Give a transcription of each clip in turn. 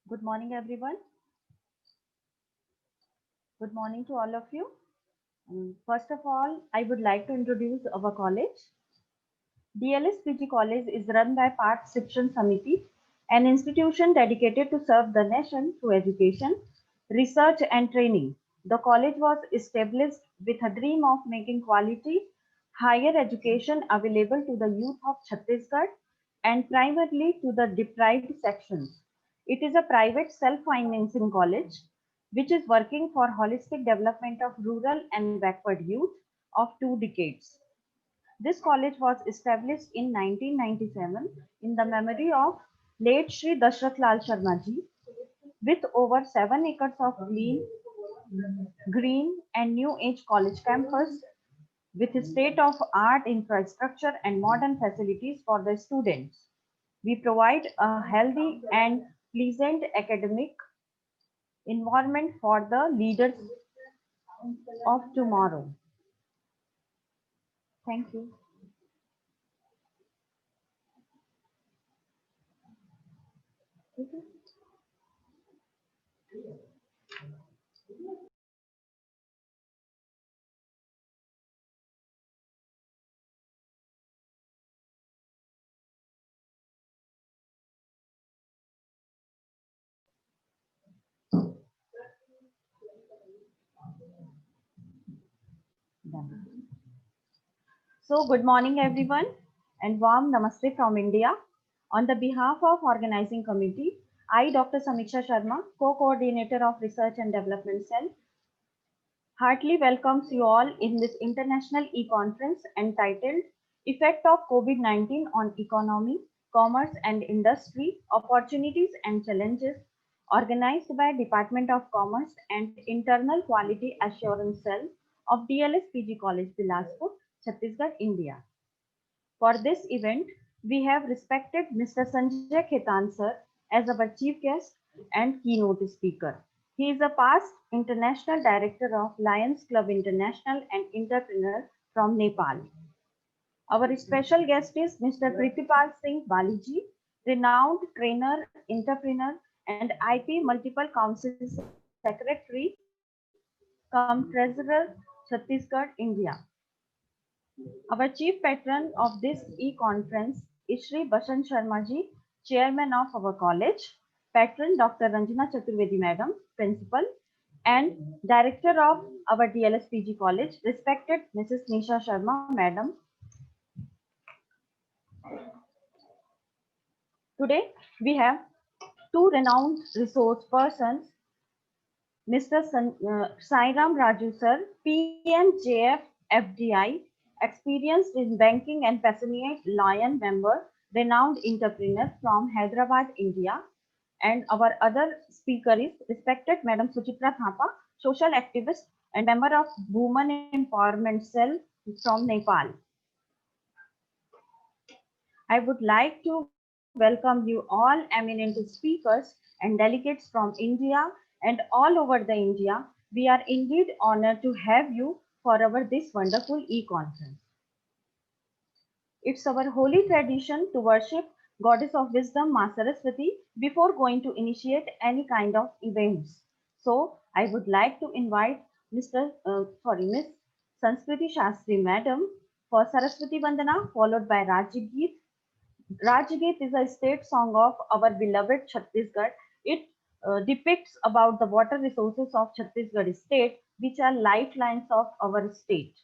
Good morning, everyone. Good morning to all of you. First of all, I would like to introduce our college. DLS College is run by Path Shikshan Samiti, an institution dedicated to serve the nation through education, research, and training. The college was established with a dream of making quality higher education available to the youth of Chhattisgarh and primarily to the deprived sections. It is a private self-financing college which is working for holistic development of rural and backward youth of 2 decades. This college was established in 1997 in the memory of late Shri Dashrath Lal Sharma ji with over 7 acres of clean, green and new age college campus with state of art infrastructure and modern facilities for the students. We provide a healthy and pleasant academic environment for the leaders of tomorrow. Thank you. So, good morning, everyone, and warm namaste from India. On the behalf of organizing committee, I, Dr. Samiksha Sharma, co-coordinator of Research and Development Cell, heartily welcomes you all in this international e-conference entitled Effect of COVID-19 on Economy, Commerce and Industry, Opportunities and Challenges, organized by Department of Commerce and Internal Quality Assurance Cell of DLS College, Bilaspur, Chhattisgarh, India. For this event, we have respected Mr. Sanjay Khetan sir as our chief guest and keynote speaker. He is a past international director of Lions Club International and entrepreneur from Nepal. Our special guest is Mr. Pritipal Singh Baliji, renowned trainer, entrepreneur, and IP Multiple Council Secretary, come Treasurer, Chhattisgarh, India. Our chief patron of this e-conference is Shri Basant Sharma ji, chairman of our college, patron Dr. Ranjana Chaturvedi madam, principal, and director of our DLS college, respected Mrs. Nisha Sharma madam. Today we have two renowned resource persons, Mr. Sairam Raju sir, PMJF FDI, experienced in banking and passionate Lion member, renowned entrepreneur from Hyderabad, India. And our other speaker is respected Madam Suchitra Thapa, social activist and member of Women Empowerment Cell from Nepal. I would like to welcome you all eminent speakers and delegates from India and all over the India. We are indeed honored to have you for our this wonderful e-conference. It's our holy tradition to worship Goddess of Wisdom, Ma Saraswati, before going to initiate any kind of events. So I would like to invite Miss Sanskriti Shastri Madam for Saraswati Vandana, followed by Rajya Geet. Rajagit is a state song of our beloved Chhattisgarh. It depicts about the water resources of Chhattisgarh state, which are lifelines of our state.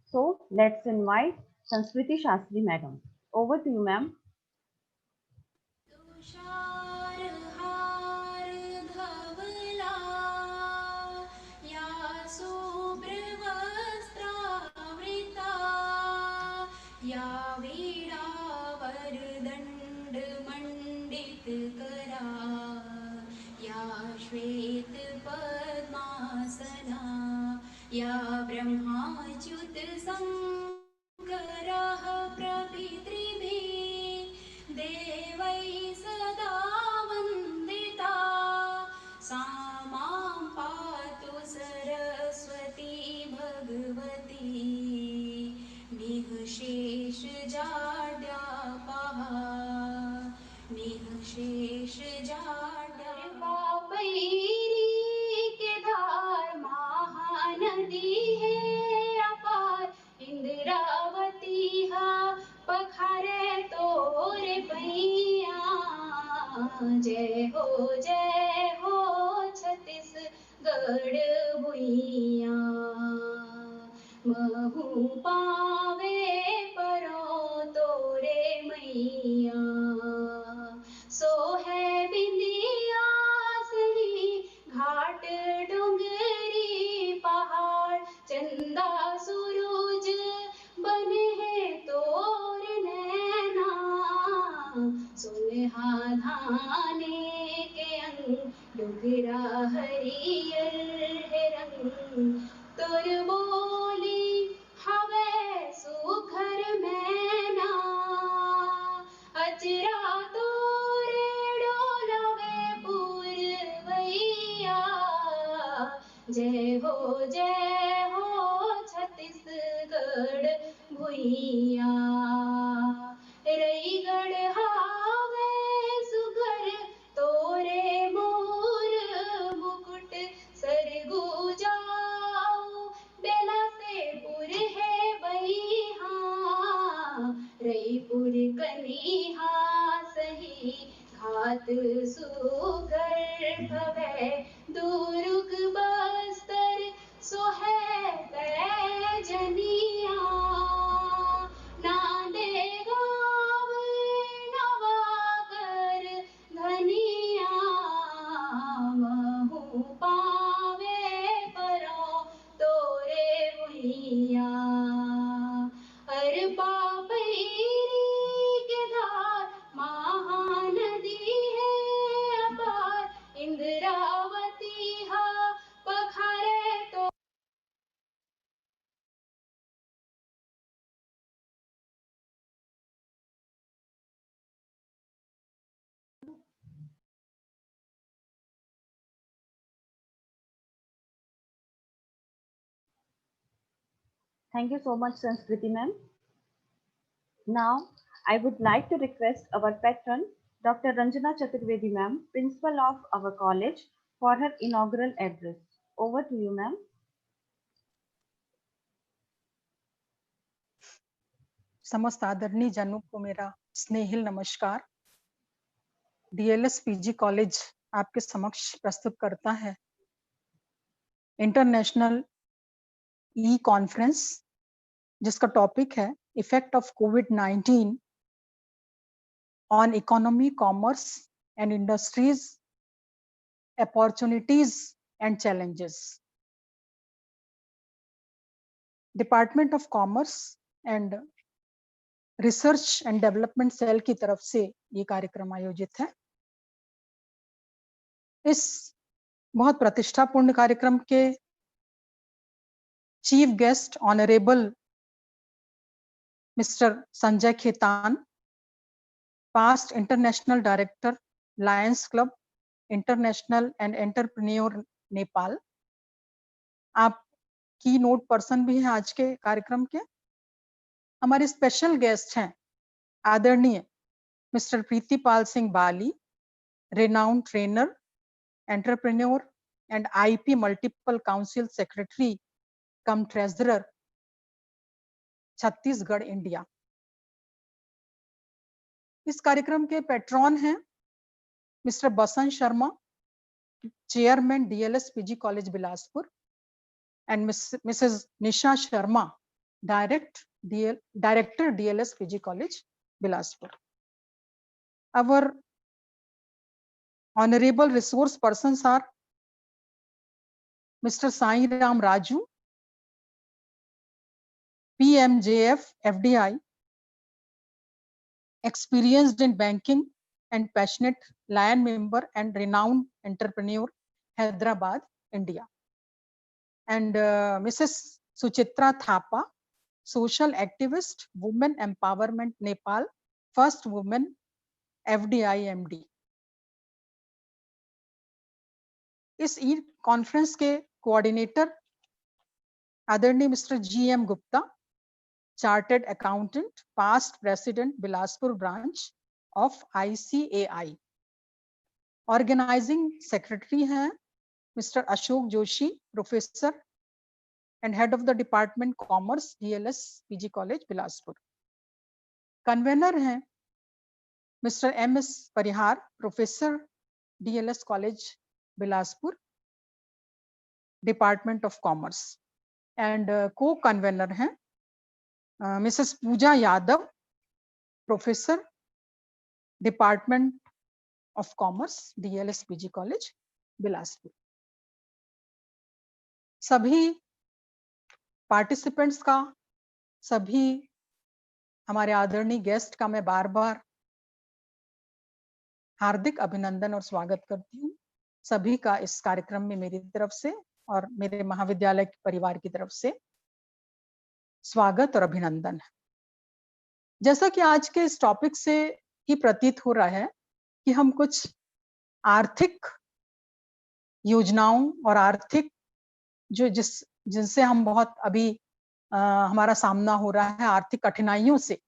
So let's invite Sanskriti Shastri Madam. Over to you, ma'am. तुषारहार धवला या शुभ्रवस्त्रावृता या वीणावरदण्डमण्डितकरा या श्वेतपद्मासना या ब्रह्माच्युतशङ्करः प्रभृतिभिः देवैः सदा वन्दिता सा मां पातु सरस्वती भगवती निःशेषजाड्यापहा निःशेषजाड्या गढ़ भुइया महू पावे परो तोरे मैया सो है बिंदिया सही घाट डोंगरी पहाड़ चंदा सूरज बने है तोर नैना सुनहा धाने के अंग डुगरा हरियर है रंग तोर बोली हवे सुघर मैना अजरा तोरे डोलवे पुरवैया जय हो छत्तीसगढ़ भुइया रईगढ़ हावे सुघर तोरे मोर मुकुट सरगु जाओ बेला से पुर है बईहा रईपुर कनिहा सही घात सुघर भवे दुर्ग बस्तर सोहे जनिया नांदे गाँव नवागर धनिया महू पावे परो तोरे भुइया अरबा पैरी के धार महानदी है अपार इंद्रावती हा पखारे तो Thank you so much, Sanskriti ma'am. Now, I would like to request our patron, Dr. Ranjana Chaturvedi ma'am, principal of our college, for her inaugural address. Over to you, ma'am. समस्त आदरणीय जनों को मेरा स्नेहिल नमस्कार। डीएलएस पीजी कॉलेज आपके समक्ष प्रस्तुत करता है इंटरनेशनल ई कॉन्फ्रेंस, जिसका टॉपिक है इफेक्ट ऑफ कोविड-19 on economy, commerce and industries, opportunities and challenges. Department of commerce and research and development cell की तरफ से ये कार्यक्रम आयोजित है। इस बहुत प्रतिष्ठापूर्ण कार्यक्रम के chief guest honourable Mr Sanjay Khetan, past international director, Lions Club International and entrepreneur Nepal. आप की नोट पर्सन भी हैं आज के कार्यक्रम के। हमारे स्पेशल गेस्ट हैं आदरणीय Mr Pritipal Singh Bali, renowned trainer, entrepreneur and IP multiple council secretary cum treasurer, Chhattisgarh, India. इस कार्यक्रम के पैट्रॉन हैं Mr Basant Sharma, chairman DLS PG college Bilaspur, and Mrs Nisha Sharma, director DLS PG college Bilaspur. Our honorable resource persons are Mr. Sai Ram Raju, PMJF FDI, experienced in banking and passionate lion member and renowned entrepreneur, Hyderabad, India. And Mrs. Suchitra Thapa, social activist, women empowerment, Nepal, first woman FDI MD। इस e conference के coordinator आदरणीय Mr GM Gupta, chartered accountant, past president Bilaspur branch of ICAI. Organising secretary हैं Mr Ashok Joshi, professor and head of the department commerce, DLS PG college Bilaspur. Convener हैं Mr MS Parihar, professor, DLS college Bilaspur. Department of commerce, and co convener हैं Mrs Pooja Yadav, professor, department of commerce, DLS PG college, Bilaspur. सभी participants का, सभी हमारे आदरणीय guest का मैं बार बार हार्दिक अभिनंदन और स्वागत करती हूँ। सभी का इस कार्यक्रम में मेरी तरफ से और मेरे महाविद्यालय के परिवार की तरफ से स्वागत और अभिनंदन है। जैसा कि आज के इस टॉपिक से ही प्रतीत हो रहा है कि हम कुछ आर्थिक योजनाओं और आर्थिक जिनसे हम बहुत अभी हमारा सामना हो रहा है, आर्थिक कठिनाइयों से,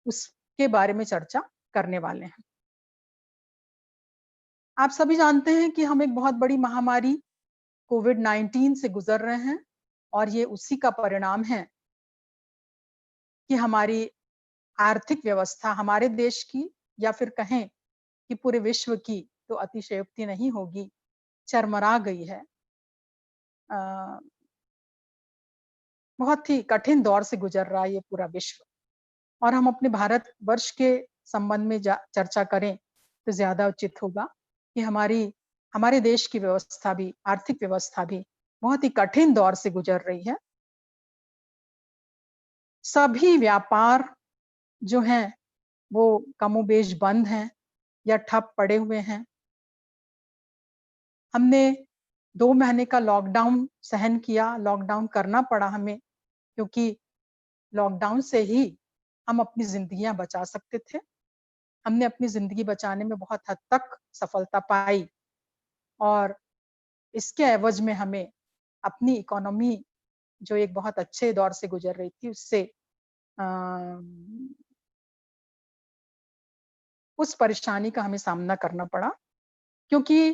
उसके बारे में चर्चा करने वाले हैं। आप सभी जानते हैं कि हम एक बहुत बड़ी महामारी कोविड-19 से गुजर रहे हैं और ये उसी का परिणाम है कि हमारी आर्थिक व्यवस्था, हमारे देश की या फिर कहें कि पूरे विश्व की, तो अतिशयोक्ति नहीं होगी, चरमरा गई है। बहुत ही कठिन दौर से गुजर रहा है ये पूरा विश्व, और हम अपने भारत वर्ष के संबंध में चर्चा करें तो ज्यादा उचित होगा कि हमारे देश की व्यवस्था भी, आर्थिक व्यवस्था भी बहुत ही कठिन दौर से गुजर रही है। सभी व्यापार जो हैं वो कमोबेश बंद हैं या ठप पड़े हुए हैं। हमने 2 महीने का लॉकडाउन सहन किया, लॉकडाउन करना पड़ा हमें, क्योंकि लॉकडाउन से ही हम अपनी जिंदगियां बचा सकते थे। हमने अपनी जिंदगी बचाने में बहुत हद तक सफलता पाई और इसके एवज में हमें अपनी इकोनॉमी, जो एक बहुत अच्छे दौर से गुजर रही थी, उससे उस परेशानी का हमें सामना करना पड़ा, क्योंकि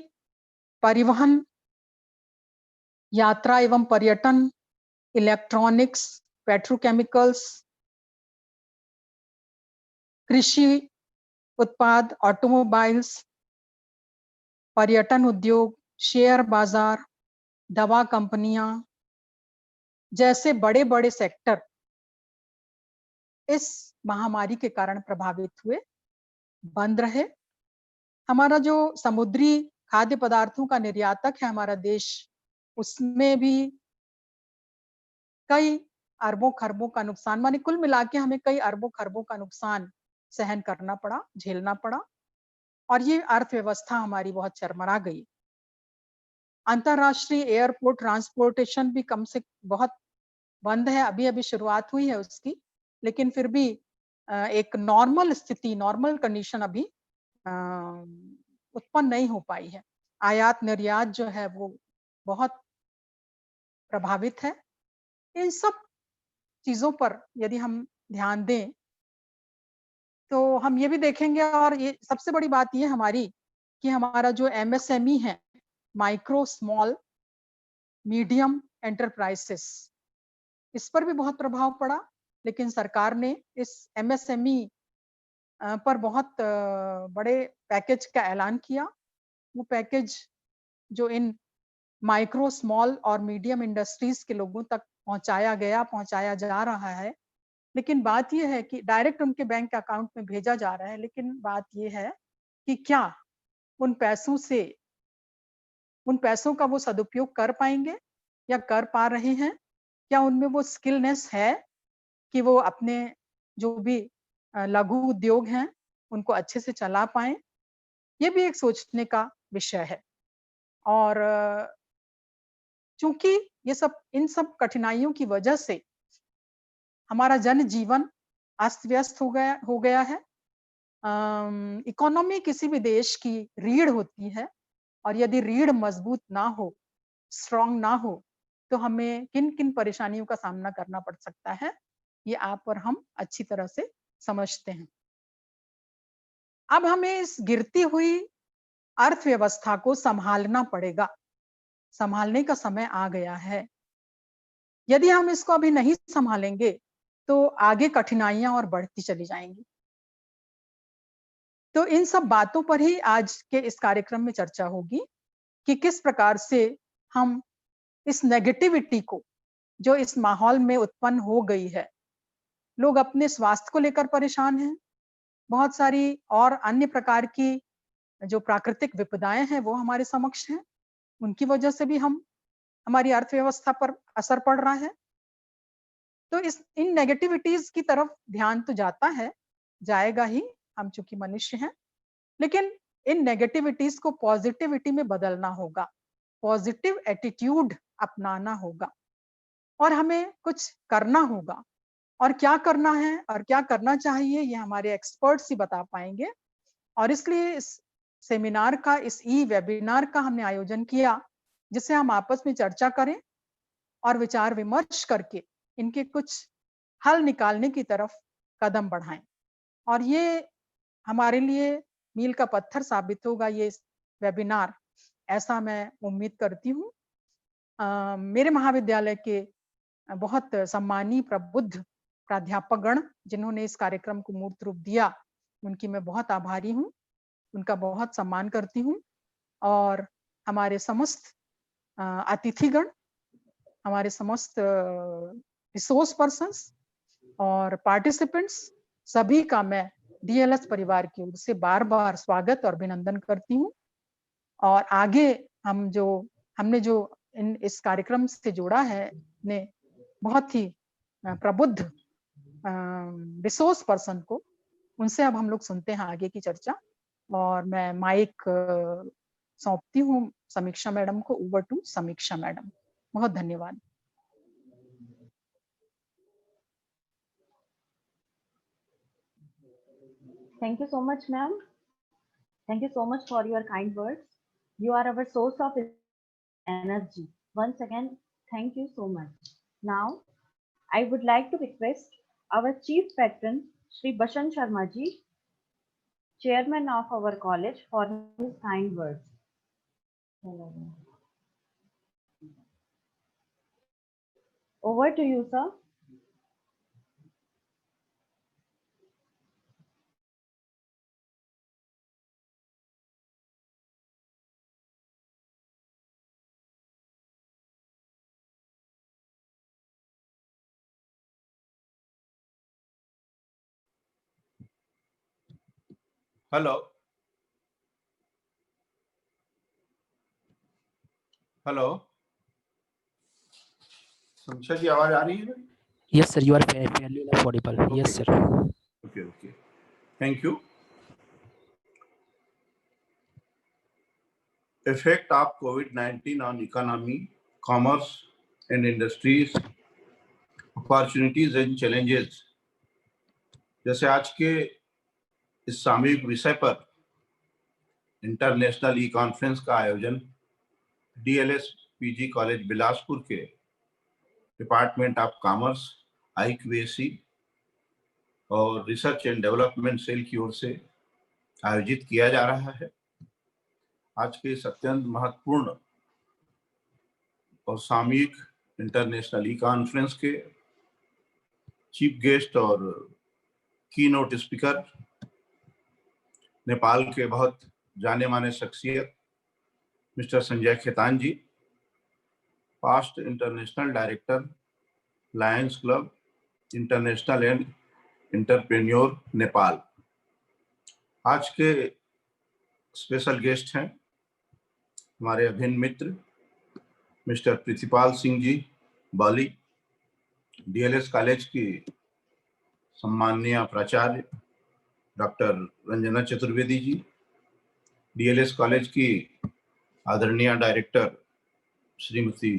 परिवहन, यात्रा एवं पर्यटन, इलेक्ट्रॉनिक्स, पेट्रोकेमिकल्स, कृषि उत्पाद, ऑटोमोबाइल्स, पर्यटन उद्योग, शेयर बाजार, दवा कंपनियां जैसे बड़े बड़े सेक्टर इस महामारी के कारण प्रभावित हुए, बंद रहे। हमारा जो समुद्री खाद्य पदार्थों का निर्यातक है हमारा देश, उसमें भी कई अरबों खरबों का नुकसान, माने कुल मिला के हमें कई अरबों खरबों का नुकसान सहन करना पड़ा, झेलना पड़ा, और ये अर्थव्यवस्था हमारी बहुत चरमरा गई। अंतरराष्ट्रीय एयरपोर्ट ट्रांसपोर्टेशन भी कम से बहुत बंद है, अभी अभी शुरुआत हुई है उसकी, लेकिन फिर भी एक नॉर्मल स्थिति, नॉर्मल कंडीशन अभी उत्पन्न नहीं हो पाई है। आयात निर्यात जो है वो बहुत प्रभावित है। इन सब चीजों पर यदि हम ध्यान दें तो हम ये भी देखेंगे, और ये सबसे बड़ी बात ये हमारी कि हमारा जो MSME है, माइक्रो स्मॉल मीडियम एंटरप्राइजेस, इस पर भी बहुत प्रभाव पड़ा। लेकिन सरकार ने इस MSME पर बहुत बड़े पैकेज का ऐलान किया। वो पैकेज जो इन माइक्रो स्मॉल और मीडियम इंडस्ट्रीज के लोगों तक पहुंचाया जा रहा है। लेकिन बात यह है कि डायरेक्ट उनके बैंक अकाउंट में भेजा जा रहा है, लेकिन बात यह है कि क्या उन पैसों का वो सदुपयोग कर पाएंगे या कर पा रहे हैं? क्या उनमें वो स्किलनेस है कि वो अपने जो भी लघु उद्योग हैं उनको अच्छे से चला पाएं? ये भी एक सोचने का विषय है। और चूंकि इन सब कठिनाइयों की वजह से हमारा जनजीवन अस्त व्यस्त हो गया है। इकोनॉमी किसी भी देश की रीढ़ होती है, और यदि रीढ़ मजबूत ना हो, स्ट्रांग ना हो, तो हमें किन किन परेशानियों का सामना करना पड़ सकता है, ये आप और हम अच्छी तरह से समझते हैं। अब हमें इस गिरती हुई अर्थव्यवस्था को संभालना पड़ेगा, संभालने का समय आ गया है। यदि हम इसको अभी नहीं संभालेंगे तो आगे कठिनाइयां और बढ़ती चली जाएंगी। तो इन सब बातों पर ही आज के इस कार्यक्रम में चर्चा होगी कि किस प्रकार से हम इस नेगेटिविटी को जो इस माहौल में उत्पन्न हो गई है, लोग अपने स्वास्थ्य को लेकर परेशान हैं, बहुत सारी और अन्य प्रकार की जो प्राकृतिक विपदाएं हैं वो हमारे समक्ष हैं, उनकी वजह से भी हमारी अर्थव्यवस्था पर असर पड़ रहा है। तो इन नेगेटिविटीज की तरफ ध्यान तो जाता है, जाएगा ही, हम चूंकि मनुष्य हैं, लेकिन इन नेगेटिविटीज को पॉजिटिविटी में बदलना होगा, पॉजिटिव एटीट्यूड अपनाना होगा और हमें कुछ करना होगा। और क्या करना है और क्या करना चाहिए ये हमारे एक्सपर्ट्स ही बता पाएंगे। और इसलिए इस सेमिनार का, इस ई वेबिनार का हमने आयोजन किया, जिससे हम आपस में चर्चा करें और विचार विमर्श करके इनके कुछ हल निकालने की तरफ कदम बढ़ाएं। और ये हमारे लिए मील का पत्थर साबित होगा ये वेबिनार, ऐसा मैं उम्मीद करती हूँ। मेरे महाविद्यालय के बहुत सम्मानीय प्रबुद्ध प्राध्यापकगण जिन्होंने इस कार्यक्रम को मूर्त रूप दिया, उनकी मैं बहुत आभारी हूँ, उनका बहुत सम्मान करती हूँ। और हमारे समस्त अतिथिगण, हमारे समस्त रिसोर्स पर्सन्स और पार्टिसिपेंट्स, सभी का मैं डीएलएस परिवार की ओर से बार बार स्वागत और अभिनंदन करती हूँ। और आगे हमने जो इस कार्यक्रम से जोड़ा है, ने बहुत ही प्रबुद्ध रिसोर्स पर्सन को, उनसे अब हम लोग सुनते हैं आगे की चर्चा। और मैं माइक सौंपती हूँ समीक्षा मैडम को। ओवर टू समीक्षा मैडम, बहुत धन्यवाद। Thank you so much, ma'am. Thank you so much for your kind words. You are our source of energy. Once again, thank you so much. Now, I would like to request our chief patron, Shri Basant Sharma ji, chairman of our college, for his kind words. Over to you, sir. Hello hello, समीक्षा जी आवाज आ रही है? Yes, sir. You are fairly audible. Okay. Yes, sir. Okay. Thank you. Effect of COVID-19 on economy, commerce and industries, opportunities and challenges। जैसे आज के इस सामूहिक विषय पर इंटरनेशनल ई कॉन्फ्रेंस का आयोजन डीएलएस पीजी कॉलेज बिलासपुर के डिपार्टमेंट ऑफ कॉमर्स, IQAC और रिसर्च एंड डेवलपमेंट सेल की ओर से आयोजित किया जा रहा है। आज के इस अत्यंत महत्वपूर्ण और सामूहिक इंटरनेशनल ई कॉन्फ्रेंस के चीफ गेस्ट और की नोट स्पीकर नेपाल के बहुत जाने माने शख्सियत Mr Sanjay Khetan ji, past international director Lions Club International and entrepreneur Nepal. आज के स्पेशल गेस्ट हैं हमारे अभिन्न मित्र Mr Pritipal Singh ji Bali, DLS college की सम्माननीय प्राचार्य doctor Ranjana Chaturvedi ji, DLS college की आदरणीय डायरेक्टर श्रीमती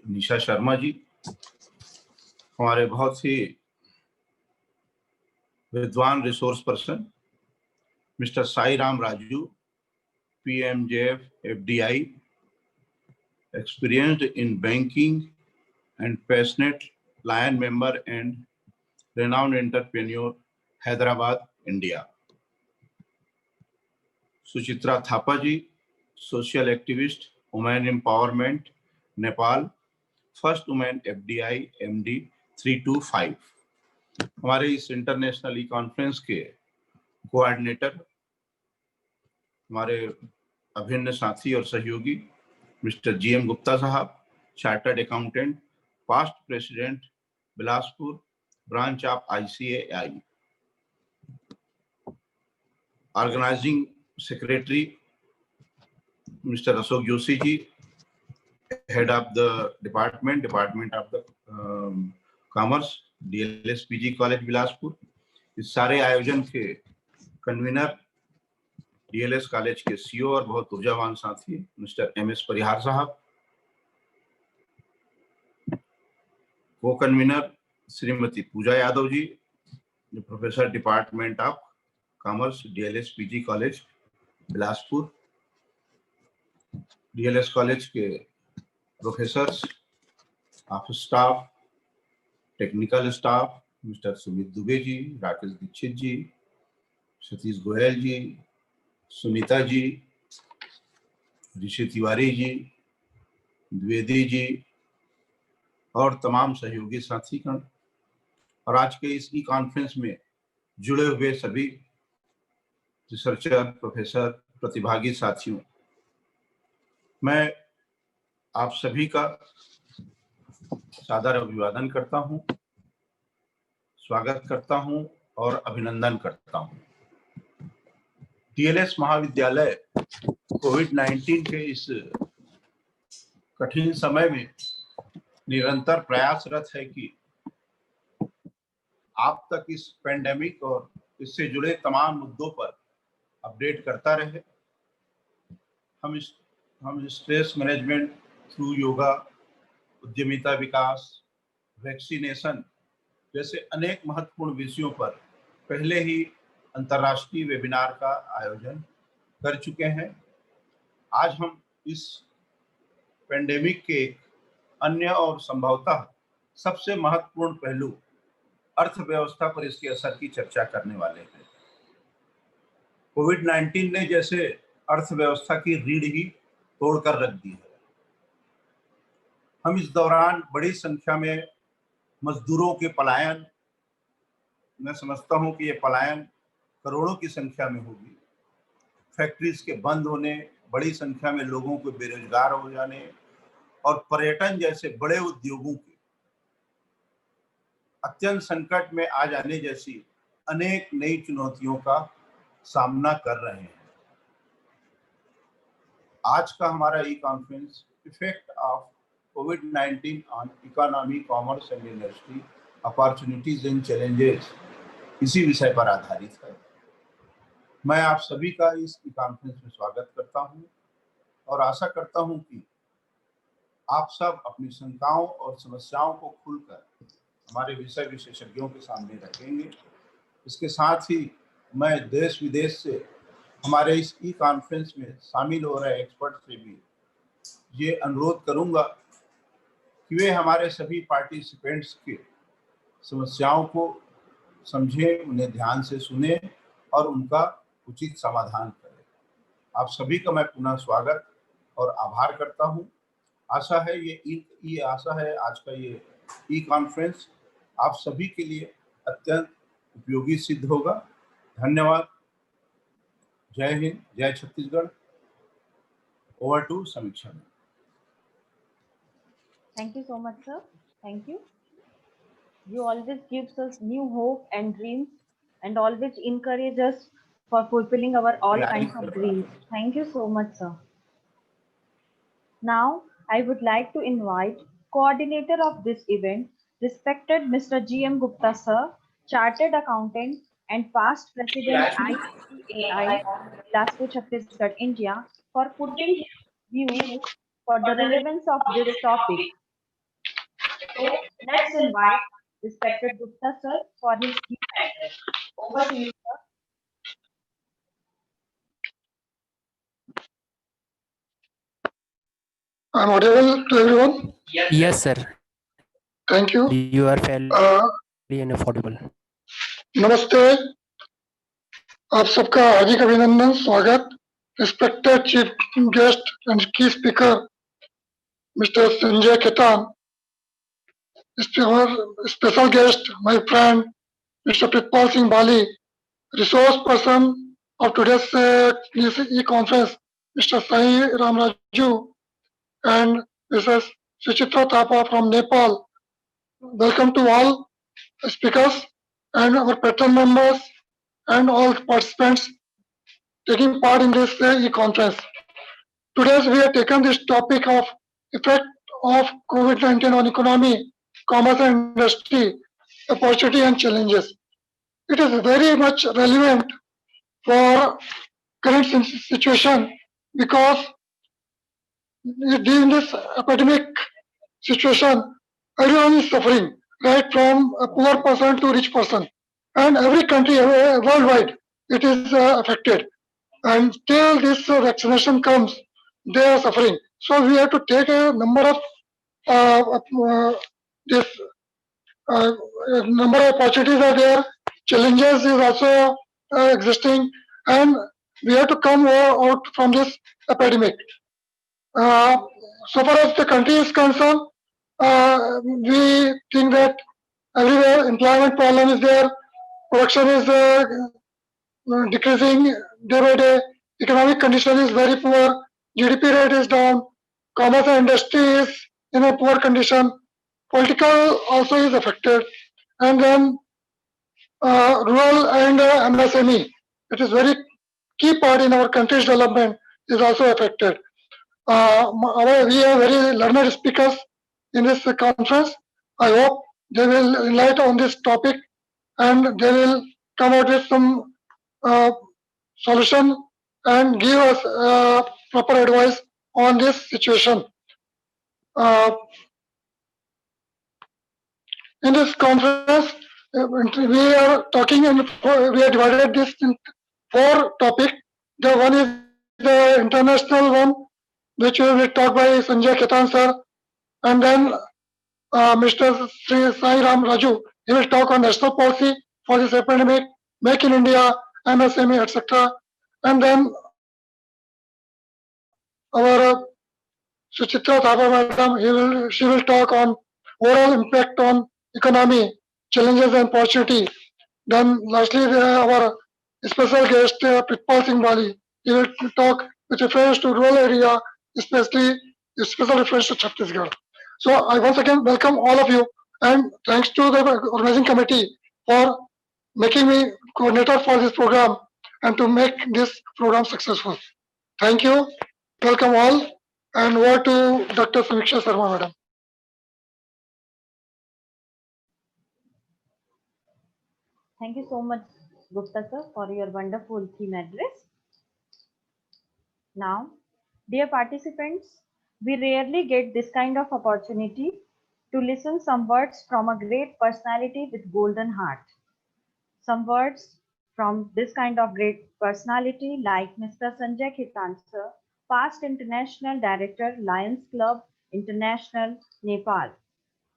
निशा शर्मा जी, हमारे बहुत ही विद्वान resource person Mr Sai Ram Raju, PMJF FDI, experienced in banking and passionate Lion member and renowned entrepreneur, Hyderabad, India. Suchitra Thapa ji, social activist, women empowerment, Nepal, first woman FDI MD 325। हमारे इस international e conference के coordinator हमारे अभिन्न साथी और सहयोगी mister GM Gupta साहब, Chartered Accountant, past President, Bilaspur, branch of ICAI. Organizing Secretary, Mr. Ashok Joshi ji, Head of the Department of the Commerce, DLS PG College Bilaspur. इस सारे आयोजन के कन्वीनर डीएलएस कॉलेज के सीईओ और बहुत ऊर्जावान साथी Mr MS Parihar sahab, co convener Shrimati Pooja Yadav ji, जो professor department of commerce DLS PG college Bilaspur, DLS college के professors, office staff, technical staff, Mr Sumit Dubey ji, Rakesh Dixit ji, Satish Goyal ji, Sunita ji, Rishi Tiwari ji, Dwivedi ji और तमाम सहयोगी साथीगण, और आज के इस ई कॉन्फ्रेंस में जुड़े हुए सभी रिसर्चर, प्रोफेसर, प्रतिभागी साथियों, मैं आप सभी का सादर अभिवादन करता हूं, स्वागत करता हूं और अभिनंदन करता हूं। डीएलएस महाविद्यालय कोविड-19 के इस कठिन समय में निरंतर प्रयासरत है कि आप तक इस पेंडेमिक और इससे जुड़े तमाम मुद्दों पर अपडेट करता रहे। हम स्ट्रेस मैनेजमेंट थ्रू योगा, उद्यमिता विकास, वैक्सीनेशन जैसे अनेक महत्वपूर्ण विषयों पर पहले ही अंतर्राष्ट्रीय वेबिनार का आयोजन कर चुके हैं। आज हम इस पेंडेमिक के अन्य और संभवतः सबसे महत्वपूर्ण पहलू अर्थव्यवस्था पर इसके असर की चर्चा करने वाले हैं। कोविड-19 ने जैसे अर्थव्यवस्था की रीढ़ ही तोड़कर रख दी है। हम इस दौरान बड़ी संख्या में मजदूरों के पलायन, मैं समझता हूं कि ये पलायन करोड़ों की संख्या में होगी, फैक्ट्रीज के बंद होने, बड़ी संख्या में लोगों को बेरोजगार हो जाने और पर्यटन जैसे बड़े उद्योगों के अत्यंत संकट में आ जाने जैसी अनेक नई चुनौतियों का सामना कर रहे हैं। आज का हमारा ई कॉन्फ्रेंस इफेक्ट ऑफ कोविड-19 on economy, commerce and industry, opportunities and challenges, इसी विषय पर आधारित है। मैं आप सभी का इस ई कॉन्फ्रेंस में स्वागत करता हूं और आशा करता हूं कि आप सब अपनी शंकाओं और समस्याओं को खुलकर हमारे विषय विशेषज्ञों के सामने रखेंगे। इसके साथ ही मैं देश विदेश से हमारे इस ई कॉन्फ्रेंस में शामिल हो रहे एक्सपर्ट से भी ये अनुरोध करूंगा कि वे हमारे सभी पार्टिसिपेंट्स के समस्याओं को समझें, उन्हें ध्यान से सुने और उनका उचित समाधान करें। आप सभी का मैं पुनः स्वागत और आभार करता हूं। आशा है आज का ये ई कॉन्फ्रेंस आप सभी के लिए अत्यंत उपयोगी सिद्ध होगा। धन्यवाद। जय हिंद, जय छत्तीसगढ़। ओवर टू समीक्षा। Thank you so much, sir. Thank you. You always gives us new hope and dreams, and always encourage us for fulfilling our all kinds of dreams. Thank you so much, sir. Now, I would like to invite coordinator of this event, respected Mr. G.M. Gupta, sir, chartered accountant and past president ICAI, Bilaspur, Chhattisgarh, India, for putting views for the relevance of this topic. So let's invite respected Gupta sir for his key address. Over to you, sir. I'm audible to everyone. Yes, sir. Thank you. You are fairly enough audible. नमस्ते, आप सबका हार्दिक अभिनंदन, स्वागत। Respected chief guest and key speaker Mr Sanjay Khetan, special guest my friend Mr Pritpal Singh Bali, resource person of today's e-conference, Mr. Sai Ramraju and Mrs. Suchitra Thapa from Nepal. Welcome to all speakers and our patron members and all participants taking part in this e-conference. Today we have taken this topic of effect of COVID-19 on economy, commerce and industry, opportunity and challenges. It is very much relevant for current situation because during this epidemic situation, everyone is suffering, right from a poor person to rich person, and every country worldwide it is affected. And till this vaccination comes, they are suffering. So we have to take a number of this number of opportunities are there, challenges is also existing, and we have to come out from this epidemic. So far as the country is concerned, we think that everywhere employment problem is there, production is decreasing day by day, economic condition is very poor, GDP rate is down, commerce and industry is in a poor condition, political also is affected, and then rural and MSME, it is very key part in our country's development, is also affected. We have very learned speakers in this conference. I hope they will enlighten on this topic and they will come out with some solution and give us proper advice on this situation. In this conference, we are talking and we have divided this in 4 topics. The one is the international one, which will be talked by Sanjay Ketan sir, and then Mr. Sri Sai Ram Raju, he will talk on national policy for this epidemic, Make in India, MSME, etc. And then our Suchitra Thapa madam, she will talk on overall impact on economy, challenges and opportunity. Then lastly, our special guest, Pritpal Singh Bali, he will talk with reference to rural area, especially special reference to Chhattisgarh. So I once again welcome all of you and thanks to the organizing committee for making me coordinator for this program and to make this program successful. Thank you. Welcome all. And over to Dr. Samiksha Sharma, madam. Thank you so much, Gupta sir, for your wonderful theme address. Now, dear participants, we rarely get this kind of opportunity to listen some words from a great personality with golden heart. Some words from this kind of great personality like Mr. Sanjay Khitan sir, past international director, Lions Club International, Nepal.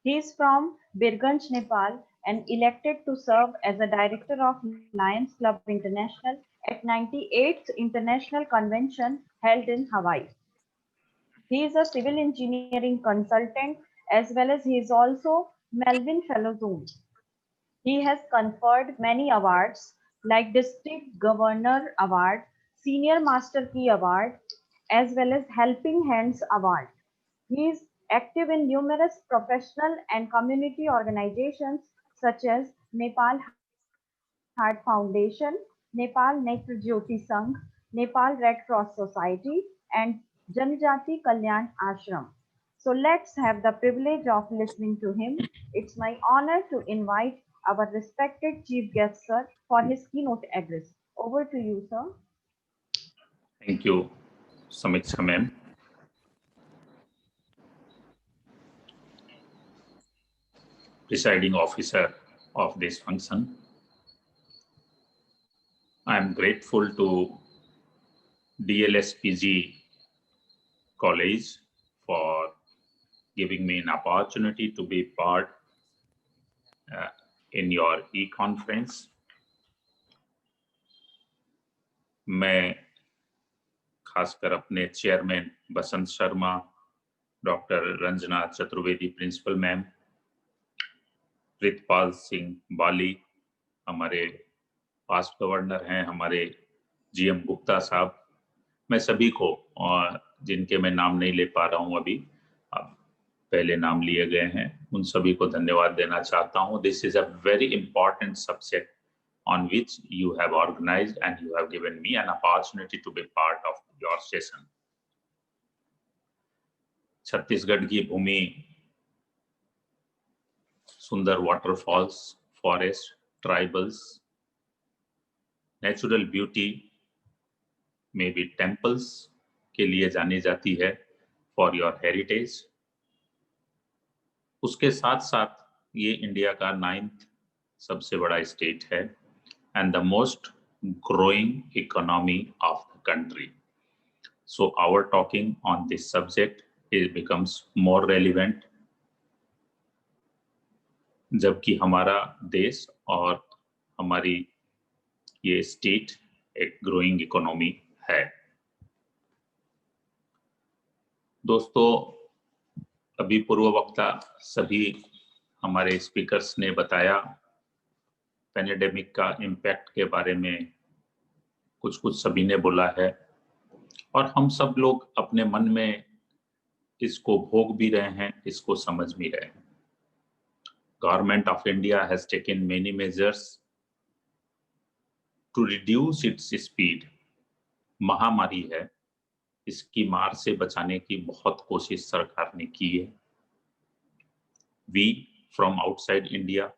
He is from Birganj, Nepal, and elected to serve as a director of Lions Club International at 98th International Convention held in Hawaii. He is a civil engineering consultant as well as he is also Melvin Fellow Zoom. He has conferred many awards like District Governor Award, Senior Master Key Award, as well as Helping Hands Award. He is active in numerous professional and community organizations such as Nepal Heart Foundation, Nepal Netra Jyoti Sangh, Nepal Red Cross Society, and Janjati Kalyan Ashram. So let's have the privilege of listening to him. It's my honor to invite our respected chief guest, sir, for his keynote address. Over to you, sir. Thank you, Samiksha ma'am. Presiding officer of this function. I am grateful to DLSPG College for giving me an opportunity to be part in your e-conference. मैं खासकर अपने chairman Basant Sharma, doctor Ranjana Chaturvedi principal ma'am, Pritpal Singh Bali, हमारे past governor हैं, हमारे GM Gupta साहब, मैं सभी को और जिनके मैं नाम नहीं ले पा रहा हूं अभी, पहले नाम लिए गए हैं, उन सभी को धन्यवाद देना चाहता हूं। This is a very important subject on which you have organized and you have given me an opportunity to be part of your session. Chhattisgarh की भूमि सुंदर waterfalls, forest, tribals, natural beauty में भी टेम्पल्स के लिए जानी जाती है फॉर योर हेरिटेज। उसके साथ साथ ये इंडिया का 9th सबसे बड़ा स्टेट है and the most growing economy of the country. So our talking on this subject becomes more relevant जबकि हमारा देश और हमारी ये स्टेट एक ग्रोइंग इकोनॉमी है। दोस्तों, अभी पूर्व वक्ता सभी हमारे स्पीकर्स ने बताया पैंडेमिक का इम्पैक्ट के बारे में, कुछ सभी ने बोला है और हम सब लोग अपने मन में इसको भोग भी रहे हैं, इसको समझ भी रहे हैं। Government of India has taken many measures to reduce its speed. महामारी है, इसकी मार से बचाने की बहुत कोशिश सरकार ने की है। We from outside India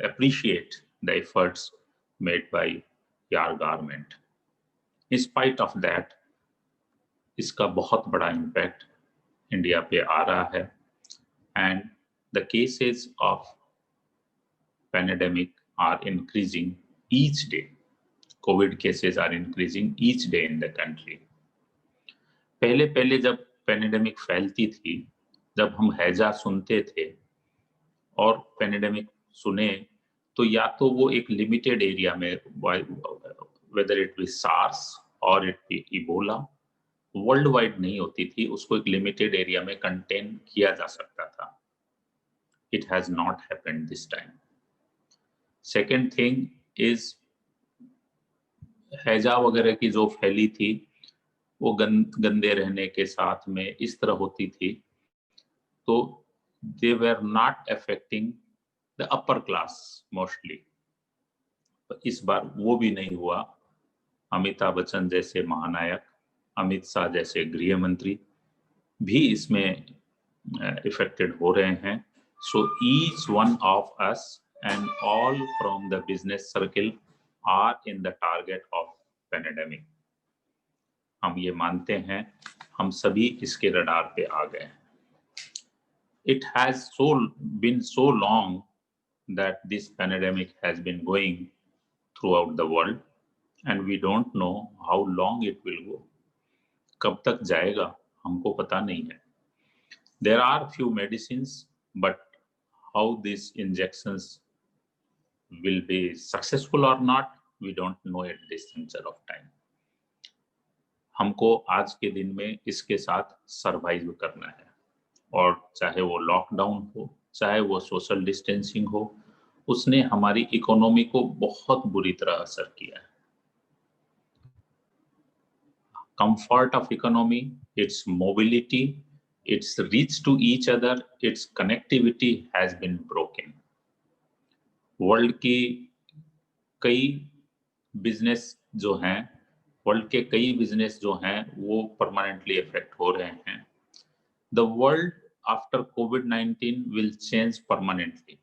appreciate the efforts made by your government. In spite of that, इसका बहुत बड़ा इम्पैक्ट इंडिया पे आ रहा है and the cases of pandemic are increasing each day. COVID cases are increasing each day in the country. पहले जब pandemic फैलती थी, जब हम हैजा सुनते थे और पैंडेमिक सुने तो या तो वो एक लिमिटेड एरिया में, वेदर इट बी सार्स और it be Ebola, world wide नहीं होती थी, उसको एक लिमिटेड एरिया में कंटेन किया जा सकता था। It has not happened this time. Second thing is हैजा वगैरह की जो फैली थी वो गंदे रहने के साथ में इस तरह होती थी, तो they were not affecting the upper class mostly. इस बार वो भी नहीं हुआ। अमिताभ बच्चन जैसे महानायक, अमित शाह जैसे गृह मंत्री भी इसमें इफेक्टेड हो रहे हैं। So each one of us and all from the business circle are in the target of pandemic. हम ये मानते हैं, हम सभी इसके रडार पे आ गए हैं। It has been so long that this pandemic has been going throughout the world and we don't know how long it will go. कब तक जाएगा हमको पता नहीं है। There are few medicines, but how these injections will be successful or not, we don't know at this juncture of time. हमको आज के दिन में इसके साथ सर्वाइव करना है, और चाहे वो लॉकडाउन हो, चाहे वो सोशल डिस्टेंसिंग हो, उसने हमारी इकोनॉमी को बहुत बुरी तरह असर किया है। Comfort of economy, its mobility, its reach to each other, its connectivity has been broken. World की कई बिजनेस जो हैं, वो परमानेंटली इफेक्ट हो रहे हैं। The world after COVID-19 will change permanently.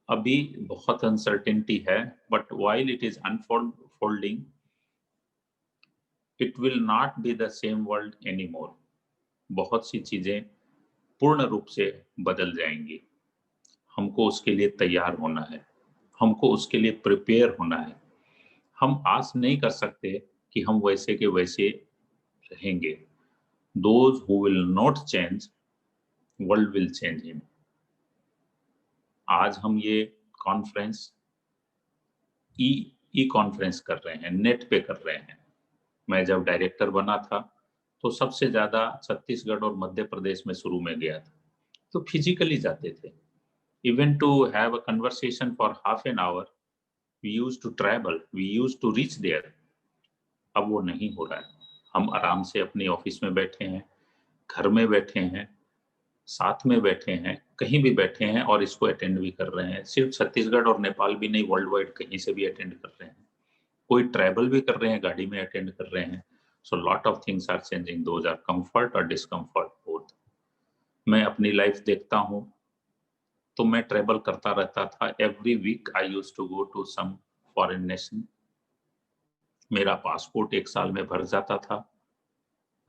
अभी बहुत uncertainty है, but while it is unfolding, it will not be the same world anymore. बहुत सी चीजें पूर्ण रूप से बदल जाएंगी। हमको उसके लिए तैयार होना है, हमको उसके लिए प्रिपेयर होना है। हम आस नहीं कर सकते कि हम वैसे के वैसे रहेंगे। Those who will not change, world will change him. आज हम ये कॉन्फ्रेंस ई कॉन्फ्रेंस कर रहे हैं, नेट पे कर रहे हैं। मैं जब डायरेक्टर बना था तो सबसे ज्यादा छत्तीसगढ़ और मध्य प्रदेश में शुरू में गया था, तो फिजिकली जाते थे। Even to have a conversation for half an hour we used to travel, we used to reach there. अब वो नहीं हो रहा है। हम आराम से अपनी ऑफिस में बैठे हैं, घर में बैठे हैं, साथ में बैठे हैं, कहीं भी बैठे हैं और इसको अटेंड भी कर रहे हैं। सिर्फ छत्तीसगढ़ और नेपाल भी नहीं, वर्ल्ड वाइड कहीं से भी अटेंड कर रहे हैं। कोई ट्रैवल भी कर रहे हैं, गाड़ी में अटेंड कर रहे हैं। So lot of things are changing, those are comfort और डिस्कम्फर्ट बोथ। मैं अपनी लाइफ देखता हूँ तो मैं ट्रैवल करता रहता था। Every week I used to go to some foreign nation. मेरा पासपोर्ट 1 साल में भर जाता था।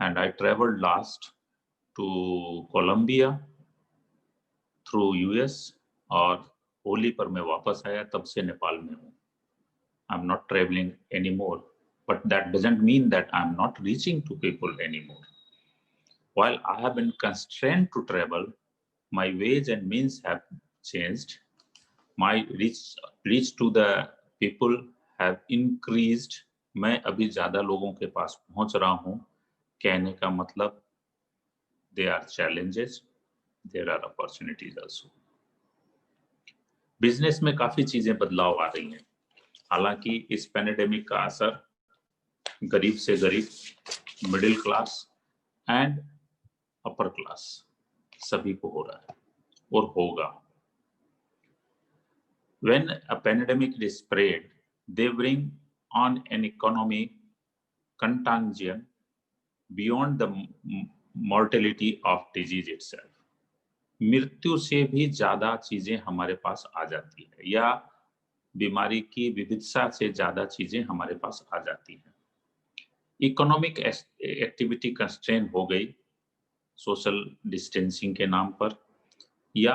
And I travelled last to Colombia through US, और होली पर मैं वापस आया, तब से नेपाल में हूँ। I am not travelling any more, but that doesn't mean that I am not reaching to people any more. While I have been constrained to travel, my ways and means have changed. My reach to the people have increased. मैं अभी ज्यादा लोगों के पास पहुंच रहा हूं. कहने का मतलब there are challenges, there are opportunities also. Business में काफी चीजें बदलाव आ रही हैं. हालांकि इस पैंडेमिक का असर गरीब से गरीब, middle class and upper class सभी को हो रहा है और होगा. When a pandemic is spread, they bring on an economy contagion beyond the mortality of disease itself. मृत्यु से भी ज्यादा चीजें हमारे पास आ जाती है, या बीमारी की विविधता से ज्यादा चीजें हमारे पास आ जाती हैं. इकोनॉमिक एक्टिविटी कंस्ट्रेन हो गई सोशल डिस्टेंसिंग के नाम पर या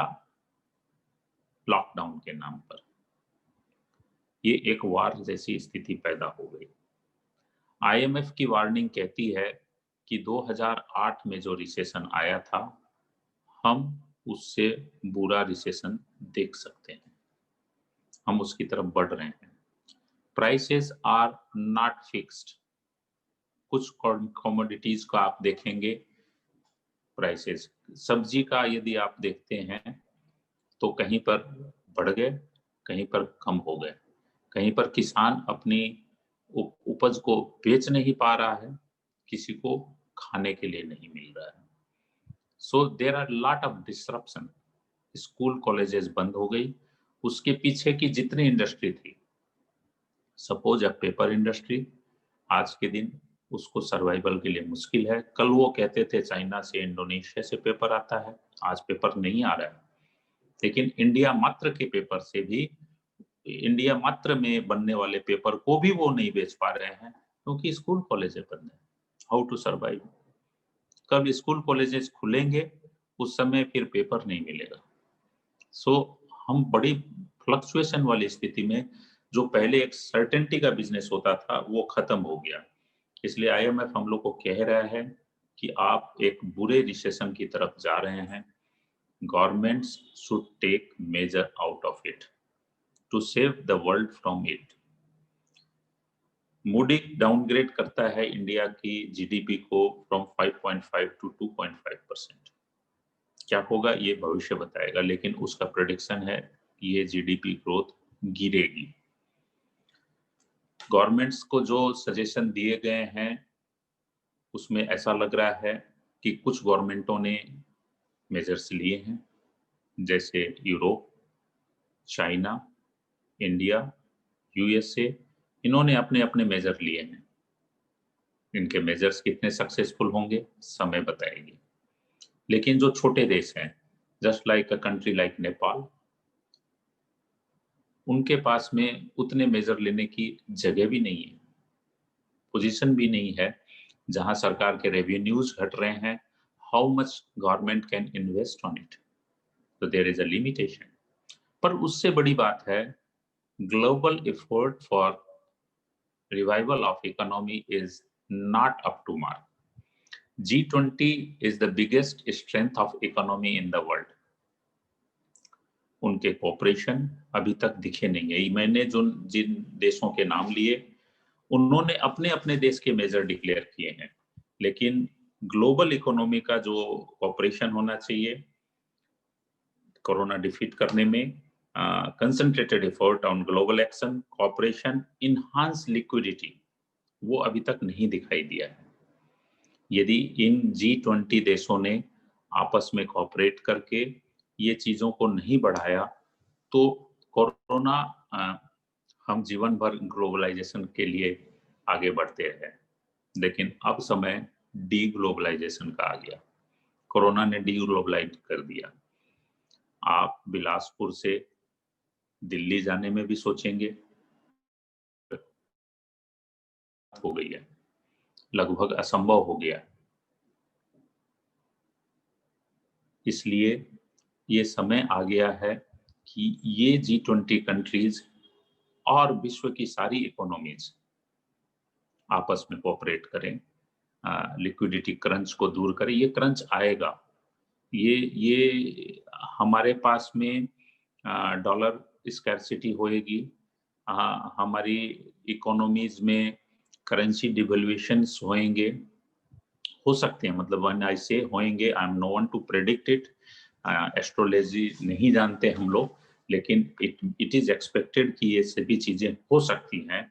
लॉकडाउन के नाम पर. ये एक वार जैसी स्थिति पैदा हो गई. आईएमएफ की वार्निंग कहती है कि 2008 में जो रिसेशन आया था, हम उससे बुरा रिसेशन देख सकते हैं. हम उसकी तरफ बढ़ रहे हैं. Prices are not fixed. कुछ कमोडिटीज का आप देखेंगे प्राइसेस, सब्जी का यदि आप देखते हैं तो कहीं पर बढ़ गए, कहीं पर कम हो गए, कहीं पर किसान अपनी उपज को बेच नहीं पा रहा है, किसी को खाने के लिए नहीं मिल रहा है. So there are lot of disruption. School colleges बंद हो गई. उसके पीछे की जितनी इंडस्ट्री थी, सपोज अ पेपर इंडस्ट्री, आज के दिन उसको सर्वाइवल के लिए मुश्किल है. कल वो कहते थे चाइना से, इंडोनेशिया से पेपर आता है, आज पेपर नहीं आ रहा है. लेकिन इंडिया मात्र के पेपर से भी, इंडिया मात्र में बनने वाले पेपर को भी वो नहीं बेच पा रहे हैं क्योंकि स्कूल कॉलेजेस बंद है. How to survive? कब स्कूल कॉलेजेस खुलेंगे उस समय फिर पेपर नहीं मिलेगा. सो हम बड़ी फ्लक्चुएशन वाली स्थिति में, जो पहले एक सर्टेनिटी का बिजनेस होता था वो खत्म हो गया. इसलिए आईएमएफ हम लोग को कह रहा है कि आप एक बुरे रिसेशन की तरफ जा रहे हैं. Governments should take measure out of it to save the world from it. Moody downgrade करता है इंडिया की जीडीपी को फ्रॉम 5.5 टू 2.5%. क्या होगा ये भविष्य बताएगा, लेकिन उसका प्रेडिक्शन है कि ये जीडीपी ग्रोथ गिरेगी. गवर्नमेंट्स को जो सजेशन दिए गए हैं उसमें ऐसा लग रहा है कि कुछ गवर्नमेंटों ने मेजर्स लिए हैं, जैसे यूरोप, चाइना, इंडिया, यूएसए. इन्होंने अपने अपने मेजर लिए हैं. इनके मेजर्स कितने सक्सेसफुल होंगे समय बताएगी. लेकिन जो छोटे देश हैं, just like a country like Nepal, उनके पास में उतने मेजर लेने की जगह भी नहीं है, पोजीशन भी नहीं है. जहां सरकार के रेवेन्यूज घट रहे हैं, how much government can invest on it, तो देयर इज अ लिमिटेशन. पर उससे बड़ी बात है, global effort for revival of economy is not up to mark. G20 is the biggest strength of economy in the world. उनके corporation अभी तक दिखे नहीं है. मैंने जिन देशों के नाम लिए, उन्होंने अपने अपने देश के मेजर डिक्लेयर किए हैं, लेकिन ग्लोबल इकोनॉमी का जो कॉपरेशन होना चाहिए कोरोना डिफीट करने में, concentrated effort on global action, cooperation, enhance liquidity, वो अभी तक नहीं दिखाई दिया है. यदि इन G20 देशों ने आपस में कोऑपरेट करके ये चीजों को नहीं बढ़ाया तो कोरोना हम जीवन भर ग्लोबलाइजेशन के लिए आगे बढ़ते रहे। लेकिन अब समय डी ग्लोबलाइजेशन का आ गया, कोरोना ने डी ग्लोबलाइज कर दिया। आप बिलासपुर से दिल्ली जाने में भी सोचेंगे, हो गई है, लगभग असंभव हो गया। इसलिए ये समय आ गया है कि ये G20 कंट्रीज और विश्व की सारी इकोनॉमीज आपस में कोऑपरेट करें, लिक्विडिटी क्रंच को दूर करें। ये क्रंच आएगा, ये हमारे पास में डॉलर स्कैर्सिटी होएगी, हमारी इकोनॉमीज में करेंसी डिवैल्यूएशंस होएंगे, हो सकते हैं, मतलब व्हेन आई से होएंगे, I am no one to predict it, astrology नहीं जानते हम लोग, लेकिन इट इज एक्सपेक्टेड कि ये सभी चीजें हो सकती हैं।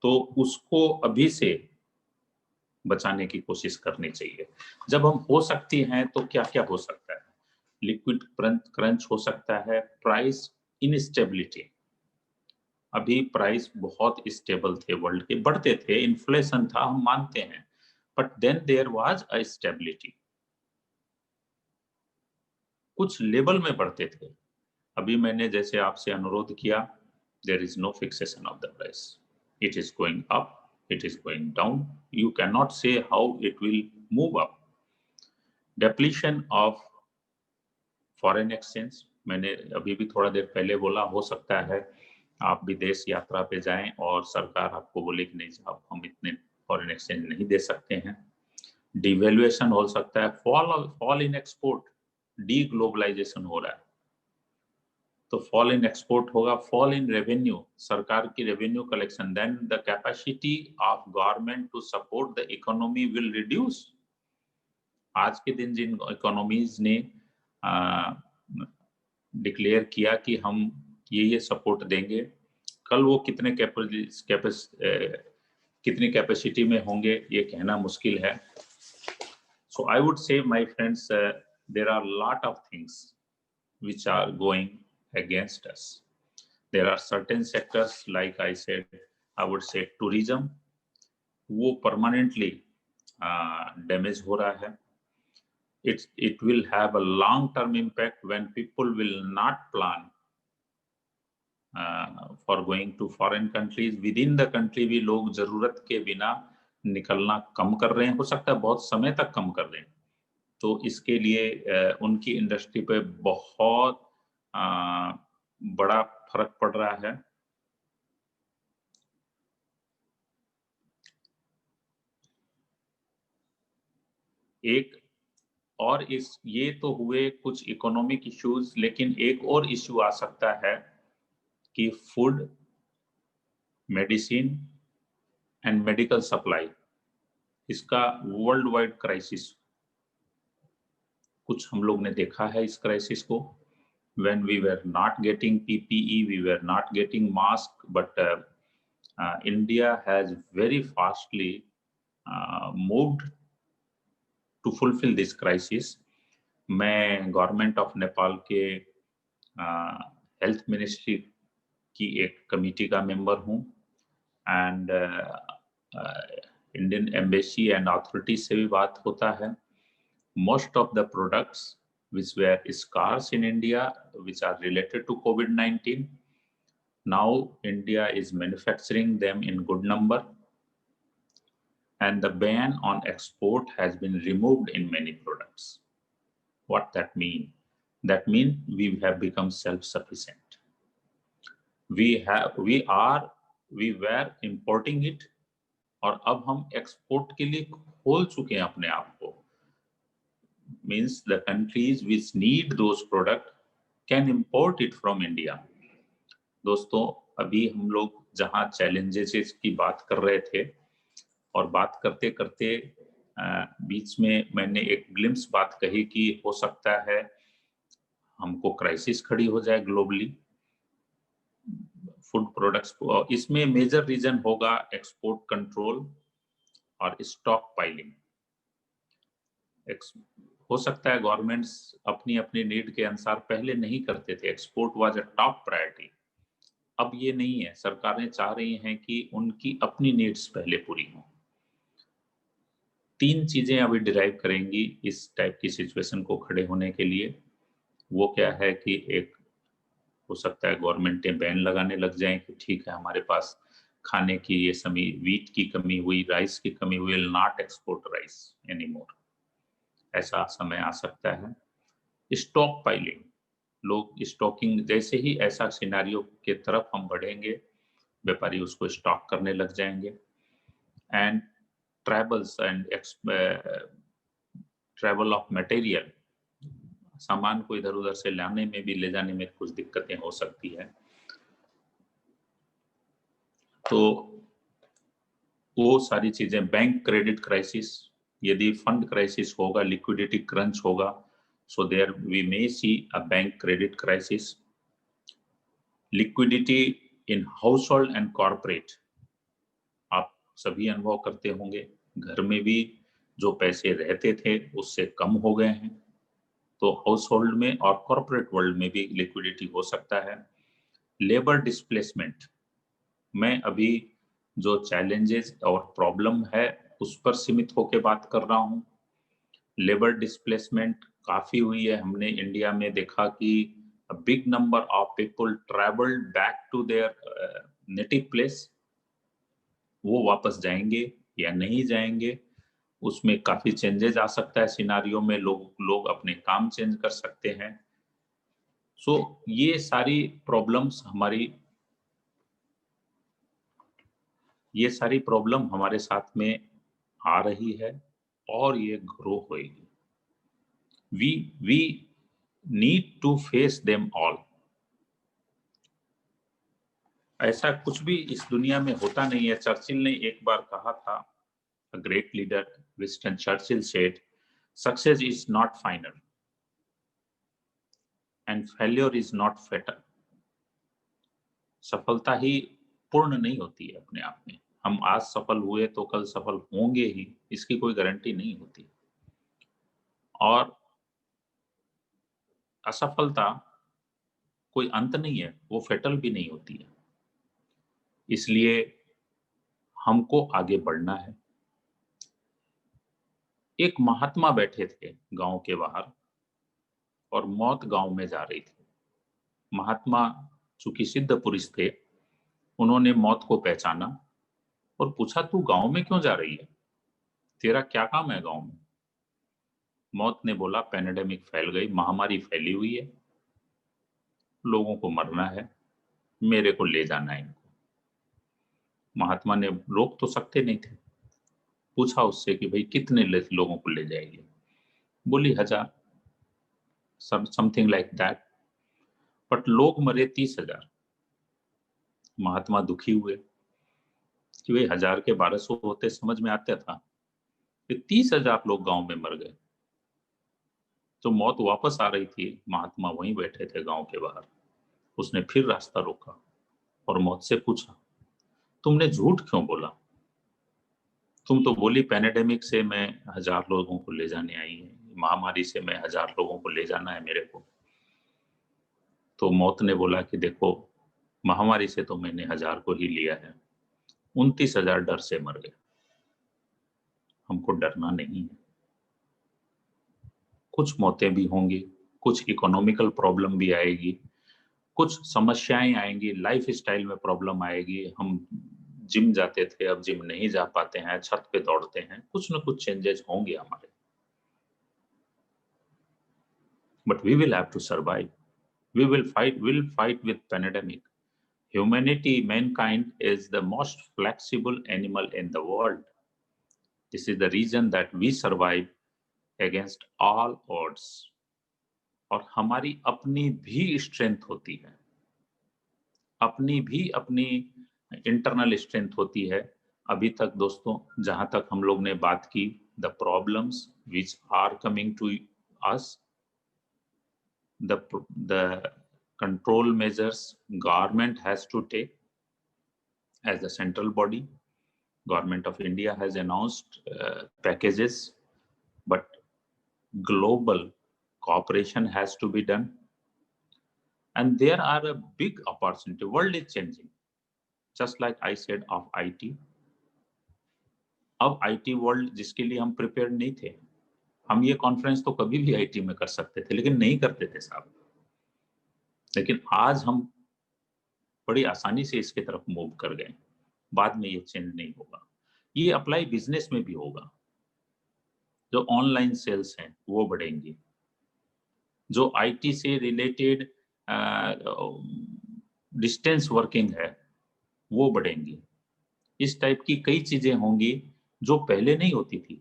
तो उसको अभी से बचाने की कोशिश करनी चाहिए। जब हम हो सकती हैं तो क्या क्या हो सकता है? लिक्विड क्रंच हो सकता है, प्राइस इनस्टेबिलिटी। अभी प्राइस बहुत स्टेबल थे, वर्ल्ड के बढ़ते थे, इन्फ्लेशन था, हम मानते हैं, but then there was a stability, कुछ लेवल में बढ़ते थे। अभी मैंने जैसे आपसे अनुरोध किया, there is no fixation of the price, it is going up, it is going down, you cannot say how it will move up. Depletion of foreign exchange, मैंने अभी भी थोड़ा देर पहले बोला, हो सकता है आप विदेश यात्रा पे जाएं और सरकार आपको बोले कि नहीं साहब हम इतने फॉरेन एक्सचेंज नहीं दे सकते हैं। डिवैल्यूएशन हो सकता है, fall in export, deglobalisation हो रहा है तो फॉल इन एक्सपोर्ट होगा, फॉल इन रेवेन्यू, सरकार की revenue collection, then the capacity of government to support the economy will reduce. आज के दिन जिन इकोनॉमीज ने डिक्लेयर किया कि हम ये सपोर्ट देंगे, कल वो कितनी कैपेसिटी में होंगे ये कहना मुश्किल है। So I would say my friends, there are lot of things which are going against us. There are certain sectors, like I said, I would say tourism, वो permanently damage हो रहा है. It will have a long-term impact when people will not plan for going to foreign countries. Within the country भी लोग जरूरत के बिना निकलना कम कर रहे हैं, हो सकता है बहुत समय तक कम कर रहे हैं, तो इसके लिए उनकी इंडस्ट्री पे बहुत बड़ा फर्क पड़ रहा है। एक और ये तो हुए कुछ इकोनॉमिक इश्यूज, लेकिन एक और इश्यू आ सकता है कि food, medicine and medical supply, इसका वर्ल्ड वाइड क्राइसिस, कुछ हम लोग ने देखा है इस क्राइसिस को। When we were not getting PPE, we were not getting mask, but India has very fastly moved to fulfill this crisis. मैं गवर्नमेंट ऑफ नेपाल के हेल्थ मिनिस्ट्री की एक कमेटी का मेंबर हूँ, and Indian embassy and authority से भी बात होता है। Most of the products which were scarce in India, which are related to COVID-19, now India is manufacturing them in good number, and the ban on export has been removed in many products. What that mean? That means we have become self-sufficient. We were importing it, और अब हम export के लिए खोल चुके हैं अपने आप को। Means the countries which need those products can import it from India. दोस्तों, अभी हम लोग जहां चैलेंजेस की बात कर रहे थे, और बात करते करते बीच में मैंने एक ग्लिम्स बात कही कि हो सकता है हमको क्राइसिस खड़ी हो जाए ग्लोबली फूड प्रोडक्ट्स को। इसमें मेजर रीजन होगा एक्सपोर्ट कंट्रोल और स्टॉक पाइलिंग। हो सकता है गवर्नमेंट्स अपनी अपनी नीड के अनुसार पहले नहीं करते थे, export was a top priority. अब ये नहीं है, सरकारें चाह रही हैं कि उनकी अपनी नीड्स पहले पूरी हों। 3 चीजें अभी डिराइव करेंगी इस टाइप की सिचुएशन को खड़े होने के लिए। वो क्या है कि एक हो सकता है गवर्नमेंटें बैन लगाने लग जाएं कि ठीक है हमारे पास खाने की ये समी वीट की कमी हुई, राइस की कमी हुई, will not export rice anymore, ऐसा समय आ सकता है। स्टॉक पाइलिंग, लोग स्टॉकिंग, जैसे ही ऐसा सिनेरियो के तरफ हम बढ़ेंगे व्यापारी उसको स्टॉक करने लग जाएंगे। And travels and travel of material, सामान को इधर उधर से लाने में भी ले जाने में कुछ दिक्कतें हो सकती है। तो वो सारी चीजें, बैंक क्रेडिट क्राइसिस, यदि फंड क्राइसिस होगा, लिक्विडिटी क्रंच होगा, so there we may see a bank credit crisis. Liquidity in household and corporate, आप सभी अनुभव करते होंगे, घर में भी जो पैसे रहते थे उससे कम हो गए हैं, तो हाउस होल्ड में और कॉर्पोरेट वर्ल्ड में भी लिक्विडिटी हो सकता है। लेबर डिस्प्लेसमेंट में अभी जो चैलेंजेस और प्रॉब्लम है उस पर सीमित होकर बात कर रहा हूं। लेबर डिस्प्लेसमेंट काफी हुई है, हमने इंडिया में देखा कि a big number of people traveled back to their native place। वो वापस जाएंगे या नहीं जाएंगे उसमें काफी चेंजेस आ सकता है सिनारियो में, लोग अपने काम चेंज कर सकते हैं। सो ये सारी प्रॉब्लम्स हमारे साथ में आ रही है और ये ग्रो होएगी। We need to face them all. ऐसा कुछ भी इस दुनिया में होता नहीं है। चर्चिल ने एक बार कहा था, a great leader Winston Churchill said, success is not final and failure is not fatal। सफलता ही पूर्ण नहीं होती है अपने आप में। हम आज सफल हुए तो कल सफल होंगे ही, इसकी कोई गारंटी नहीं होती। और असफलता कोई अंत नहीं है, वो फेटल भी नहीं होती है। इसलिए हमको आगे बढ़ना है। एक महात्मा बैठे थे गांव के बाहर और मौत गांव में जा रही थी। महात्मा चूंकि सिद्ध पुरुष थे, उन्होंने मौत को पहचाना और पूछा, तू गांव में क्यों जा रही है, तेरा क्या काम है गांव में? मौत ने बोला, पैंडेमिक फैल गई, महामारी फैली हुई है, लोगों को मरना है, मेरे को ले जाना है इनको। महात्मा ने रोक तो सकते नहीं थे, पूछा उससे कि भाई कितने लोगों को ले जाएगी? बोली 1000, समथिंग लाइक दैट, बट लोग मरे 30,000। महात्मा दुखी हुए कि भाई 1000 के 1200 होते समझ में आता था, कि 30,000 लोग गांव में मर गए। तो मौत वापस आ रही थी, महात्मा वहीं बैठे थे गांव के बाहर। उसने फिर रास्ता रोका और मौत से पूछा, तुमने झूठ क्यों बोला? तुम तो बोली पैंडेमिक से मैं 1000 लोगों को ले जाने आई है, महामारी से मैं 1000 लोगों को ले जाना है मेरे को। तो मौत ने बोला कि देखो, महामारी से तो मैंने 1000 को ही लिया है, 29,000 डर से मर गए, हमको डरना नहीं है। कुछ मौतें भी होंगी, कुछ इकोनॉमिकल प्रॉब्लम भी आएगी, कुछ समस्याएं आएंगी, लाइफ स्टाइल में प्रॉब्लम आएगी। हम जिम जाते थे, अब जिम नहीं जा पाते हैं, छत पे दौड़ते हैं, कुछ ना कुछ चेंजेस होंगे हमारे, but we will have to survive. We will fight with pandemic. Humanity, mankind is the most flexible animal in the world. This is the reason that we survive against all odds. और हमारी अपनी भी strength होती है, अपनी internal strength होती है। अभी तक दोस्तों, जहां तक हम लोग ने बात की, the problems which are coming to us, the control measures government has to take as the central body. Government of India has announced packages, but global cooperation has to be done, and there are a big opportunity. World is changing, just like I said of IT. अब IT world जिसके लिए हम prepare नहीं थे, हम ये conference तो कभी भी IT में कर सकते थे, लेकिन नहीं करते थे साहब। लेकिन आज हम बड़ी आसानी से इसके तरफ मूव कर गए। बाद में ये चेंज नहीं होगा। ये अप्लाई बिजनेस में भी होगा। जो ऑनलाइन सेल्स हैं वो बढ़ेंगी, जो IT से रिलेटेड डिस्टेंस वर्किंग है वो बढ़ेंगी। इस टाइप की कई चीजें होंगी जो पहले नहीं होती थी,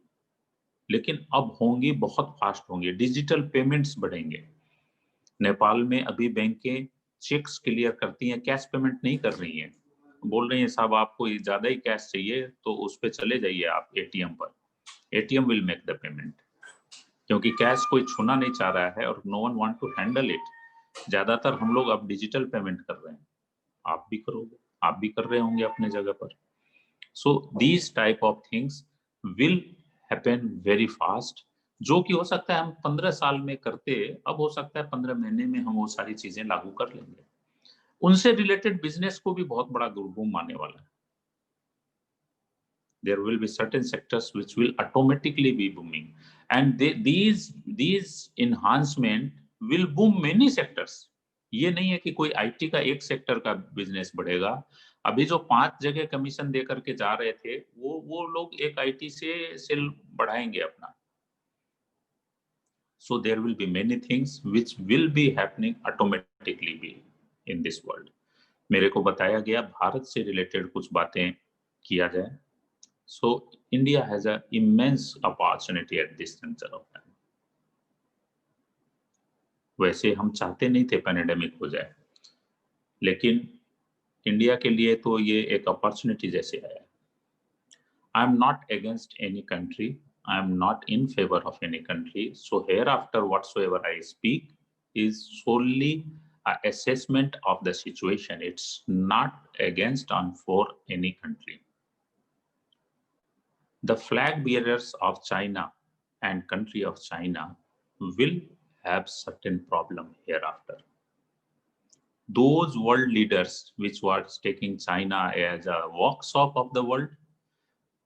लेकिन अब होंगी, बहुत फास्ट होंगी। डिजिटल पेमेंट्स बढ़ेंगे। नेपाल में अभी बैंकें चेक्स क्लियर करती हैं, कैश पेमेंट नहीं कर रही हैं। बोल रही हैं साहब आपको ज्यादा ही कैश चाहिए तो उस पे चले जाइए आप ATM पर, ATM will make the payment, क्योंकि कैश कोई छूना नहीं चाह रहा है और no one want to handle it. ज्यादातर हम लोग अब डिजिटल पेमेंट कर रहे हैं। आप भी करोगे, आप भी कर रहे होंगे अपने जगह पर। So these type of things will happen very fast, जो कि हो सकता है हम 15 साल में करते, अब हो सकता है 15 महीने में हम वो सारी चीजें लागू कर लेंगे। उनसे रिलेटेड बिजनेस को भी बहुत बड़ा बूम आने वाला है। There will be certain sectors which will automatically be booming, and these enhancement will boom many sectors. ये नहीं है कि कोई IT का एक सेक्टर का बिजनेस बढ़ेगा। अभी जो 5 जगह कमीशन दे करके जा रहे थे वो लोग एक IT से सेल बढ़ाएंगे अपना। So there will be many things which will be happening automatically be in this world. मेरे को बताया गया भारत से रिलेटेड कुछ बातें किया जाए। So India has an immense opportunity at this juncture of time. वैसे हम चाहते नहीं थे पैंडेमिक हो जाए, लेकिन इंडिया के लिए तो ये एक अपॉर्चुनिटी जैसे आया। I am not against any country. I am not in favor of any country. So hereafter, whatsoever I speak is solely an assessment of the situation. It's not against or for any country. The flag bearers of China and country of China will have certain problem hereafter. Those world leaders which were taking China as a workshop of the world,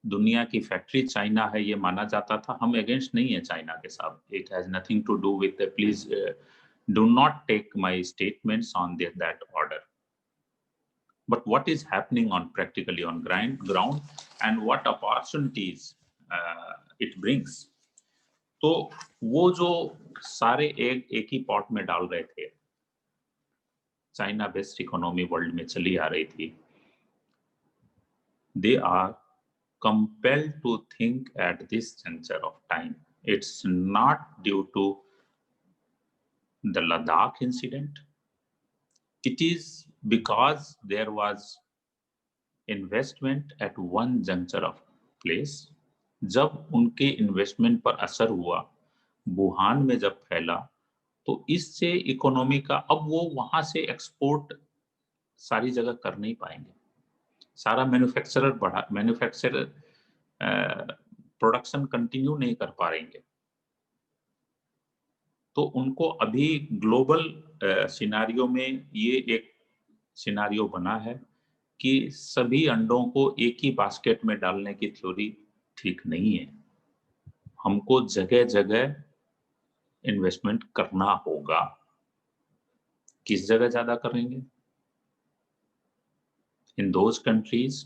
दुनिया की factory China है ये माना जाता था। हम against नहीं है चाइना के साथ। It has nothing to do with the, please do not take my statements on that order. But what is happening on practically on ground and what opportunities it brings. तो वो जो सारे एक ही pot में डाल रहे थे, चाइना बेस्ड इकोनॉमी वर्ल्ड में चली आ रही थी, they are compelled to think at this juncture of time. It's not due to the Ladakh incident. It is because there was investment at one juncture of place. जब उनके investment पर असर हुआ, Wuhan में जब फैला, तो इससे इकोनॉमी का, अब वो वहां से एक्सपोर्ट सारी जगह कर नहीं पाएंगे। सारा मैन्युफैक्चरर प्रोडक्शन कंटिन्यू नहीं कर पाएंगे। तो उनको अभी ग्लोबल सिनारियो में ये एक सिनारियो बना है कि सभी अंडों को एक ही बास्केट में डालने की थ्योरी ठीक नहीं है। हमको जगह जगह इन्वेस्टमेंट करना होगा। किस जगह ज्यादा करेंगे? In those countries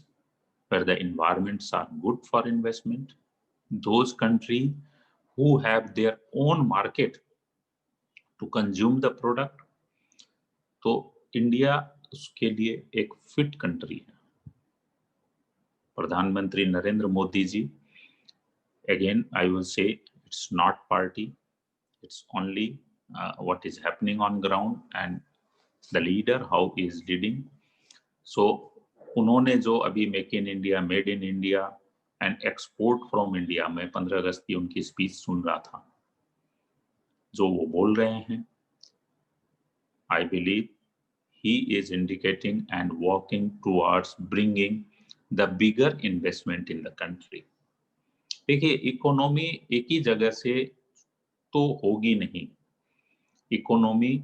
where the environments are good for investment, those countries who have their own market to consume the product, तो इंडिया उसके लिए एक फिट कंट्री है। प्रधानमंत्री Narendra Modi ji, again I will say it's not party, it's only what is happening on ground and the leader how he is leading. So उन्होंने जो अभी make in India, made in India and export from India, मैं 15 अगस्त की उनकी speech सुन रहा था, जो वो बोल रहे हैं, I believe he is indicating and working towards bringing the bigger investment in the country. देखिए इकोनॉमी एक ही जगह से तो होगी नहीं। इकोनॉमी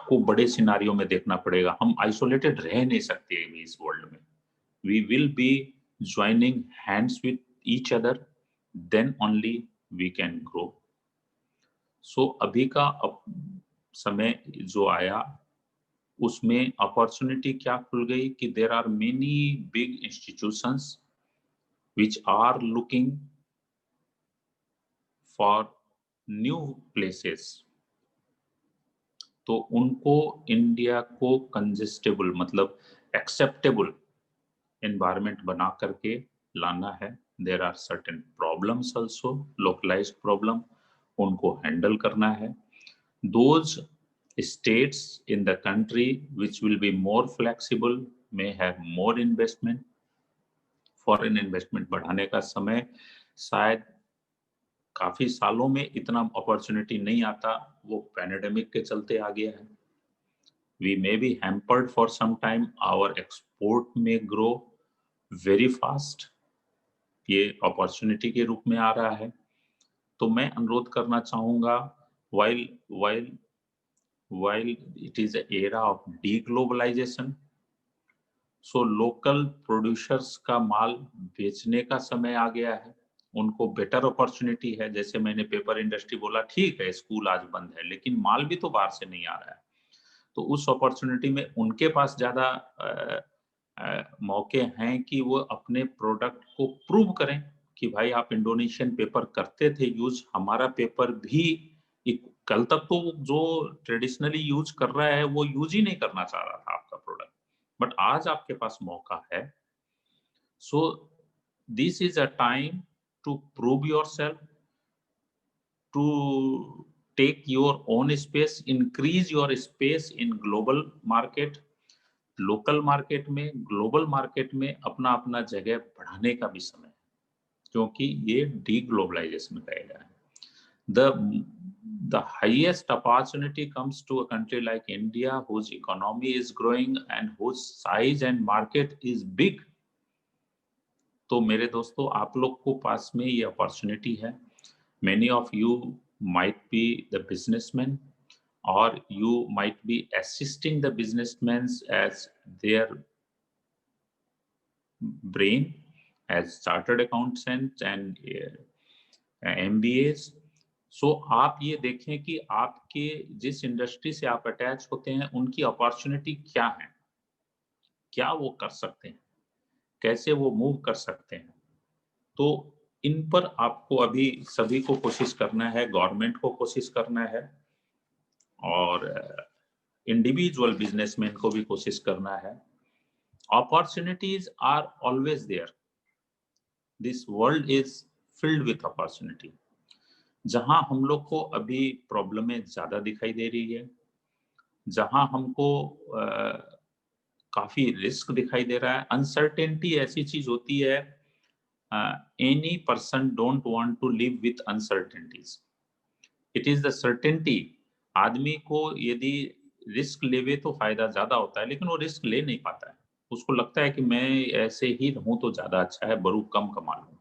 को बड़े सिनारियों में देखना पड़ेगा, हम आइसोलेटेड रह नहीं सकते अभी इस वर्ल्ड में। We will be joining hands with each other, then only we can grow. So अभी का समय जो आया उसमें अपॉर्चुनिटी क्या खुल गई कि there are many big institutions which are looking for new places. तो उनको इंडिया को कंजेस्टेबल मतलब एक्सेप्टेबल एनवायरमेंट बना करके लाना है। There are certain problems also, localized problem, उनको हैंडल करना है। Those states in the country which will be more flexible may have more investment. Foreign investment बढ़ाने का समय शायद काफी सालों में इतना अपॉर्चुनिटी नहीं आता, वो पैंडेमिक के चलते आ गया है। We may be hampered for some time, our export may grow very fast, ये अपॉर्चुनिटी के रूप में आ रहा है। तो मैं अनुरोध करना चाहूंगा, while it is an era of deglobalization, so local producers का माल बेचने का समय आ गया है, उनको बेटर अपॉर्चुनिटी है। जैसे मैंने पेपर इंडस्ट्री बोला, ठीक है स्कूल आज बंद है, लेकिन माल भी तो बाहर से नहीं आ रहा है, तो उस अपॉर्चुनिटी में उनके पास ज्यादा मौके हैं कि वो अपने प्रोडक्ट को प्रूव करें कि भाई आप इंडोनेशियन पेपर करते थे यूज, हमारा पेपर भी कल तक तो जो ट्रेडिशनली यूज कर रहा है वो यूज ही नहीं करना चाह रहा था आपका प्रोडक्ट, बट आज आपके पास मौका है। So this is a time to prove yourself, to take your own space, increase your space in global market, local market में, global market में अपना अपना जगह बढ़ाने का भी समय है, क्योंकि ये deglobalization का एरा है। The highest opportunity comes to a country like India, whose economy is growing and whose size and market is big. तो मेरे दोस्तों, आप लोग को पास में ये अपॉर्चुनिटी है। Many of you might be the businessmen, or you might be assisting the businessmen as their brain, as chartered accountants and MBAs. So आप ये देखें कि आपके जिस इंडस्ट्री से आप अटैच होते हैं उनकी अपॉर्चुनिटी क्या है, क्या वो कर सकते हैं, कैसे वो मूव कर सकते हैं। तो इन पर आपको अभी सभी को कोशिश करना है, गवर्नमेंट को कोशिश करना है, और इंडिविजुअल बिजनेसमैन को भी कोशिश करना है। Opportunities are always there, this world is filled with opportunity. जहां हम लोग को अभी प्रॉब्लमें ज्यादा दिखाई दे रही है, जहां हमको काफी रिस्क दिखाई दे रहा है, अनसर्टेनिटी ऐसी चीज होती है, any person don't want to live with uncertainties, it is the certainty. आदमी को यदि रिस्क लेवे तो फायदा ज्यादा होता है, लेकिन वो रिस्क ले नहीं पाता है, उसको लगता है कि मैं ऐसे ही रहूं तो ज्यादा अच्छा है, बरू कम कमा लूंगा।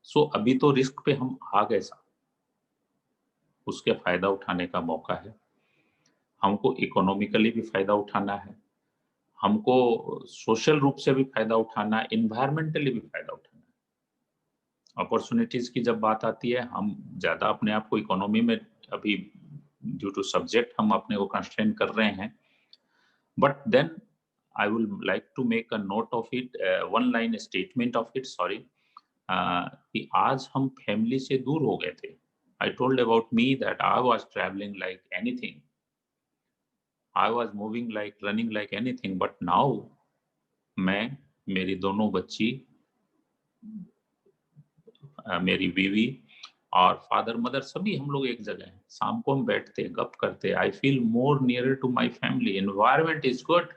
सो अभी तो रिस्क पे हम आ गए, उसके फायदा उठाने का मौका है। हमको इकोनॉमिकली भी फायदा उठाना है, हमको सोशल रूप से भी फायदा उठाना है, इन्वायरमेंटली भी फायदा उठाना है। अपॉर्चुनिटीज की जब बात आती है, हम ज्यादा अपने आप को इकोनॉमी में अभी ड्यू टू सब्जेक्ट हम अपने को कंस्ट्रेन कर रहे हैं, but then I will like to make a note of it, one line statement of it, sorry, कि आज हम फैमिली से दूर हो गए थे। I told about me that I was traveling like anything, I was moving like, running like anything, but now मैं, मेरी दोनों बच्ची, मेरी बीवी और फादर मदर सभी हम लोग एक जगह हैं, शाम को हम बैठते गप करते, I feel more nearer to my family. Environment is good,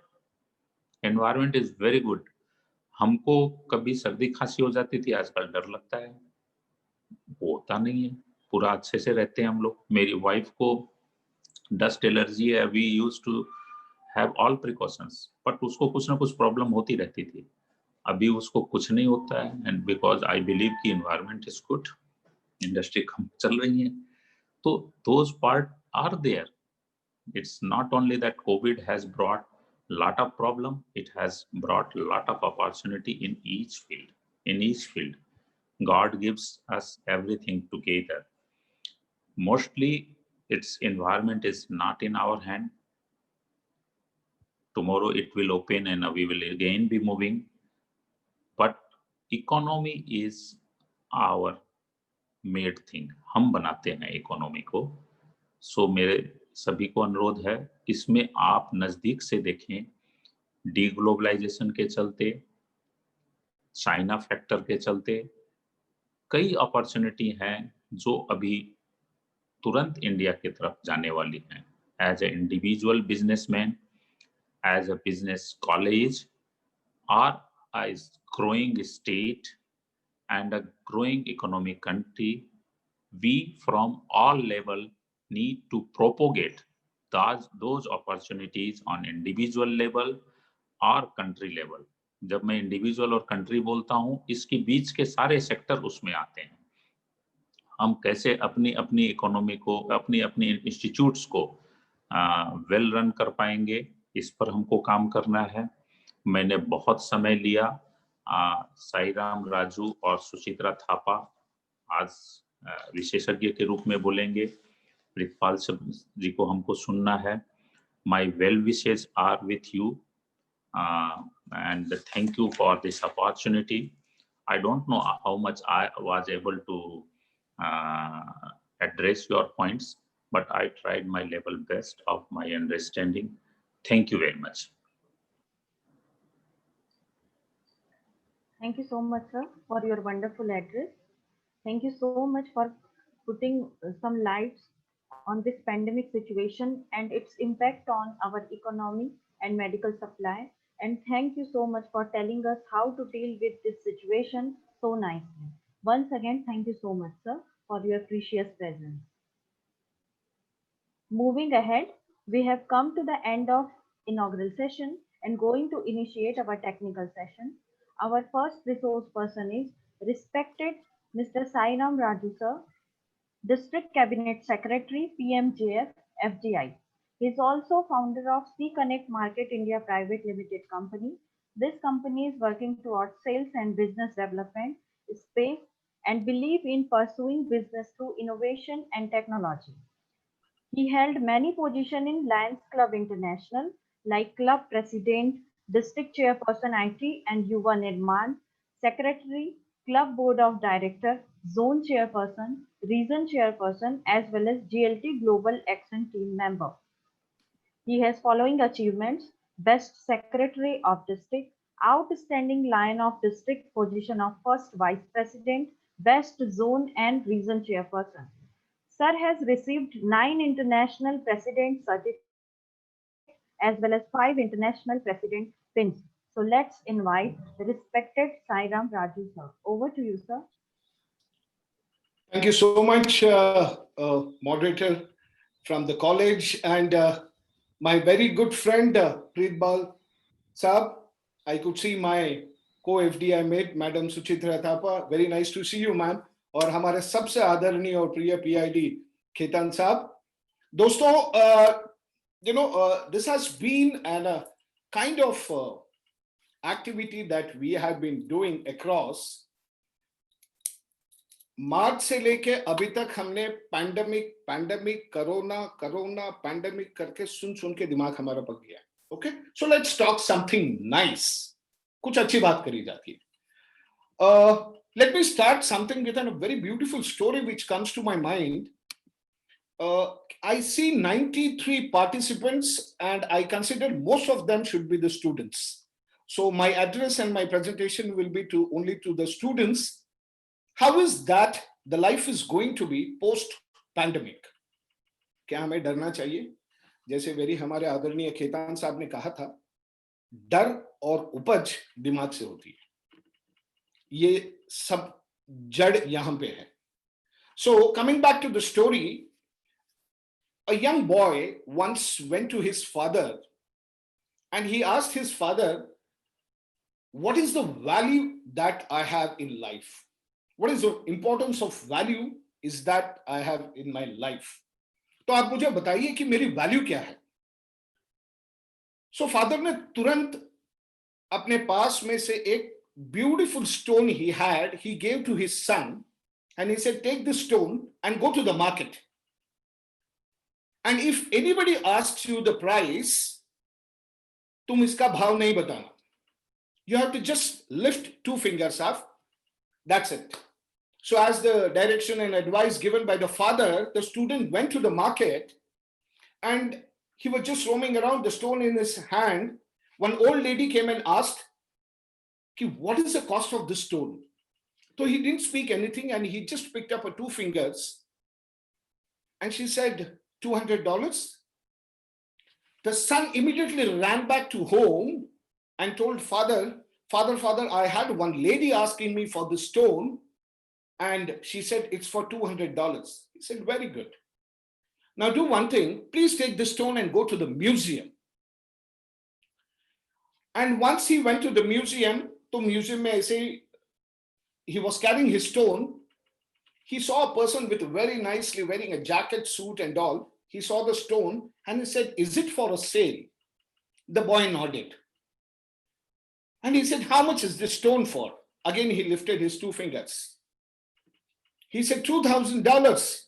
environment is very good. हमको कभी सर्दी खांसी हो जाती थी, आजकल डर लगता है, वो होता नहीं है, पूरा अच्छे से रहते हैं हम लोग। मेरी वाइफ को डस्ट एलर्जी है, we used to have all precautions, but उसको कुछ ना कुछ प्रॉब्लम होती रहती थी, अभी उसको कुछ नहीं होता है, एंड बिकॉज आई बिलीव कि एनवायरमेंट इज गुड, इंडस्ट्री कम चल रही है, तो those part are there. It's not only that COVID has brought lot of problem, it has brought lot of opportunity in each field. In each field, God gives us everything together. Mostly its environment is not in our hand. Tomorrow it will open and we will again be moving. But economy is our made thing. हम बनाते हैं economy को. सो मेरे सभी को अनुरोध है, इसमें आप नजदीक से देखें. डीग्लोबलाइजेशन के चलते, चाइना फैक्टर के चलते कई अपॉर्चुनिटी हैं जो अभी तुरंत इंडिया की तरफ जाने वाली हैं. As a individual businessman, as a business college, or a growing state and a growing economic country, we from all level need to propagate those opportunities on individual level or country level. जब मैं individual और country बोलता हूं, इसके बीच के सारे sector उसमें आते हैं. हम कैसे अपनी अपनी इकोनॉमी को, अपनी अपनी इंस्टीट्यूट्स को वेल रन कर पाएंगे, इस पर हमको काम करना है. मैंने बहुत समय लिया. साईराम राजू और सुचित्रा थापा आज विशेषज्ञ के रूप में बोलेंगे. प्रितपाल जी को हमको सुनना है. My well wishes are with you and thank you for this opportunity. I don't know how much I was able to address your points, but I tried my level best of my understanding. Thank you very much. Thank you so much, sir, for your wonderful address. Thank you so much for putting some lights on this pandemic situation and its impact on our economy and medical supply. And thank you so much for telling us how to deal with this situation so nicely. Once again, thank you so much, sir, for your precious presence. Moving ahead, we have come to the end of inaugural session and going to initiate our technical session. Our first resource person is respected Mr. Sairam Raju, sir, District Cabinet Secretary, PMJF, FGI. He is also founder of C Connect Market India Private Limited Company. This company is working towards sales and business development, space, and believe in pursuing business through innovation and technology. He held many positions in Lions Club International, like Club President, District Chairperson IT and Yuva Nirman, Secretary, Club Board of Director, Zone Chairperson, Region Chairperson, as well as GLT Global Action Team member. He has following achievements: Best Secretary of District, Outstanding Lion of District position of First Vice President, Best Zone and Region Chairperson. Sir has received 9 International President certificates as well as 5 International President pins. So let's invite the respected Sairam Raju, sir. Over to you, sir. Thank you so much, moderator from the college, and my very good friend, Preetbal Saab. I could see my co-FDI mate, Madam Suchitra Thapa. Very nice to see you, ma'am. और हमारे सबसे आदरणीय और प्रिय PID Khetan साहब. दोस्तों, this has been a kind of activity that we have been doing across. मार्च से लेके अभी तक हमने पैंडेमिक कोरोना पैंडेमिक करके सुन के दिमाग हमारा पक गया. Okay, so let's talk something nice. कुछ अच्छी बात करी जाती है. Let me start something with a very beautiful story which comes to my mind. I see 93 participants and I consider most of them should be the students. So my address and my presentation will be only to the students. How is that the life is going to be post pandemic? क्या हमें डरना चाहिए? जैसे very हमारे आदरणीय खेतान साहब ने कहा था, डर और उपज दिमाग से होती है. ये सब जड़ यहां पे है. So coming back to the story, a young boy once went to his father and he asked his father, what is the value that I have in life? What is the importance of value is that I have in my life. तो आप मुझे बताइए कि मेरी value क्या है. So father ने तुरंत अपने पास में से एक beautiful stone he had, he gave to his son, and he said, take this stone and go to the market. And if anybody asks you the price, तुम इसका भाव नहीं बताना. You have to just lift 2 fingers up. That's it. So as the direction and advice given by the father, the student went to the market and he was just roaming around, the stone in his hand. One old lady came and asked, what is the cost of this stone? So he didn't speak anything and he just picked up her 2 fingers and she said, $200. The son immediately ran back to home and told father, I had one lady asking me for the stone and she said it's for $200. He said, very good. Now do one thing, please take this stone and go to the museum. And once he went to the museum, to museum mein aise he was carrying his stone. He saw a person with very nicely wearing a jacket, suit and all. He saw the stone and he said, is it for a sale? The boy nodded. And he said, how much is this stone for? Again, he lifted his 2 fingers. He said, $2,000.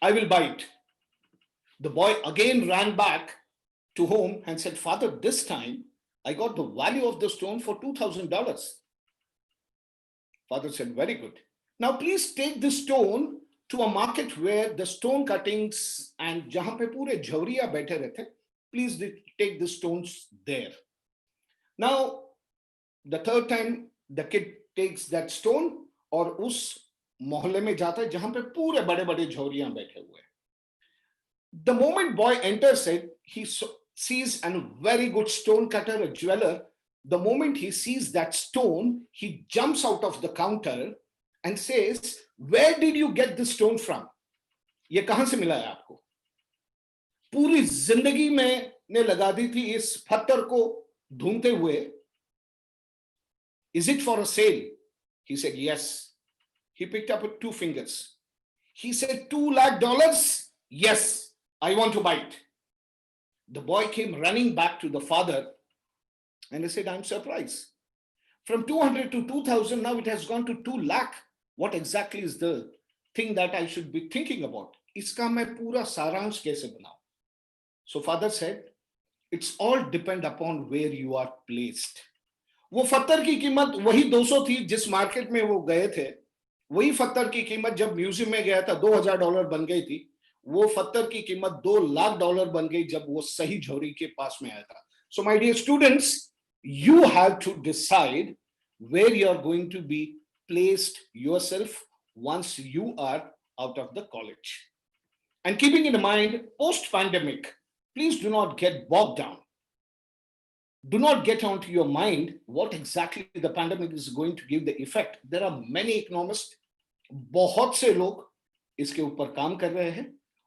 I will buy it. The boy again ran back to home and said, father, this time I got the value of the stone for $2,000. Father said, very good. Now please take this stone to a market where the stone cuttings and jahan pe pure jhawriya baithe rehte, please take the stones there. Now, the third time the kid takes that stone और उस मोहल्ले में जाता है जहां पे पूरे बड़े-बड़े झोरियां बैठे हुए. The moment boy enters it, he sees a very good stone cutter, a jeweler. The moment he sees that stone, he jumps out of the counter and says, where did you get this stone from? ये कहां से मिला है आपको? पूरी जिंदगी में ने लगा दी थी इस पत्थर को ढूंढते हुए. Is it for a sale? He said, yes. He picked up with 2 fingers. He said, $2 lakh? Yes, I want to buy it. The boy came running back to the father and he said, I'm surprised. From 200 to 2000, now it has gone to 2 lakh. What exactly is the thing that I should be thinking about? Iska main pura saransh kaise banau? So father said, it's all depend upon where you are placed. वो पत्थर की कीमत वही 200 थी जिस market में वो गए थे. वही पत्थर की कीमत जब म्यूजियम में गया था $2000 बन गई थी. वो पत्थर की कीमत $2 लाख बन गई जब वो सही झोरी के पास में आया था. So my dear students, you have to decide where you are going to be placed yourself once you are out of the college. And keeping in mind, post-pandemic, please do not get bogged down. Do not get onto your mind what exactly the pandemic is going to give the effect. There are many economists, बहुत से लोग इसके ऊपर काम कर रहे हैं.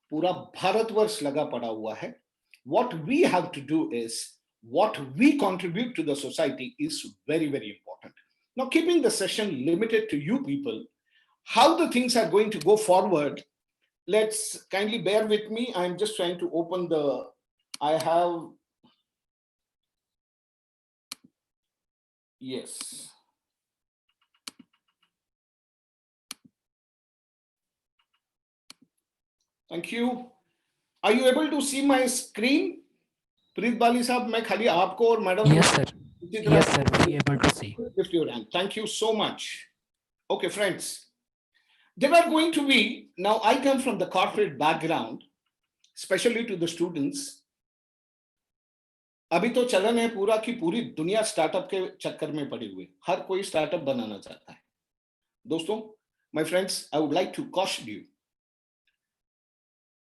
पूरा भारतवर्ष लगा पड़ा हुआ है. What we have to do is, what we contribute to the society is very, very important. Now, keeping the session limited to you people, how the things are going to go forward, let's kindly bear with me. I'm just trying to open the, yes. Thank you. Are you able to see my screen? प्रीत बाली साहब, मैं खाली आपको और madam Yes, sir. Yes, sir. We able to see. Lift your hand. Thank you so much. Okay, friends. There are going to be, now I come from the corporate background, especially to the students. अभी तो चलन है पूरा की पूरी दुनिया startup के चक्कर में पड़ी हुई. हर कोई स्टार्टअप बनाना चाहता है. दोस्तों, my friends, I would like to caution you.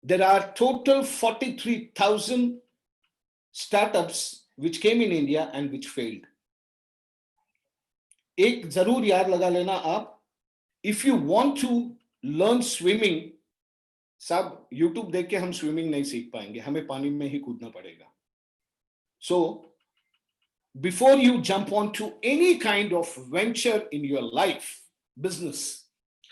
There are total 43,000 startups which came in India and which failed. एक जरूर याद लगा लेना आप, if you want to learn swimming, सब YouTube देख के हम स्विमिंग नहीं सीख पाएंगे, हमें पानी में ही कूदना पड़ेगा. So before you jump onto any kind of venture in your life, business,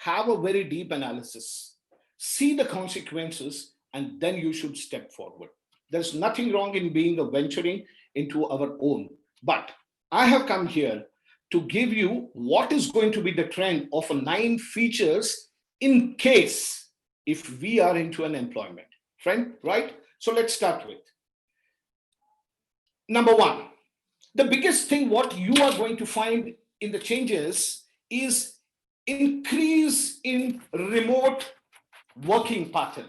have a very deep analysis, see the consequences, and then you should step forward. There's nothing wrong in being a venturing into our own. But I have come here to give you what is going to be the trend of 9 features in case if we are into an employment. Friend, right? So let's start with. Number 1, the biggest thing what you are going to find in the changes is increase in remote working pattern.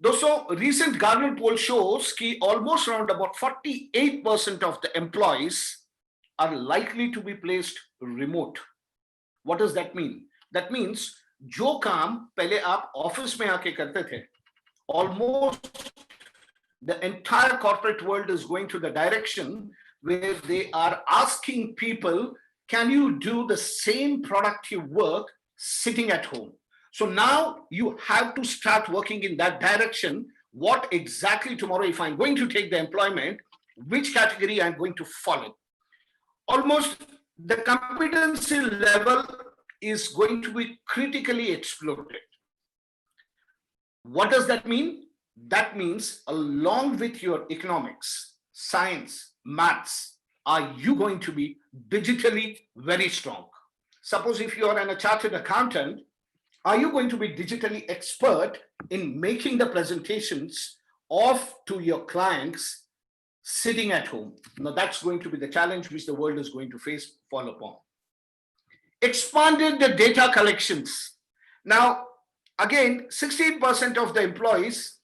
दोस्तों, recent Gartner poll shows कि almost around about 48% of the employees are likely to be placed remote. What does that mean? That means जो काम पहले आप office में आके करते थे, almost the entire corporate world is going to the direction where they are asking people, can you do the same productive work sitting at home? So now you have to start working in that direction. What exactly tomorrow, if I'm going to take the employment, which category I'm going to follow? Almost the competency level is going to be critically exploded. What does that mean? That means along with your economics, science, maths, are you going to be digitally very strong? Suppose if you are a chartered accountant, are you going to be digitally expert in making the presentations to your clients sitting at home? Now that's going to be the challenge which the world is going to fall upon. Expanded the data collections. Now, again, 16% of the employees,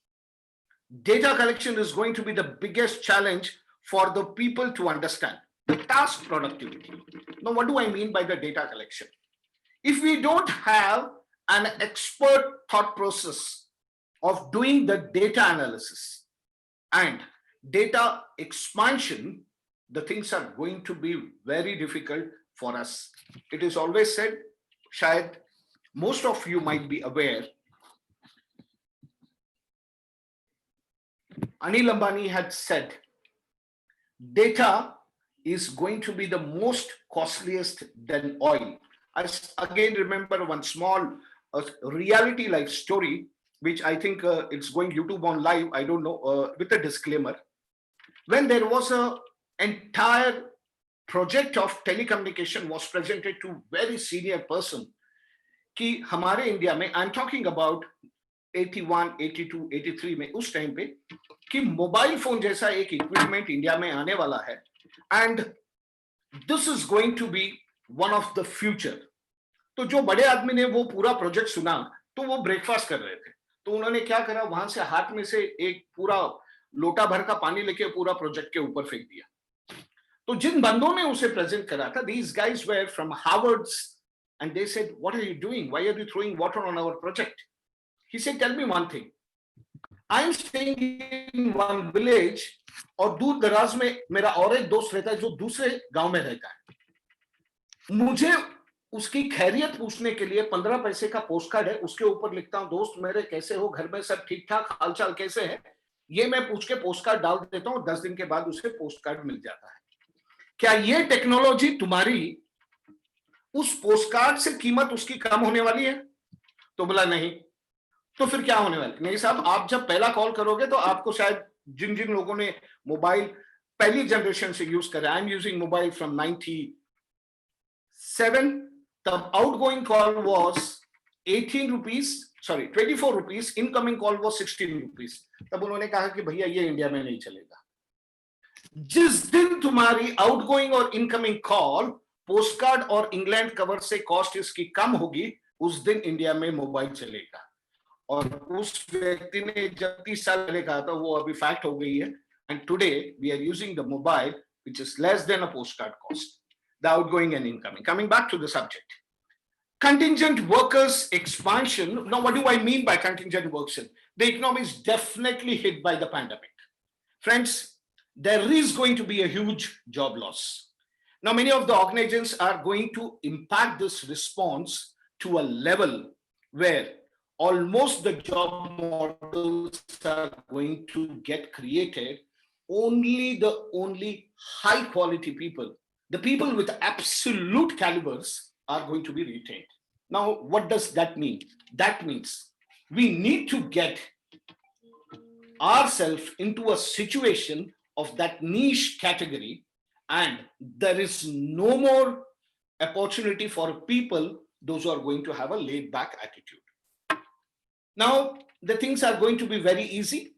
data collection is going to be the biggest challenge for the people to understand. The task productivity. Now, what do I mean by the data collection? If we don't have an expert thought process of doing the data analysis and data expansion, the things are going to be very difficult for us. It is always said, shayad most of you might be aware, Anil Ambani had said, data is going to be the most costliest than oil. I again remember one small reality life story, which I think it's going YouTube on live, I don't know, with a disclaimer. When there was an entire project of telecommunication was presented to very senior person, कि हमारे India में, I'm talking about 81, 82, 83 में, उस time पे कि mobile phone जैसा एक equipment India में आने वाला है, and this is going to be one of the future. तो जो बड़े आदमी ने वो पूरा प्रोजेक्ट सुना, तो वो ब्रेकफास्ट कर रहे थे, तो उन्होंने क्या करा, वहां से हाथ में से एक पूरा लोटा भर का पानी लेके पूरा प्रोजेक्ट के ऊपर फेंक दिया. तो जिन बंदों ने उसे प्रेजेंट करा था, these guys were from Harvard's, and they said, what are you doing? Why are you throwing water on our project? He said, tell me one thing. I'm staying in one village और दूर दराज में मेरा और एक दोस्त रहता है जो दूसरे गांव में रहता है. मुझे उसकी खैरियत पूछने के लिए 15 पैसे का पोस्ट कार्ड है, उसके ऊपर लिखता हूं, दोस्त मेरे कैसे हो, घर में सब ठीक ठाक, हालचाल कैसे है, ये मैं पूछ के पोस्ट कार्ड डाल देता हूं, 10 दिन के बाद उसे पोस्ट कार्ड मिल जाता है. क्या ये टेक्नोलॉजी तुम्हारी उस पोस्ट कार्ड से कीमत उसकी कम होने वाली है? तो बोला नहीं. तो फिर क्या होने वाला? नहीं साहब, आप जब पहला कॉल करोगे तो आपको शायद जिन जिन लोगों ने मोबाइल पहली जनरेशन से यूज करा, I am using mobile from 97, तब outgoing call was 18 rupees, sorry 24 rupees, incoming call was 16 rupees. तब उन्होंने कहा कि भैया ये इंडिया में नहीं चलेगा. जिस दिन तुम्हारी आउटगोइंग और इनकमिंग कॉल पोस्ट कार्ड और इंग्लैंड कवर से कॉस्ट इसकी कम होगी, उस दिन इंडिया में मोबाइल चलेगा. और उस व्यक्ति ने जब 30 साल पहले कहा था, वो अभी फैक्ट हो गई है. And today we are using the mobile which is less than a post card cost, the outgoing and incoming. Coming back to the subject, contingent workers expansion. Now, what do I mean by contingent workers? The economy is definitely hit by the pandemic. Friends, there is going to be a huge job loss. Now, many of the organizations are going to impact this response to a level where almost the job models are going to get created. Only high quality people, the people with absolute calibers, are going to be retained. Now, what does that mean? That means we need to get ourselves into a situation of that niche category, and there is no more opportunity for people, those who are going to have a laid back attitude. Now, the things are going to be very easy.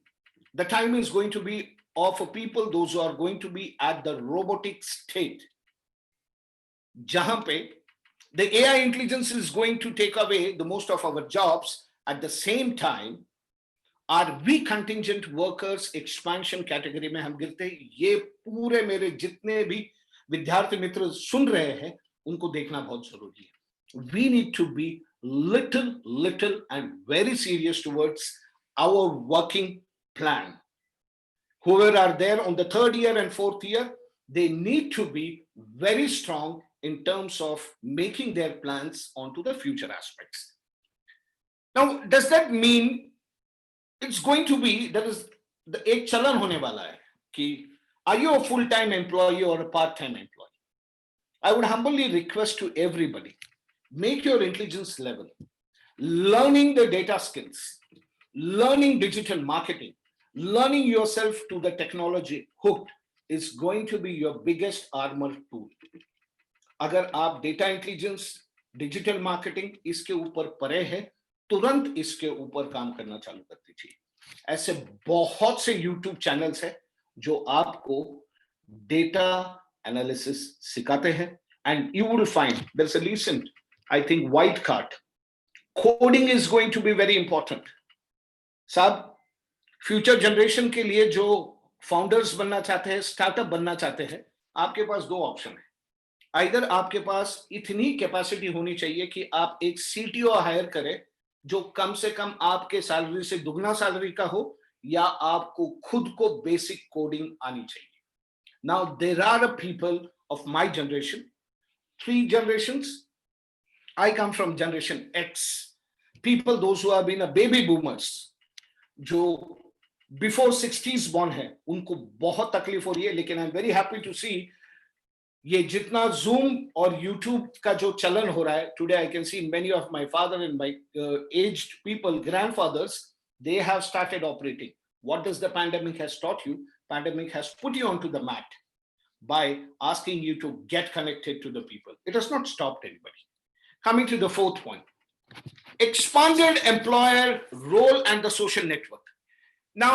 The time is going to be for people, those who are going to be at the robotic state. Jahan pe the AI intelligence is going to take away the most of our jobs. At the same time, are we contingent workers expansion category में हम गिरते हैं? ये पूरे मेरे जितने भी विद्यार्थी मित्र सुन रहे हैं उनको देखना बहुत जरूरी है. We need to be little and very serious towards our working plan. Whoever are there on the 3rd year and 4th year, they need to be very strong in terms of making their plans onto the future aspects. Now, does that mean it's going to be, there is the एक चलन होने वाला है कि are you a full-time employee or a part-time employee? I would humbly request to everybody, make your intelligence level, learning the data skills, learning digital marketing, learning yourself to the technology hooked is going to be your biggest armor tool. अगर आप data intelligence, digital marketing इसके ऊपर परे है, तुरंत इसके ऊपर काम करना चालू कर दीजिए. ऐसे बहुत से YouTube चैनल्स हैं जो आपको डेटा एनालिसिस सिखाते हैं, and you will find there's a recent, I think, white card. Coding is going to be very important. साहब, फ्यूचर जनरेशन के लिए जो फाउंडर्स बनना चाहते हैं, स्टार्टअप बनना चाहते हैं, आपके पास 2 ऑप्शन है. आइदर आपके पास इतनी कैपेसिटी होनी चाहिए कि आप एक CTO हायर करें जो कम से कम आपके सैलरी से दुगना सैलरी का हो, या आपको खुद को बेसिक कोडिंग आनी चाहिए. Now there are people of my generation, 3 generations. I come from generation X. People, those who have been a baby boomers, जो बिफोर 60s born है, उनको बहुत तकलीफ हो रही है. लेकिन I am very happy to see ये जितना Zoom और YouTube का जो चलन हो रहा है, today I can see many of my father and my aged people, grandfathers, they have started operating. What does the pandemic has taught you? Pandemic has put you onto the mat by asking you to get connected to the people. It has not stopped anybody. Coming to the 4th point, expanded employer role and the social network. Now,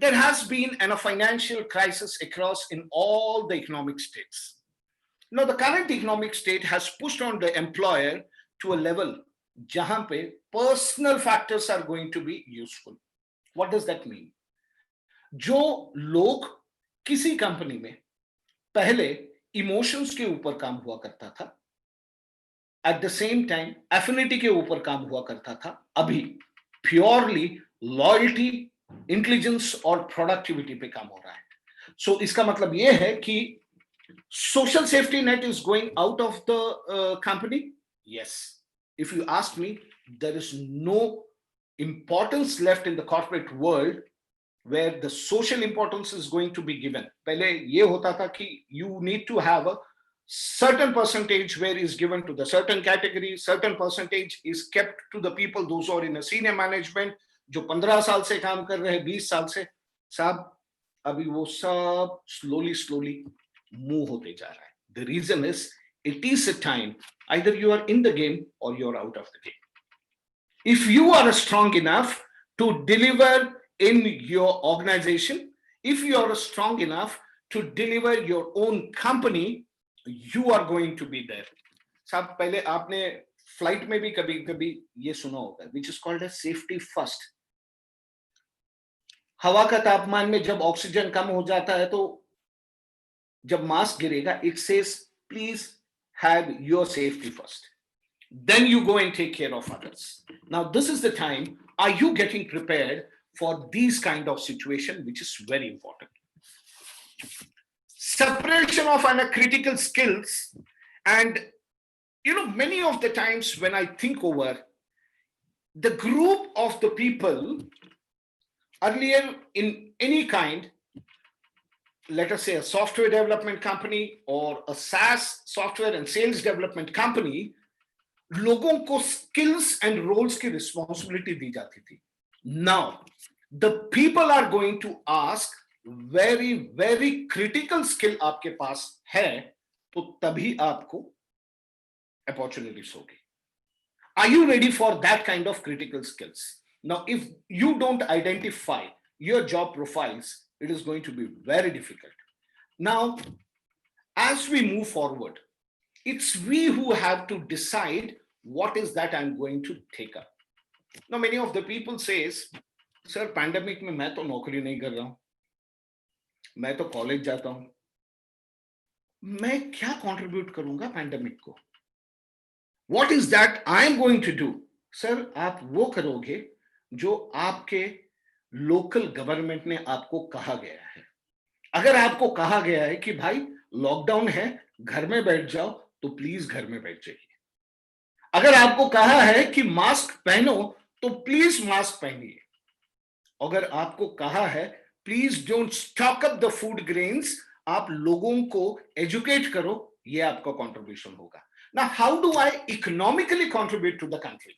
there has been a financial crisis across in all the economic states. Now, the current economic state has pushed on the employer to a level jahan pe personal factors are going to be useful. What does that mean? जो लोग किसी company में पहले emotions के ऊपर काम हुआ करता था, at the same time affinity के ऊपर काम हुआ करता था, अभी प्योरली लॉयल्टी, इंटेलिजेंस और प्रोडक्टिविटी पे काम हो रहा है. सो इसका मतलब ये है कि social safety net is going out of the company. Yes, if you ask me, there is no importance left in the corporate world where the social importance is going to be given. पहले ये होता था कि you need to have a certain percentage where is given to the certain category, certain percentage is kept to the people those who are in a senior management, जो 15 साल से काम कर रहे हैं, 20 साल से. साहब, अभी वो सब slowly move होते जा रहा है. The reason is it is a time either you are in the game or you are out of the game. If you are strong enough to deliver in your organization, if you are strong enough to deliver your own company, you are going to be there. साहब, पहले आपने flight में भी कभी कभी ये सुना होगा, which is called as safety first. हवा का तापमान में जब ऑक्सीजन कम हो जाता है तो जब मास्क गिरेगा, it says please have your safety first, then you go and take care of others. Now this is the time, are you getting prepared for these kind of situation, which is very important. Separation of critical skills. And many of the times when I think over the group of the people earlier in any kind, let us say a software development company or a SaaS software and sales development company, लोगों को skills and roles की responsibility दी जाती थी. Now the people are going to ask very very critical skill आपके पास है तो तभी आपको अपॉर्चुनिटीज होगी. Are you ready for that kind of critical skills? Now, if you don't identify your job profiles, it is going to be very difficult. Now, as we move forward, it's we who have to decide what is that I'm going to take up. Now, many of the people says, sir, pandemic में मैं तो नौकरी नहीं कर रहा हूं, मैं तो कॉलेज जाता हूं, मैं क्या कंट्रीब्यूट करूंगा पैंडेमिक को? What is that I am going to do? Sir, आप वो करोगे जो आपके लोकल गवर्नमेंट ने आपको कहा गया है. अगर आपको कहा गया है कि भाई लॉकडाउन है, घर में बैठ जाओ, तो प्लीज घर में बैठ जाइए. अगर आपको कहा है कि मास्क पहनो, तो प्लीज मास्क पहनिए. अगर आपको कहा है please don't stock up the food grains, आप लोगों को एजुकेट करो, ये आपका कंट्रीब्यूशन होगा. Now, how do I economically contribute to the country?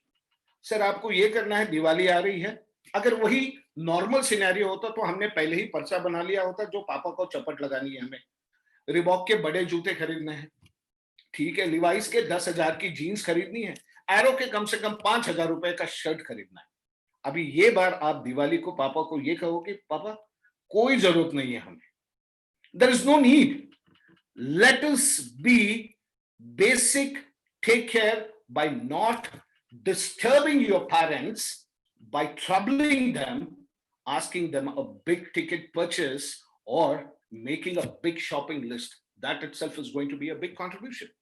Sir, आपको ये करना है, दिवाली आ रही है. अगर वही नॉर्मल सिनेरियो होता तो हमने पहले ही पर्चा बना लिया होता, जो पापा को चपट लगानी है, हमें रिबॉक के बड़े जूते खरीदने हैं, ठीक है, लिवाइस के 10,000 की जीन्स खरीदनी है, एरो के कम से कम 5,000 रुपए का शर्ट खरीदना है. अभी ये बार आप दिवाली को पापा को ये कहोगे, पापा कोई जरूरत नहीं है हमें, there is no need, let us be basic, take care by not disturbing your parents, by troubling them, asking them a big ticket purchase or making a big shopping list. That itself is going to be a big contribution.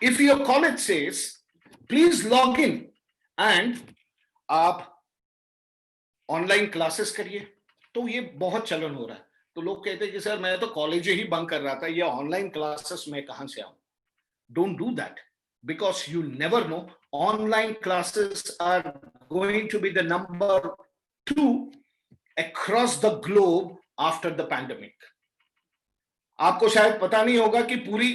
If your college says please log in and आप online classes करिए, तो ये बहुत चलन हो रहा है. तो लोग कहते हैं कि सर मैं तो कॉलेज ही बंक कर रहा था, ये ऑनलाइन क्लासेस में कहां से आऊं? Don't do that, because you never know. Online classes are going to be the number 2 across the globe after the pandemic. आपको शायद पता नहीं होगा कि पूरी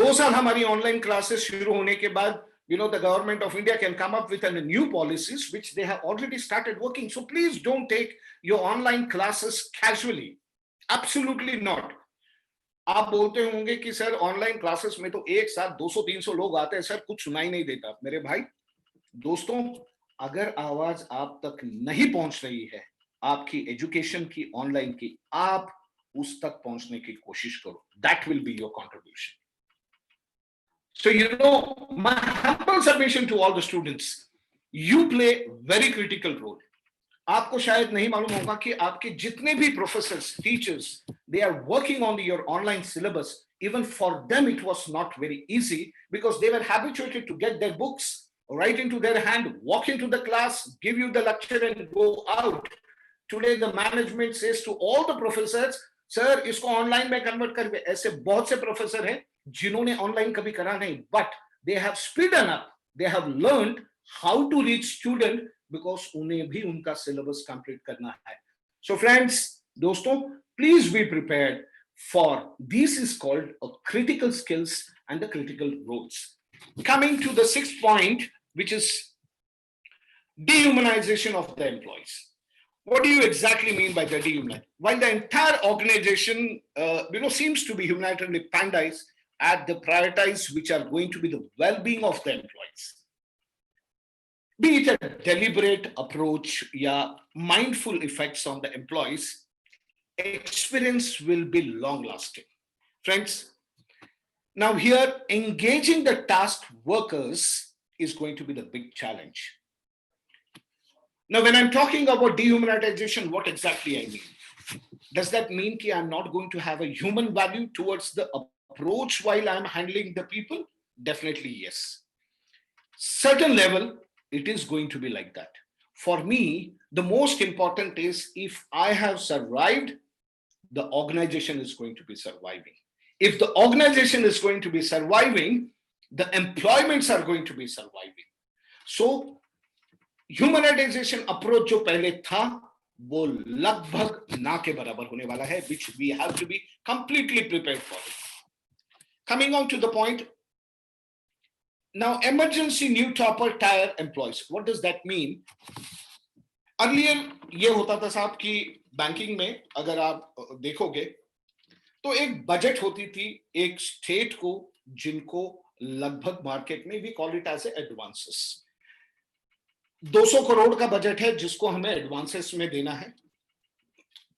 2 साल हमारी ऑनलाइन क्लासेस शुरू होने के बाद, the government of India can come up with a new policies which they have already started working. So please don't take your online classes casually. Absolutely not. आप बोलते होंगे कि सर ऑनलाइन क्लासेस में तो एक साथ 200-300 लोग आते हैं, सर कुछ सुनाई नहीं देता. मेरे भाई दोस्तों, अगर आवाज आप तक नहीं पहुंच रही है आपकी एजुकेशन की, ऑनलाइन की, आप उस तक पहुंचने की कोशिश करो. That will be your contribution. So my humble submission to all the students, you play very critical role. आपको शायद नहीं मालूम होगा कि आपके जितने भी professors, teachers, they are working on your online syllabus. Even for them it was not very easy, because they were habituated to get their books right into their hand, walk into the class, give you the lecture and go out. Today the management says to all the professors, sir इसको online में convert कर. ऐसे बहुत से professor हैं जिन्होंने online कभी करा नहीं, but they have speeded up, they have learned how to reach student, because उन्हें भी उनका सिलेबस कंप्लीट करना है. So friends, दोस्तों, please be prepared for this is called a critical skills and the critical roles. Coming to the 6th point, which is dehumanization of the employees. What do you exactly mean by the dehumanization? While the entire organization seems to be humanitarily pandized at the priorities which are going to be the well-being of the employees, be it a deliberate approach or mindful effects on the employees, experience will be long lasting. Friends, now here engaging the task workers is going to be the big challenge. Now, when I'm talking about dehumanization, what exactly I mean? Does that mean that I'm not going to have a human value towards the approach while I'm handling the people? Definitely yes. Certain level, it is going to be like that. For me, the most important is if I have survived, the organization is going to be surviving. If the organization is going to be surviving, the employments are going to be surviving. So, humanization approach जो पहले था, वो लगभग ना के बराबर होने वाला है, which we have to be completely prepared for. Coming on to the point, Now, emergency new topper tier employees. What does that mean? Earlier ये होता था साहब कि बैंकिंग में अगर आप देखोगे तो एक बजट होती थी एक स्टेट को, जिनको लगभग मार्केट में we call it as advances. 200 crore का बजट है जिसको हमें एडवांसेस में देना है।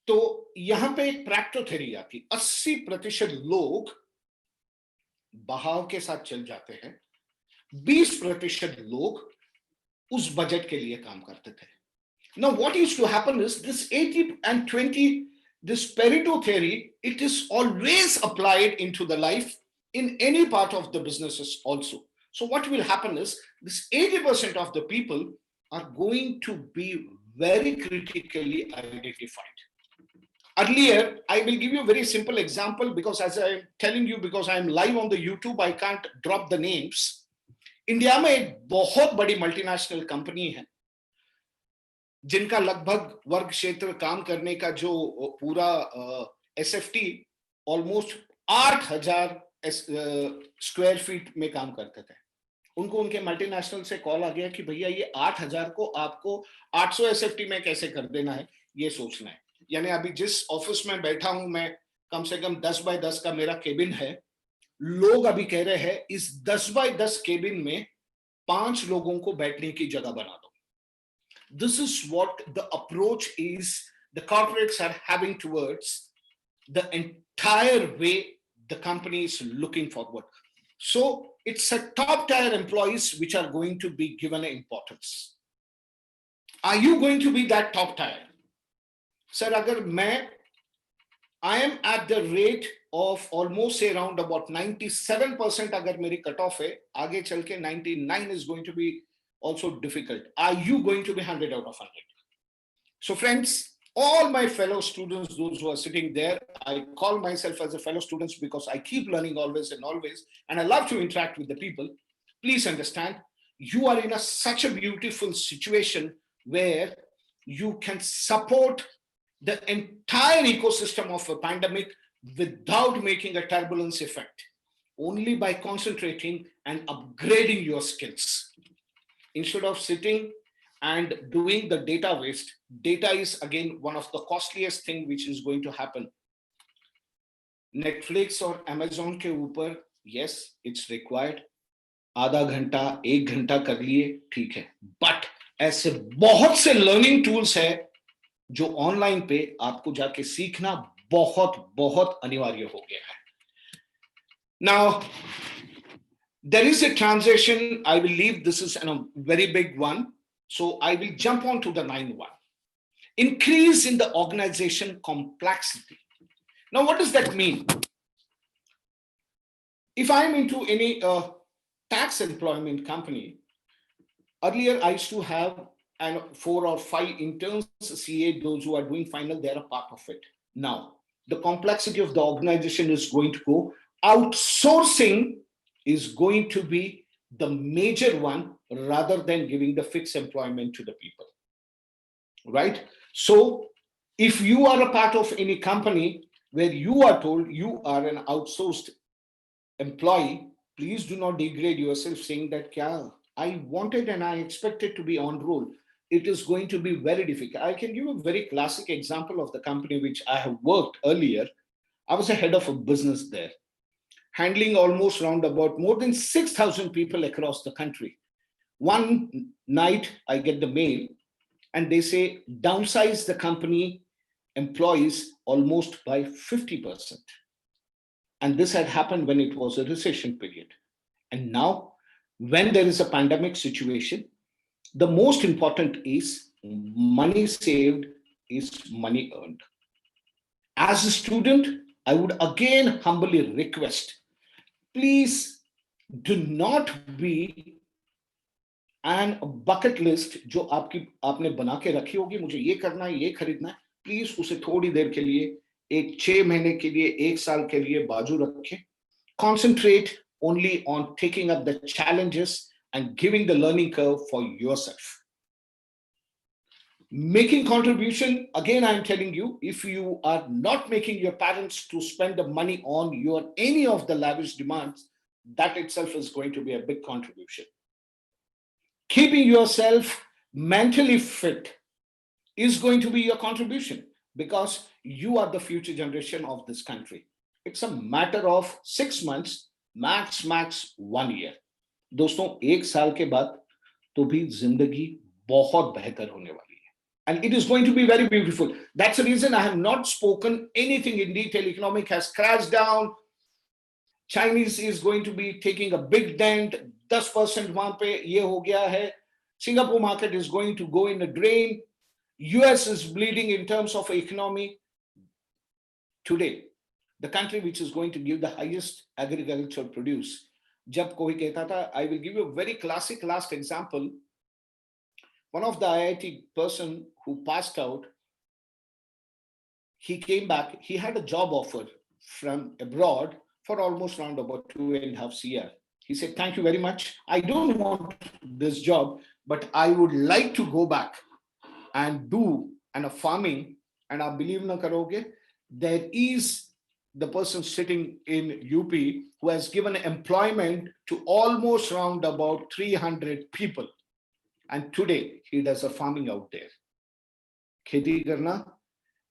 तो यहां पे एक प्रैक्टो थ्योरी आती, 80% लोग बहाव के साथ चल जाते हैं, 20% लोग उस बजट के लिए काम करते थे। Now, what used to happen is this 80 and 20, this Pareto theory, it is always applied into the life in any part of the businesses also. So what will happen is this 80% of the people are going to be very critically identified. Earlier, I will give you a very simple example because as I am telling you, because I am live on the YouTube, I can't drop the names. India में एक बहुत बड़ी multinational company है जिनका लगभग वर्ग क्षेत्र काम करने का जो पूरा एसएफटी ऑलमोस्ट 8000 स्क्वायर फीट में काम करते थे। उनको उनके मल्टीनेशनल से कॉल आ गया कि भैया ये 8000 को आपको 800 एसएफटी में कैसे कर देना है, ये सोचना है। यानी अभी जिस ऑफिस में बैठा हूं मैं, कम से कम 10 बाय 10 का मेरा केबिन है। लोग अभी कह रहे हैं इस 10 बाय 10 केबिन में 5 लोगों को बैठने की जगह बना दो। This is what the approach is the corporates are having towards the entire way the company is looking forward. So it's a top tier employees which are going to be given importance. Are you going to be that top tier? Sir, agar I am at the rate of almost say around about 97% agar meri cutoff hai, aage chal ke 99 is going to be also difficult. Are you going to be 100 out of 100? So friends, all my fellow students, those who are sitting there, I call myself as a fellow students because I keep learning always and always, and I love to interact with the people. Please understand, you are in such a beautiful situation where you can support the entire ecosystem of a pandemic without making a turbulence effect, only by concentrating and upgrading your skills. Instead of sitting and doing the data waste, data is again one of the costliest thing which is going to happen. Netflix or Amazon के ऊपर, yes, it's required. आधा घंटा 1 घंटा कर लिए ठीक है, but ऐसे बहुत से लर्निंग टूल्स है जो ऑनलाइन पे आपको जाके सीखना बहुत बहुत अनिवार्य हो गया है. Now, there is a transition. I will leave. This is a very big one. So I will jump on to the 9-1. Increase in the organization complexity. Now, what does that mean? If I'm into any tax employment company, earlier I used to have 4 or 5 interns, CA, those who are doing final, they're a part of it. Now, the complexity of the organization is going to go. Outsourcing is going to be the major one rather than giving the fixed employment to the people, right? So if you are a part of any company where you are told you are an outsourced employee, please do not degrade yourself saying that I wanted and I expected to be on roll. It is going to be very difficult. I can give a very classic example of the company which I have worked earlier. I was a head of a business there, handling almost around about more than 6,000 people across the country. One night I get the mail and they say, downsize the company employees almost by 50%. And this had happened when it was a recession period. And now, when there is a pandemic situation, the most important is money saved is money earned. As a student, I would again humbly request, please do not be an bucket list जो आपने बना के रखी होगी, मुझे ये करना है, ये खरीदना है, प्लीज उसे थोड़ी देर के लिए, एक 6 महीने के लिए, 1 साल के लिए बाजू रखें. Concentrate only on taking up the challenges and giving the learning curve for yourself. Making contribution, again, I'm telling you, if you are not making your parents to spend the money on your any of the lavish demands, that itself is going to be a big contribution. Keeping yourself mentally fit is going to be your contribution, because you are the future generation of this country. It's a matter of 6 months, max 1 year. दोस्तों, 1 साल के बाद तो भी जिंदगी बहुत बेहतर होने वाली है. And it is going to be very beautiful. That's the reason I have not spoken anything in detail. Economic has crashed down. Chinese is going to be taking a big dent. 10% वहां पे ये हो गया है. Singapore market is going to go in a drain. US is bleeding in terms of economy. Today, the country which is going to give the highest agricultural produce. जब कोई कहता था, I will give you a very classic last example. One of the IIT person who passed out, he came back, he had a job offer from abroad for almost around about 2.5 years. He said, thank you very much. I don't want this job, but I would like to go back and do a farming. And I believe na karoge, there is the person sitting in UP who has given employment to almost around about 300 people. And today he does a farming out there. Kheti karna,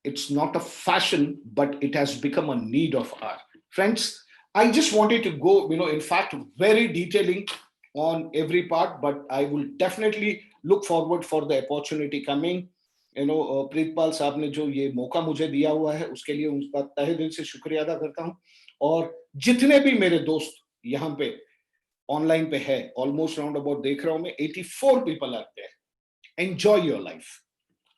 it's not a fashion, but it has become a need of ours. Friends, I just wanted to go, in fact, very detailing on every part, but I will definitely look forward for the opportunity coming. Pritpal साहब ने जो ये मौका मुझे दिया हुआ है, उसके लिए उनका तहे दिल से शुक्रिया अदा करता हूं. और जितने भी मेरे दोस्त यहाँ पे ऑनलाइन पे है, ऑलमोस्ट राउंड अबाउट देख रहा हूं मैं, 84 people are there. Enjoy your life.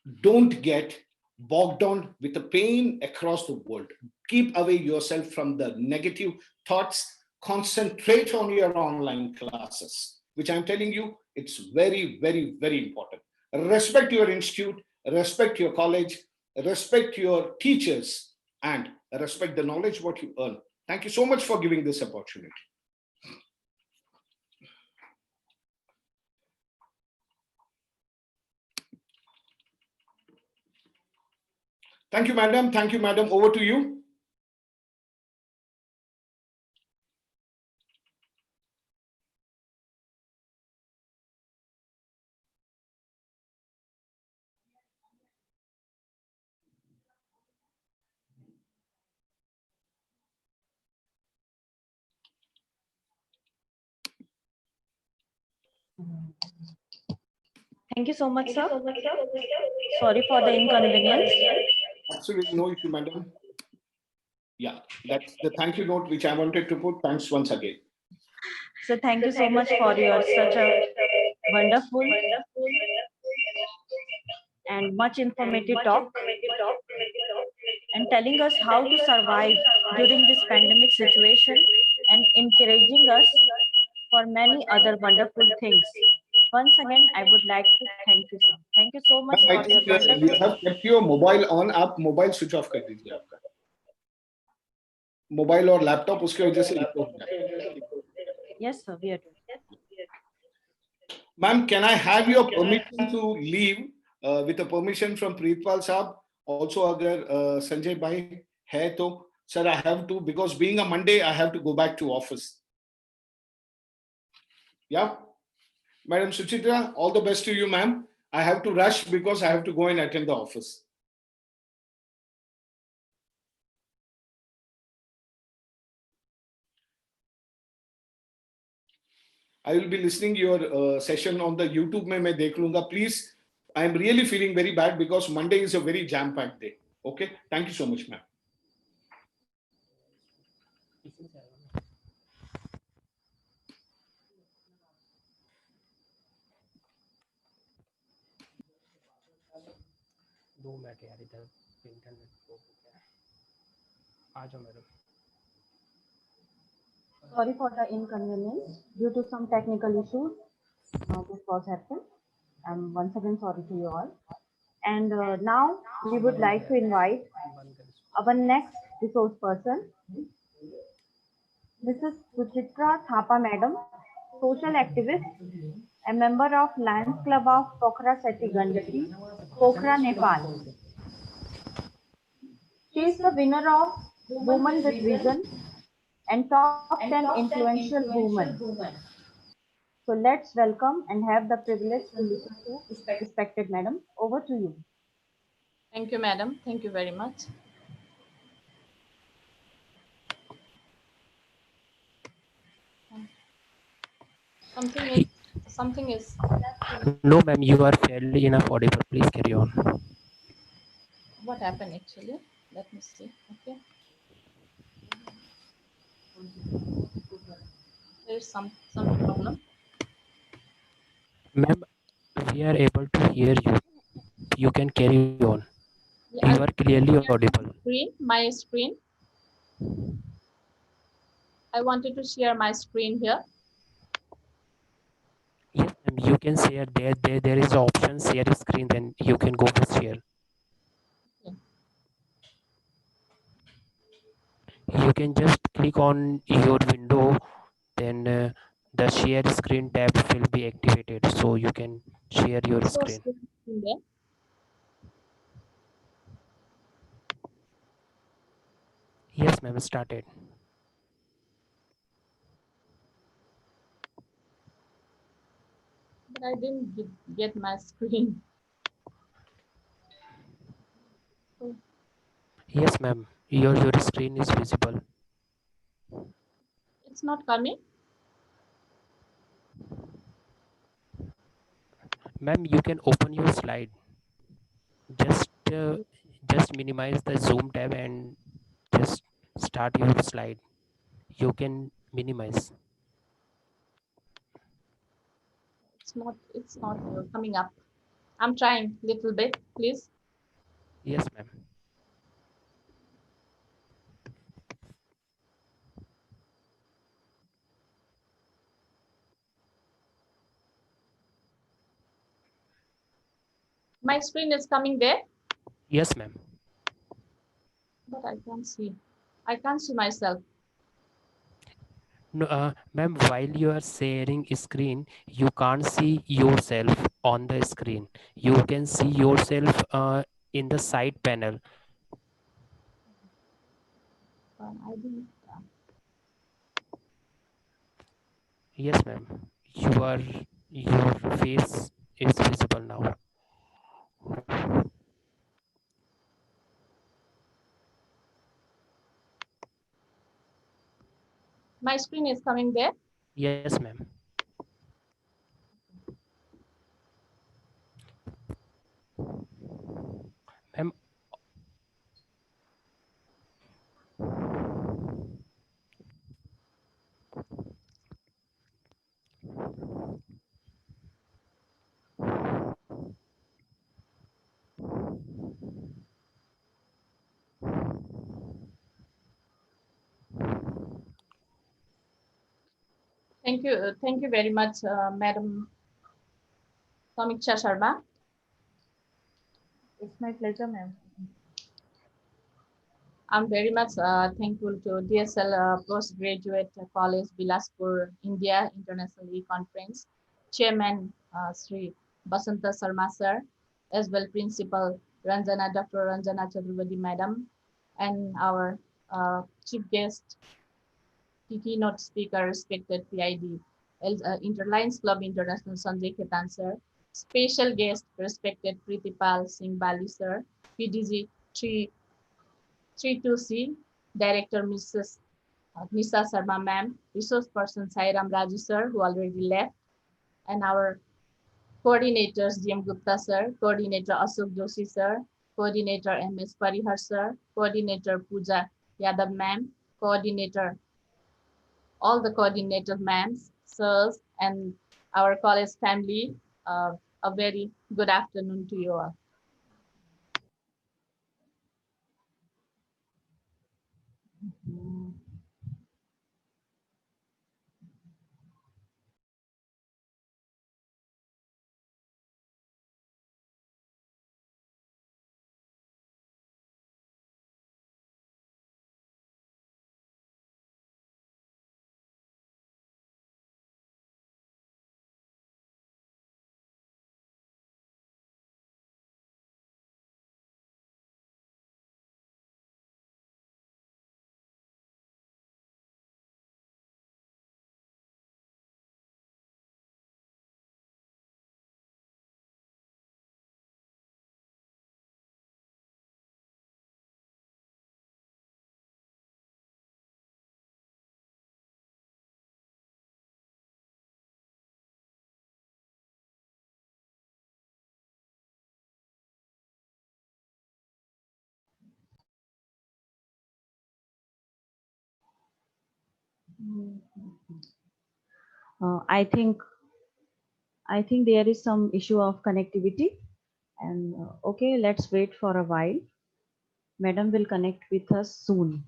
Don't get bogged down with the pain across the world. Keep away yourself from the negative thoughts. Concentrate on your online classes, which I'm telling you, it's very, very, very important. Respect your institute, respect your college, respect your teachers, and respect the knowledge what you earn. Thank you so much for giving this opportunity. Thank you, madam. Thank you, madam. Over to you. Thank you so much, sir. Sorry for the inconvenience. Absolutely no issue, madam. Yeah, that's the thank you note which I wanted to put. Thanks once again. So thank you so much for your such a wonderful and much informative talk, and telling us how to survive during this pandemic situation and encouraging us for many other wonderful things. Once again, I would like to thank you, sir. Thank you so much I for your think you wonderful. have kept your mobile on. आप mobile switch off कर दीजिए आपका. Mobile और laptop उसके वजह से echo होता है. Yes, sir. We are doing. Ma'am, can I have your permission to leave with a permission from Preetpal Saab? Also, अगर Sanjay भाई है तो, sir, I have to, because being a Monday, I have to go back to office. Yeah. Madam Suchitra, all the best to you, ma'am. I have to rush because I have to go and attend the office. I will be listening your session on the YouTube. में मैं देख लूँगा. Please, I am really feeling very bad because Monday is a very jam-packed day. Okay. Thank you so much, ma'am. दो minute यार, इधर internet हो गया. आ जाओ madam. Sorry for the inconvenience due to some technical issues. This was happened. I'm once again sorry to you all. And now we would like to invite our next resource person, Mrs. Suchitra Thapa Madam, social activist, a member of Lions Club of Pokhara Seti Gandhi, Pokhara, Nepal. She is the winner of Women with Vision and top 10 influential women. So let's welcome and have the privilege to listen to respected madam. Over to you. Thank you, madam. Thank you very much. Something is. No, ma'am, you are fairly enough audible. Please carry on. What happened actually? Let me see. Okay. There's some problem. Ma'am, we are able to hear you. You can carry on. Yeah, You I are clearly share audible. my screen. I wanted to share my screen here. Yes, ma'am, you can share there is an option share screen, then you can go for share. Okay. You can just click on your window, then the share screen tab will be activated, so you can share your So screen. screen there. Yes, ma'am, started. But I didn't get my screen. So Yes, ma'am, your screen is visible. it's not coming. Ma'am, you can open your slide. Just uh, just minimize the zoom tab and just start your slide. You can minimize. It's not coming up. I'm trying little bit, please. Yes, ma'am. My screen is coming there, Yes, ma'am. but I can't see. I can't see myself. No, ma'am, while you are sharing screen, you can't see yourself on the screen. You can see yourself in the side panel. I didn't. Yes, ma'am. Your face is visible now. My screen is coming there. Yes, ma'am. Ma'am, Thank you very much, Madam Samiksha Sharma. It's my pleasure, ma'am. I'm very much thankful to DSL Postgraduate College, Bilaspur, India International E-Conference, Chairman Sri Basanta Sarma Sir, as well Principal Dr. Ranjana Chaturvedi Madam, and our Chief Guest, keynote speaker, respected PID, Interlines Club International Sanjay Khetan Sir, special guest, respected Pritipal Singh Bali Sir, PDG 32C, Director Mrs. Nisa Sharma Ma'am, Resource Person Sairam Raju Sir, who already left, and our coordinators GM Gupta Sir, Coordinator Ashok Joshi Sir, Coordinator MS Parihar Sir, Coordinator Pooja Yadav Ma'am, Coordinator, all the coordinator ma'ams, sirs, and our college family. A very good afternoon to you all. I think there is some issue of connectivity, and okay, let's wait for a while. Madam will connect with us soon.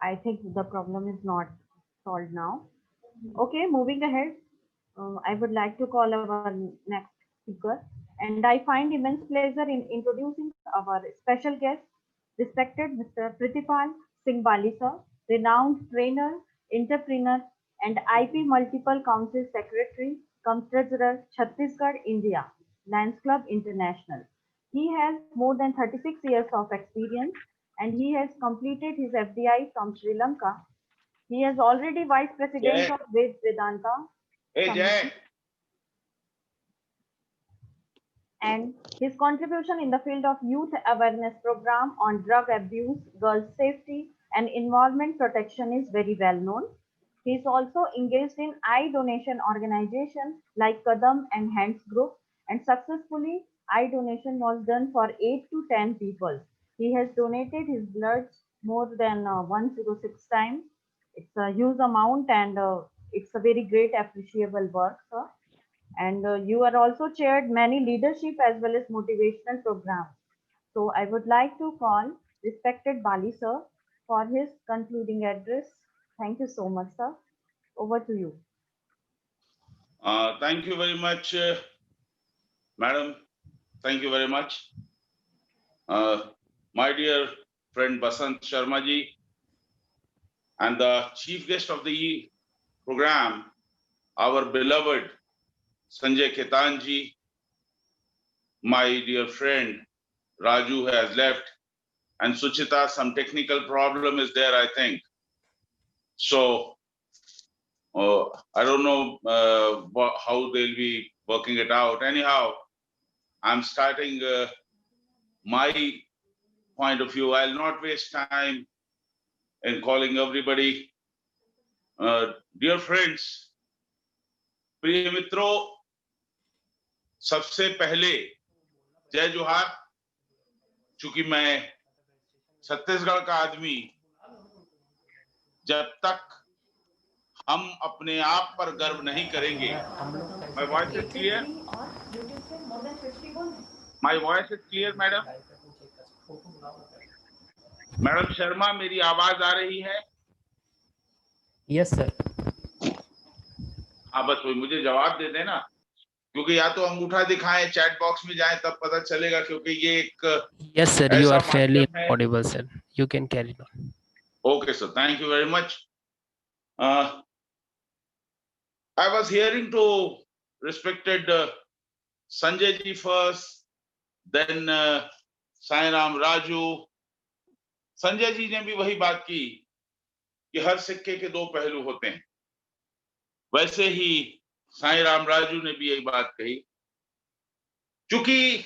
I think the problem is not solved now. Okay, moving ahead. I would like to call our next speaker, and I find immense pleasure in introducing our special guest, respected Mr. Pritipal Singh Bali sir, renowned trainer, entrepreneur, and IP Multiple Council Secretary, cum Treasurer, Chhattisgarh, India, Lions Club International. He has more than 36 years of experience, and he has completed his FDI from Sri Lanka. He is already Vice President of Vedanta Committee, and his contribution in the field of youth awareness program on drug abuse, girls safety, and environment protection is very well known. He is also engaged in eye donation organizations like Kadam and Hands Group, and successfully eye donation was done for 8 to 10 people. He has donated his blood more than 106 times. It's a huge amount, and it's a very great appreciable work, sir. And you are also chaired many leadership as well as motivational programs. So I would like to call respected Bali sir for his concluding address. Thank you so much, sir. Over to you. Thank you very much, madam. Thank you very much. My dear friend Basant Sharma ji and the chief guest of the program, our beloved Sanjay Ketan ji, my dear friend Raju has left, and Suchita, some technical problem is there, I think. So I don't know how they'll be working it out. Anyhow, I'm starting my point of view. I'll not waste time in calling everybody. Dear friends, प्रिय मित्रों, सबसे पहले जय जोहार। चूंकि मैं छत्तीसगढ़ का आदमी, जब तक हम अपने आप पर गर्व नहीं करेंगे, my voice is clear? My voice is clear, madam? Madam Sharma, मेरी आवाज आ रही है? Yes, sir. हाँ, बस वही मुझे जवाब दे देना, क्योंकि या तो अंगूठा दिखाएं, चैट बॉक्स में जाएं, तब पता चलेगा, क्योंकि ये एक Yes, sir. You ऐसा are fairly माध्यम है। audible, sir. You can carry on. Okay, sir. Thank you very much. I was hearing to respected Sanjay ji first, then Sairam Raju. Sanjay ji ने भी वही बात की कि हर सिक्के के दो पहलू होते हैं। वैसे ही साईं राम राजू ने भी यही बात कही। क्योंकि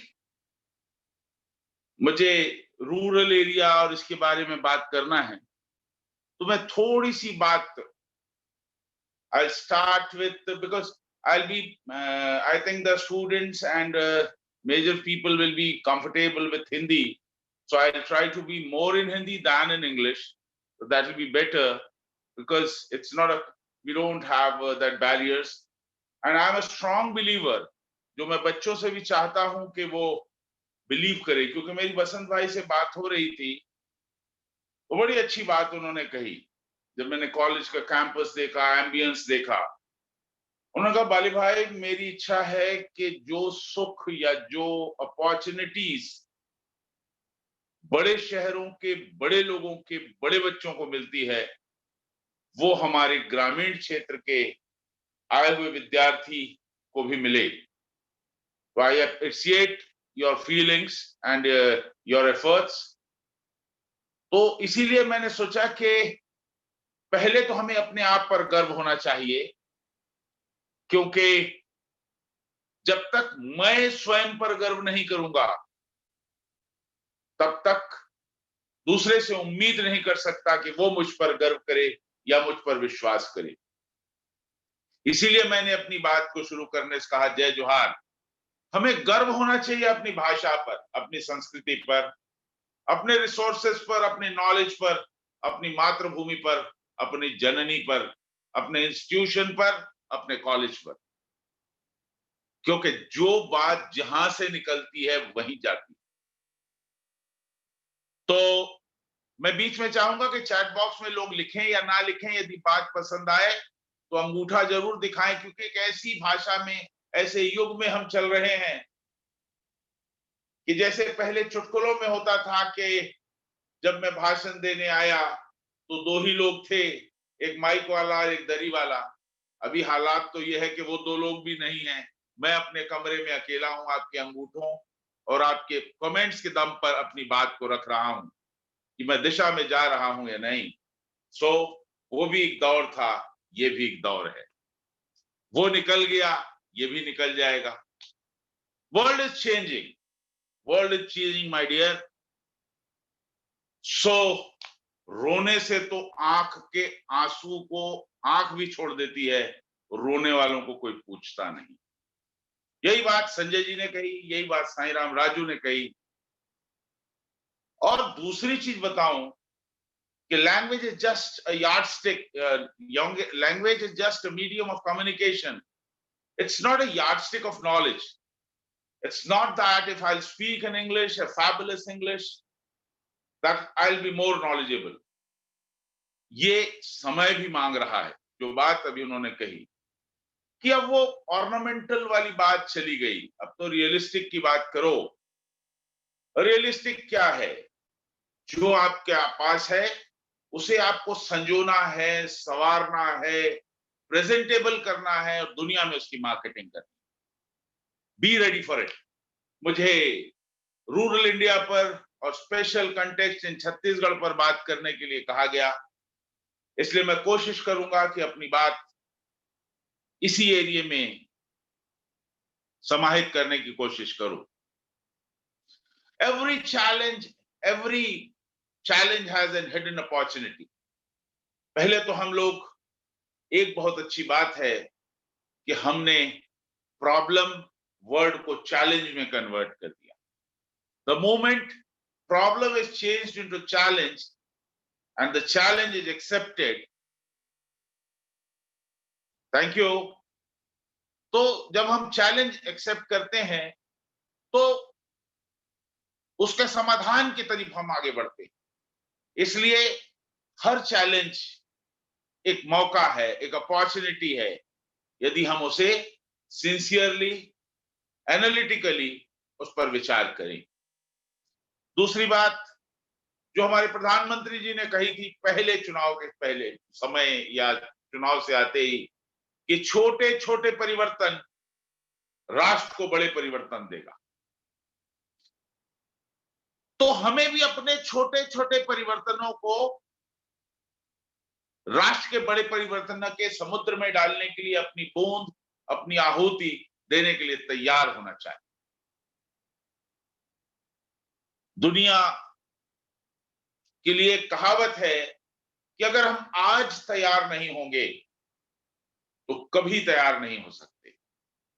मुझे रूरल एरिया और इसके बारे में बात करना है, तो मैं थोड़ी सी बात I'll start with, because I'll be I think the students and major people will be comfortable with Hindi, so I'll try to be more in Hindi than in English. So that will be better, because it's not a, we don't have that barriers, and I'm a strong believer, जो मैं बच्चों से भी चाहता हूं कि वो believe करे, क्योंकि मेरी बसंत भाई से बात हो रही थी, वो बड़ी अच्छी बात उन्होंने कही। जब मैंने कॉलेज का कैंपस देखा, एम्बियंस देखा, उन्होंने कहा बाली भाई मेरी इच्छा है कि जो सुख या जो अपॉर्चुनिटीज बड़े शहरों के बड़े लोगों के बड़े बच्चों को मिलती है वो हमारे ग्रामीण क्षेत्र के आए हुए विद्यार्थी को भी मिले। तो I appreciate your feelings and your efforts. तो इसीलिए मैंने सोचा कि पहले तो हमें अपने आप पर गर्व होना चाहिए, क्योंकि जब तक मैं स्वयं पर गर्व नहीं करूंगा तब तक दूसरे से उम्मीद नहीं कर सकता कि वो मुझ पर गर्व करे या मुझ पर विश्वास करे। इसीलिए मैंने अपनी बात को शुरू करने से कहा जय जोहार। हमें गर्व होना चाहिए अपनी भाषा पर, अपनी संस्कृति पर, अपने रिसोर्सेस पर, अपने नॉलेज पर, अपनी मातृभूमि पर, अपनी जननी पर, अपने इंस्टीट्यूशन पर, अपने कॉलेज पर, क्योंकि जो बात जहां से निकलती है वहीं जाती है। तो मैं बीच में चाहूंगा कि चैट बॉक्स में लोग लिखें या ना लिखें, यदि बात पसंद आए तो अंगूठा जरूर दिखाएं, क्योंकि एक ऐसी भाषा में, ऐसे युग में हम चल रहे हैं कि जैसे पहले चुटकुलों में होता था कि जब मैं भाषण देने आया तो दो ही लोग थे, एक माइक वाला और एक दरी वाला। अभी हालात तो यह है कि वो दो लोग भी नहीं हैं, मैं अपने कमरे में अकेला हूं, आपके अंगूठों और आपके कमेंट्स के दम पर अपनी बात को रख रहा हूं कि मैं दिशा में जा रहा हूं या नहीं। सो वो भी एक दौर था, ये भी एक दौर है, वो निकल गया, ये भी निकल जाएगा। World is changing, world is changing my dear. So रोने से तो आंख के आंसू को आंख भी छोड़ देती है, रोने वालों को कोई पूछता नहीं। यही बात संजय जी ने कही, यही बात साईं राम राजू ने कही। और दूसरी चीज बताऊं कि language is just a yardstick, language is just a medium of communication. It's not a yardstick of knowledge. It's not that if I speak in English, a fabulous English, that I will be more knowledgeable. ये समय भी मांग रहा है। जो बात अभी उन्होंने कही कि अब वो ऑर्नामेंटल वाली बात चली गई, अब तो रियलिस्टिक की बात करो। रियलिस्टिक क्या है? जो आपके पास है उसे आपको संजोना है, संवारना है, प्रेजेंटेबल करना है और दुनिया में उसकी मार्केटिंग करनी। Be ready for it. मुझे रूरल इंडिया पर और स्पेशल कंटेक्स्ट इन छत्तीसगढ़ पर बात करने के लिए कहा गया, इसलिए मैं कोशिश करूंगा कि अपनी बात इसी एरिया में समाहित करने की कोशिश करूं। Every challenge has an hidden opportunity. पहले तो हम लोग, एक बहुत अच्छी बात है कि हमने प्रॉब्लम वर्ड को चैलेंज में कन्वर्ट कर दिया। The moment problem is changed into challenge and the challenge is accepted, thank you. तो जब हम चैलेंज एक्सेप्ट करते हैं तो उसके समाधान की तरफ हम आगे बढ़ते हैं। इसलिए हर चैलेंज एक मौका है, एक अपॉर्चुनिटी है, यदि हम उसे सिंसियरली, एनालिटिकली उस पर विचार करें। दूसरी बात जो हमारे प्रधानमंत्री जी ने कही थी पहले चुनाव के पहले समय या चुनाव से आते ही, कि छोटे छोटे परिवर्तन राष्ट्र को बड़े परिवर्तन देगा। तो हमें भी अपने छोटे छोटे परिवर्तनों को राष्ट्र के बड़े परिवर्तन के समुद्र में डालने के लिए अपनी बूंद, अपनी आहुति देने के लिए तैयार होना चाहिए। दुनिया के लिए कहावत है कि अगर हम आज तैयार नहीं होंगे तो कभी तैयार नहीं हो सकते।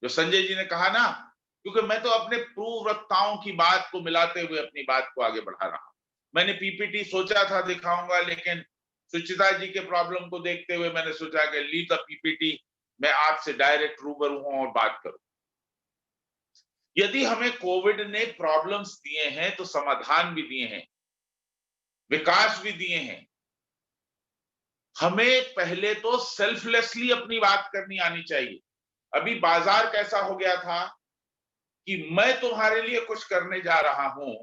जो संजय जी ने कहा ना, क्योंकि मैं तो अपने पूर्व वक्ताओं की बात को मिलाते हुए अपनी बात को आगे बढ़ा रहा हूं। मैंने पीपीटी सोचा था दिखाऊंगा, लेकिन सुचिता जी के प्रॉब्लम को देखते हुए मैंने सोचा कि लीव द पीपीटी, मैं आपसे डायरेक्ट रूबरू हूं और बात करूं। यदि हमें कोविड ने प्रॉब्लम्स दिए हैं तो समाधान भी दिए हैं, विकास भी दिए हैं। हमें पहले तो सेल्फलेसली अपनी बात करनी आनी चाहिए। अभी बाजार कैसा हो गया था कि मैं तुम्हारे लिए कुछ करने जा रहा हूं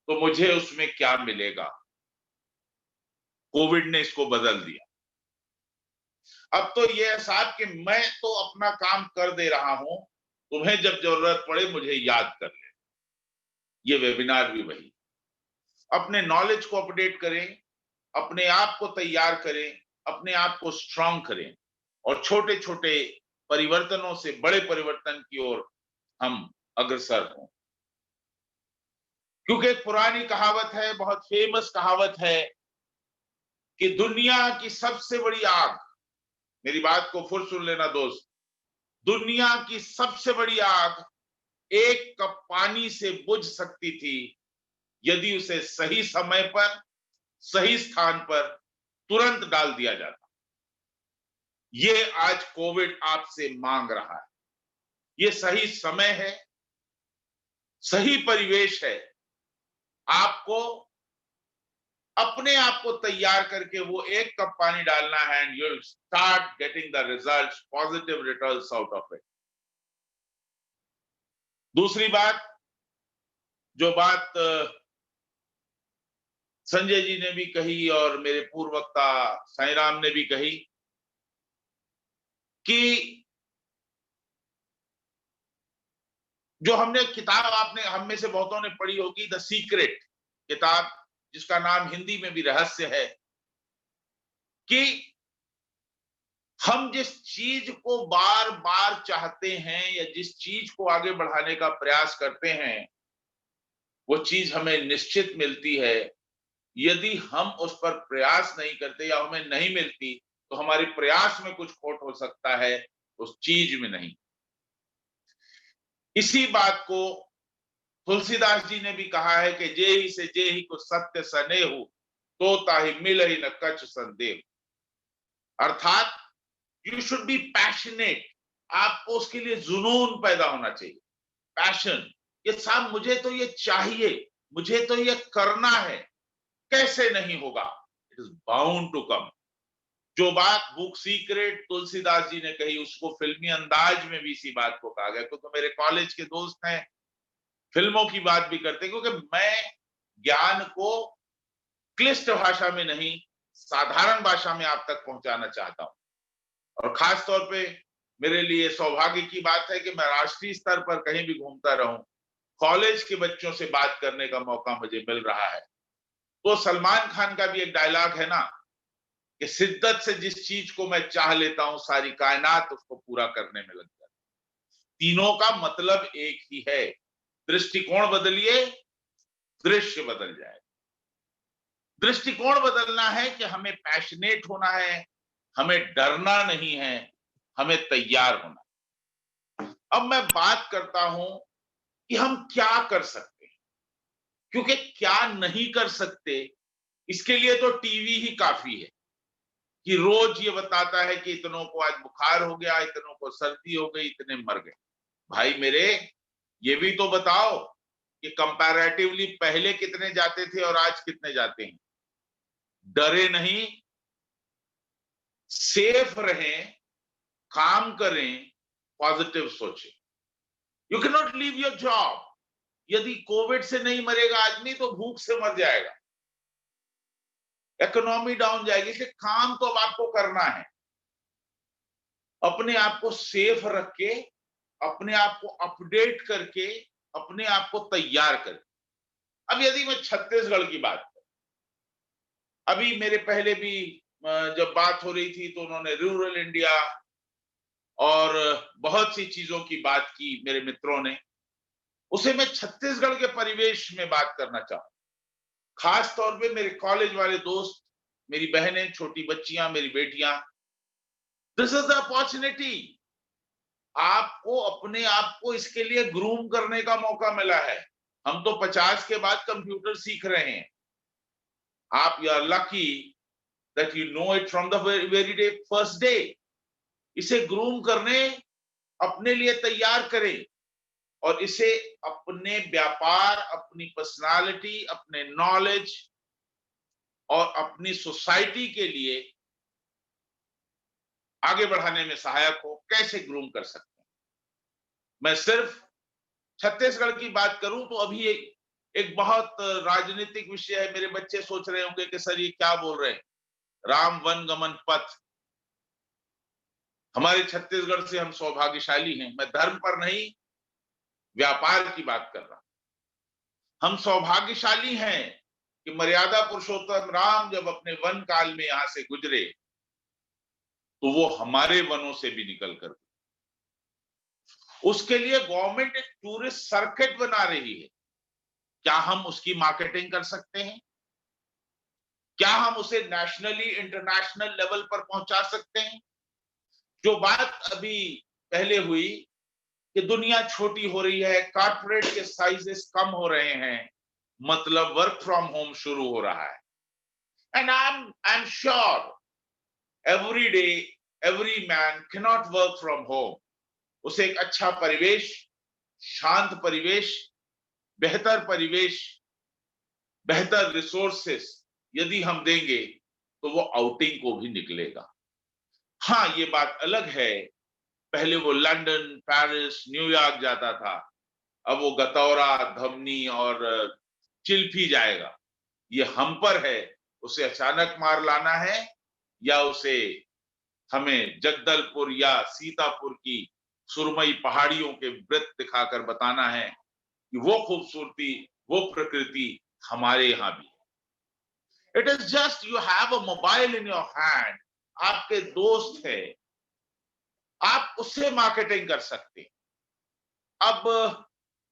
तो मुझे उसमें क्या मिलेगा। कोविड ने इसको बदल दिया। अब तो ये एहसास कि मैं तो अपना काम कर दे रहा हूं, तुम्हें जब जरूरत पड़े मुझे याद कर ले। ये वेबिनार भी वही। अपने नॉलेज को अपडेट करें, अपने आप को तैयार करें, अपने आप को स्ट्रांग करें और छोटे छोटे परिवर्तनों से बड़े परिवर्तन की ओर हम अग्रसर हों। क्योंकि एक पुरानी कहावत है, बहुत फेमस कहावत है कि दुनिया की सबसे बड़ी आग, मेरी बात को फिर सुन लेना दोस्त, दुनिया की सबसे बड़ी आग एक कप पानी से बुझ सकती थी यदि उसे सही समय पर सही स्थान पर तुरंत डाल दिया जाता। ये आज कोविड आपसे मांग रहा है। ये सही समय है, सही परिवेश है। आपको अपने आप को तैयार करके वो एक कप पानी डालना है and you will start getting the results, positive results out of it. दूसरी बात, जो बात संजय जी ने भी कही और मेरे पूर्व वक्ता साईं राम ने भी कही कि जो हमने किताब, आपने हम में से बहुतों ने पढ़ी होगी, द सीक्रेट किताब, जिसका नाम हिंदी में भी रहस्य है, कि हम जिस चीज को बार बार चाहते हैं या जिस चीज को आगे बढ़ाने का प्रयास करते हैं वो चीज हमें निश्चित मिलती है। यदि हम उस पर प्रयास नहीं करते या हमें नहीं मिलती तो हमारे प्रयास में कुछ खोट हो सकता है, उस चीज में नहीं। इसी बात को तुलसीदास जी ने भी कहा है कि जे ही से जे ही को सत्य सनेहु तो ताहि मिल ही न कछ संदेह। अर्थात यू शुड बी पैशनेट, आपको उसके लिए जुनून पैदा होना चाहिए, पैशन। ये साहब मुझे तो ये चाहिए, मुझे तो ये करना है, कैसे नहीं होगा, it is bound to come. जो बात बुक सीक्रेट तुलसीदास जी ने कही उसको फिल्मी अंदाज में भी इसी बात को कहा गया। क्योंकि मेरे कॉलेज के दोस्त हैं, फिल्मों की बात भी करते हैं, क्योंकि मैं ज्ञान को क्लिष्ट भाषा में नहीं, साधारण भाषा में आप तक पहुंचाना चाहता हूं। और खास तौर पे मेरे लिए सौभाग्य की बात है कि मैं राष्ट्रीय स्तर पर कहीं भी घूमता रहूं, कॉलेज के बच्चों से बात करने का मौका मुझे मिल रहा है। तो सलमान खान का भी एक डायलॉग है ना कि शिद्दत से जिस चीज को मैं चाह लेता हूं सारी कायनात उसको पूरा करने में लग जाती है। तीनों का मतलब एक ही है, दृष्टिकोण बदलिए, दृश्य बदल जाए। दृष्टिकोण बदलना है कि हमें पैशनेट होना है, हमें डरना नहीं है, हमें तैयार होना है। अब मैं बात करता हूं कि हम क्या कर सकते हैं, क्योंकि क्या नहीं कर सकते इसके लिए तो टीवी ही काफी है कि रोज ये बताता है कि इतनों को आज बुखार हो गया, इतनों को सर्दी हो गई, इतने मर गए। भाई मेरे, ये भी तो बताओ कि कंपैरेटिवली पहले कितने जाते थे और आज कितने जाते हैं। डरे नहीं, सेफ रहें, काम करें, पॉजिटिव सोचें। You can not leave your job. यदि कोविड से नहीं मरेगा आदमी तो भूख से मर जाएगा, इकोनॉमी डाउन जाएगी। इसलिए काम तो अब आपको करना है, अपने आप को सेफ रख के, अपने आप को अपडेट करके, अपने आप को तैयार करके। अब यदि मैं छत्तीसगढ़ की बात करूं, अभी मेरे पहले भी जब बात हो रही थी तो उन्होंने रूरल इंडिया और बहुत सी चीजों की बात की मेरे मित्रों ने, उसे मैं छत्तीसगढ़ के परिवेश में बात करना चाहूं। खास तौर पे मेरे कॉलेज वाले दोस्त, मेरी बहनें, छोटी बच्चियां, मेरी बेटियां, दिस इज द अपॉर्चुनिटी। आपको अपने आप को इसके लिए ग्रूम करने का मौका मिला है। हम तो 50 के बाद कंप्यूटर सीख रहे हैं। आप you are lucky that you know it from the very day first day. इसे ग्रूम करने, अपने लिए तैयार करें और इसे अपने व्यापार, अपनी पर्सनालिटी, अपने नॉलेज और अपनी सोसाइटी के लिए आगे बढ़ाने में सहायक हो, कैसे ग्रूम कर सकते हैं। मैं सिर्फ छत्तीसगढ़ की बात करूं तो अभी एक बहुत राजनीतिक विषय है। मेरे बच्चे सोच रहे होंगे कि सर ये क्या बोल रहे हैं, राम वन गमन पथ। हमारे छत्तीसगढ़ से हम सौभाग्यशाली हैं। मैं धर्म पर नहीं, व्यापार की बात कर रहा हूं। हम सौभाग्यशाली हैं कि मर्यादा पुरुषोत्तम राम जब अपने वन काल में यहां से गुजरे तो वो हमारे वनों से भी निकल कर, उसके लिए गवर्नमेंट एक टूरिस्ट सर्किट बना रही है। क्या हम उसकी मार्केटिंग कर सकते हैं? क्या हम उसे नेशनली इंटरनेशनल लेवल पर पहुंचा सकते हैं? जो बात अभी पहले हुई कि दुनिया छोटी हो रही है, कॉर्पोरेट के साइजेस कम हो रहे हैं, मतलब वर्क फ्रॉम होम शुरू हो रहा है। And I am sure every day every man can not work from home. उसे एक अच्छा परिवेश, शांत परिवेश, बेहतर परिवेश, बेहतर रिसोर्सेस यदि हम देंगे तो वो आउटिंग को भी निकलेगा। हाँ, ये बात अलग है, पहले वो लंदन, पेरिस, न्यूयॉर्क जाता था, अब वो गतौरा, धमनी और चिल्फी जाएगा। ये हम पर है, उसे अचानक मार लाना है या उसे हमें जगदलपुर या सीतापुर की सुरमई पहाड़ियों के वृत्त दिखाकर बताना है कि वो खूबसूरती, वो प्रकृति हमारे यहां भी है। It is just you have a mobile in your hand, आपके दोस्त है, आप उससे मार्केटिंग कर सकते हैं। अब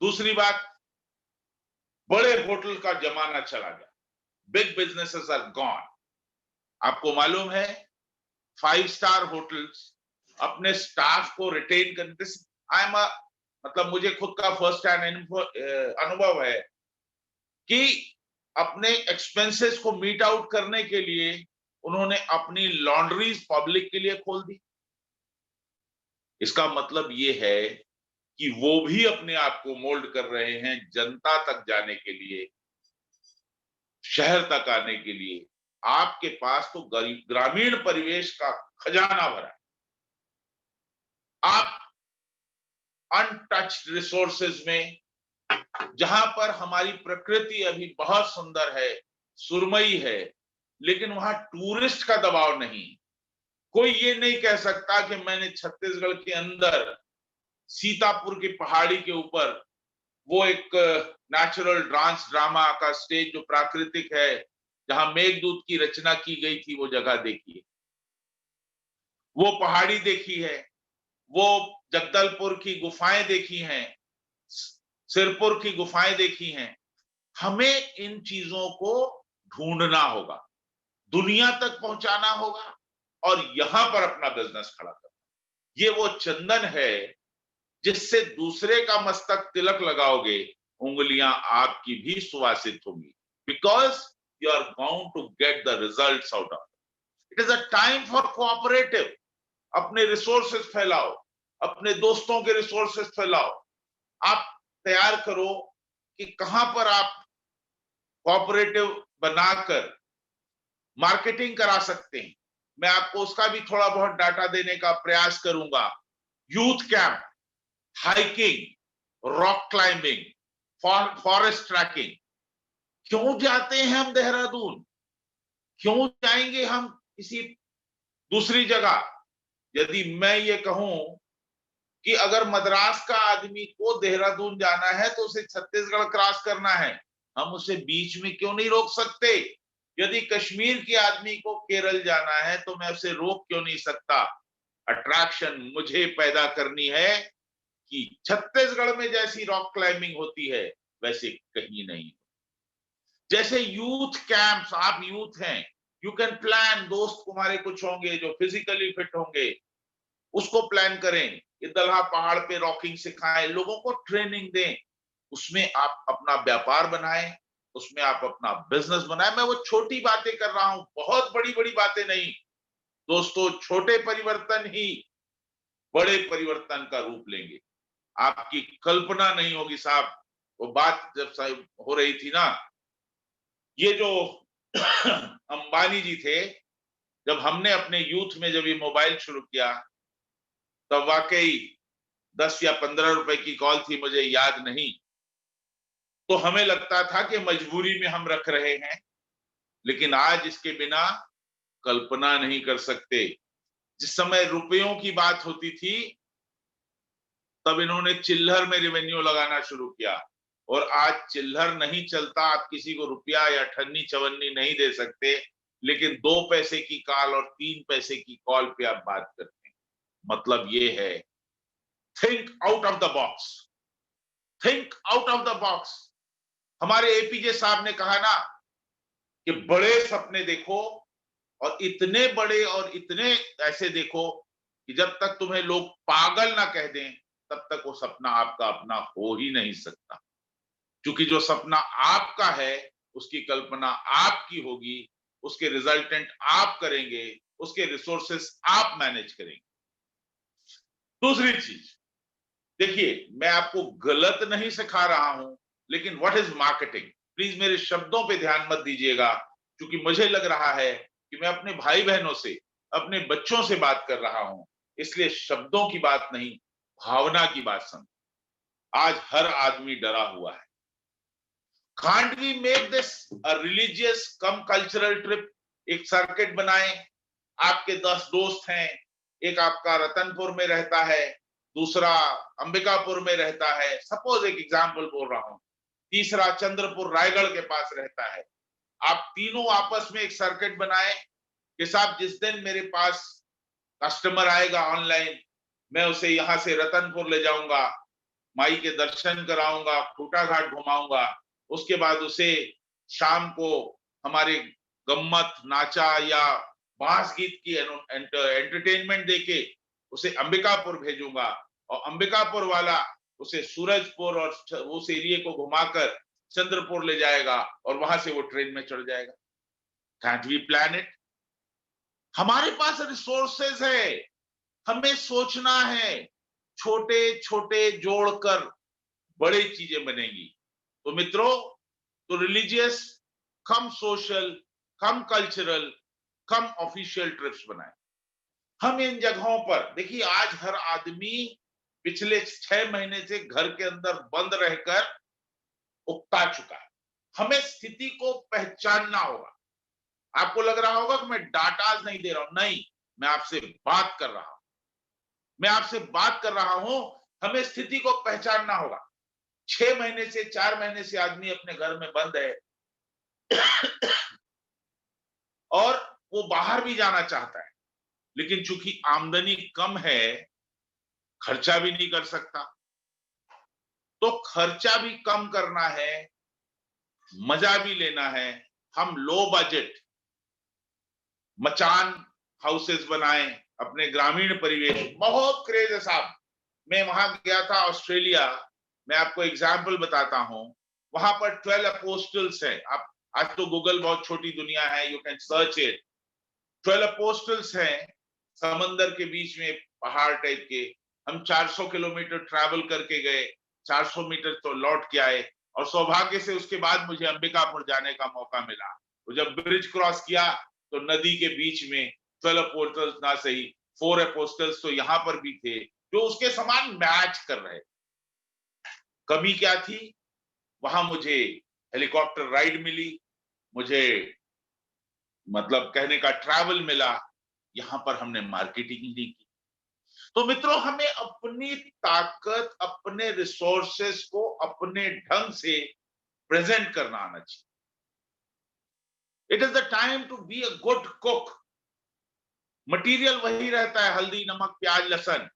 दूसरी बात, बड़े होटल का जमाना चला गया, बिग बिजनेसेस आर गॉन। आपको मालूम है 5 स्टार होटल्स अपने स्टाफ को रिटेन करने, आई एम मतलब मुझे खुद का फर्स्ट हैंड अनुभव है कि अपने एक्सपेंसेस को मीट आउट करने के लिए उन्होंने अपनी लॉन्ड्रीज पब्लिक के लिए खोल दी। इसका मतलब ये है कि वो भी अपने आप को मोल्ड कर रहे हैं जनता तक जाने के लिए, शहर तक आने के लिए। आपके पास तो ग्रामीण परिवेश का खजाना भरा है। आप अनटच्ड रिसोर्सेज में, जहां पर हमारी प्रकृति अभी बहुत सुंदर है, सुरमई है, लेकिन वहां टूरिस्ट का दबाव नहीं। कोई ये नहीं कह सकता कि मैंने छत्तीसगढ़ के अंदर सीतापुर की पहाड़ी के ऊपर वो एक नेचुरल डांस ड्रामा का स्टेज जो प्राकृतिक है, जहां मेघदूत की रचना की गई थी, वो जगह देखी है, वो पहाड़ी देखी है, वो जगदलपुर की गुफाएं देखी हैं, सिरपुर की गुफाएं देखी हैं। हमें इन चीजों को ढूंढना होगा, दुनिया तक पहुंचाना होगा और यहां पर अपना बिजनेस खड़ा करना। ये वो चंदन है जिससे दूसरे का मस्तक तिलक लगाओगे, उंगलियां आपकी भी सुवासित होंगी, because you are bound to get the results out of it. It is a time for cooperative. अपने रिसोर्सेस फैलाओ, अपने दोस्तों के रिसोर्सेस फैलाओ। आप तैयार करो कि कहां पर आप कोऑपरेटिव बनाकर मार्केटिंग करा सकते हैं। मैं आपको उसका भी थोड़ा बहुत डाटा देने का प्रयास करूंगा। Youth camp, hiking, rock climbing, forest trekking. क्यों जाते हैं हम देहरादून? क्यों जाएंगे हम किसी दूसरी जगह? यदि मैं ये कहूं कि अगर मद्रास का आदमी को देहरादून जाना है तो उसे छत्तीसगढ़ क्रॉस करना है, हम उसे बीच में क्यों नहीं रोक सकते? यदि कश्मीर के आदमी को केरल जाना है तो मैं उसे रोक क्यों नहीं सकता? अट्रैक्शन मुझे पैदा करनी है कि छत्तीसगढ़ में जैसी रॉक क्लाइंबिंग होती है वैसे कहीं नहीं। जैसे यूथ कैंप्स, आप यूथ हैं, यू कैन प्लान, दोस्त तुम्हारे कुछ होंगे जो फिजिकली फिट होंगे, उसको प्लान करें, ये दलहा पहाड़ पे रॉकिंग सिखाएं, लोगों को ट्रेनिंग दें, उसमें आप अपना व्यापार बनाएं, उसमें आप अपना बिजनेस बनाएं। मैं वो छोटी बातें कर रहा हूं, बहुत बड़ी बड़ी बातें नहीं दोस्तों। छोटे परिवर्तन ही बड़े परिवर्तन का रूप लेंगे। आपकी कल्पना नहीं होगी साहब। वो बात जब साहब हो रही थी ना, ये जो अंबानी जी थे, जब हमने अपने यूथ में जब ये मोबाइल शुरू किया तब वाकई 10 या 15 रुपए की कॉल थी, मुझे याद नहीं। तो हमें लगता था कि मजबूरी में हम रख रहे हैं, लेकिन आज इसके बिना कल्पना नहीं कर सकते। जिस समय रुपयों की बात होती थी तब इन्होंने चिल्लर में रेवेन्यू लगाना शुरू किया, और आज चिल्लर नहीं चलता। आप किसी को रुपया या ठन्नी चवन्नी नहीं दे सकते, लेकिन 2 पैसे की कॉल और 3 पैसे की कॉल पे आप बात करते हैं। मतलब ये है, think out of the box, think out of the box. हमारे एपीजे साहब ने कहा ना कि बड़े सपने देखो, और इतने बड़े और इतने ऐसे देखो कि जब तक तुम्हें लोग पागल ना कह दें तब तक वो सपना आपका अपना हो ही नहीं सकता। क्योंकि जो सपना आपका है उसकी कल्पना आपकी होगी, उसके रिजल्टेंट आप करेंगे, उसके रिसोर्सेस आप मैनेज करेंगे। दूसरी चीज देखिए, मैं आपको गलत नहीं सिखा रहा हूं, लेकिन व्हाट इज मार्केटिंग, प्लीज मेरे शब्दों पे ध्यान मत दीजिएगा, क्योंकि मुझे लग रहा है कि मैं अपने भाई बहनों से, अपने बच्चों से बात कर रहा हूं, इसलिए शब्दों की बात नहीं, भावना की बात समझ। आज हर आदमी डरा हुआ है। Can't we make this a religious cum cultural trip? एक सर्किट बनाएं। आपके 10 दोस्त हैं, एक आपका रतनपुर में रहता है, दूसरा अंबिकापुर में रहता है, सपोज एक एग्जांपल बोल रहा हूं, तीसरा चंद्रपुर रायगढ़ के पास रहता है। आप तीनों आपस में एक सर्किट बनाएं कि साहब जिस दिन मेरे पास कस्टमर आएगा ऑनलाइन, मैं उसे यहां से रतनपुर ले जाऊंगा, माई के दर्शन कराऊंगा, खूटा घाट घुमाऊंगा, उसके बाद उसे शाम को हमारे गम्मत नाचा या बांस गीत की एंटरटेनमेंट देके उसे अंबिकापुर भेजूंगा, और अंबिकापुर वाला उसे सूरजपुर और उस एरिया को घुमाकर चंद्रपुर ले जाएगा, और वहां से वो ट्रेन में चढ़ जाएगा। Can't we plan it? हमारे पास रिसोर्सेज है, हमें सोचना है, छोटे छोटे जोड़कर बड़ी चीजें बनेंगी। तो मित्रों, तो रिलीजियस कम सोशल कम कल्चरल कम ऑफिशियल ट्रिप्स बनाए। हम इन जगहों पर देखिए, आज हर आदमी पिछले 6 महीने से घर के अंदर बंद रहकर उकता चुका है। हमें स्थिति को पहचानना होगा। आपको लग रहा होगा कि मैं डाटा नहीं दे रहा हूं, नहीं, मैं आपसे बात कर रहा हूं, मैं आपसे बात कर रहा हूं। हमें स्थिति को पहचानना होगा। 6 महीने से 4 महीने से आदमी अपने घर में बंद है और वो बाहर भी जाना चाहता है, लेकिन चूंकि आमदनी कम है, खर्चा भी नहीं कर सकता। तो खर्चा भी कम करना है, मजा भी लेना है। हम लो बजट मचान हाउसेस बनाएं अपने ग्रामीण परिवेश। बहुत क्रेज है साहब। मैं वहां गया था ऑस्ट्रेलिया, मैं आपको एग्जाम्पल बताता हूं। वहां पर 12 अपोस्टल्स है। आप आज तो गूगल बहुत छोटी दुनिया है, you can search it. 12 apostles हैं, समंदर के बीच में पहाड़ टाइप के। हम 400 किलोमीटर ट्रैवल करके गए, 400 मीटर तो लौट के आए, और सौभाग्य से उसके बाद मुझे अंबिकापुर जाने का मौका मिला। वो जब ब्रिज क्रॉस किया तो नदी के बीच में 12 अपोस्टल्स ना सही, 4 अपोस्टल्स तो यहां पर भी थे जो उसके समान मैच कर रहे। कमी क्या थी? वहां मुझे हेलीकॉप्टर राइड मिली, मुझे मतलब कहने का ट्रैवल मिला। यहां पर हमने मार्केटिंग ही नहीं की। तो मित्रों, हमें अपनी ताकत, अपने रिसोर्सेस को अपने ढंग से प्रेजेंट करना आना चाहिए। It is the time to be a good cook. Material वही रहता है, हल्दी नमक प्याज लहसुन।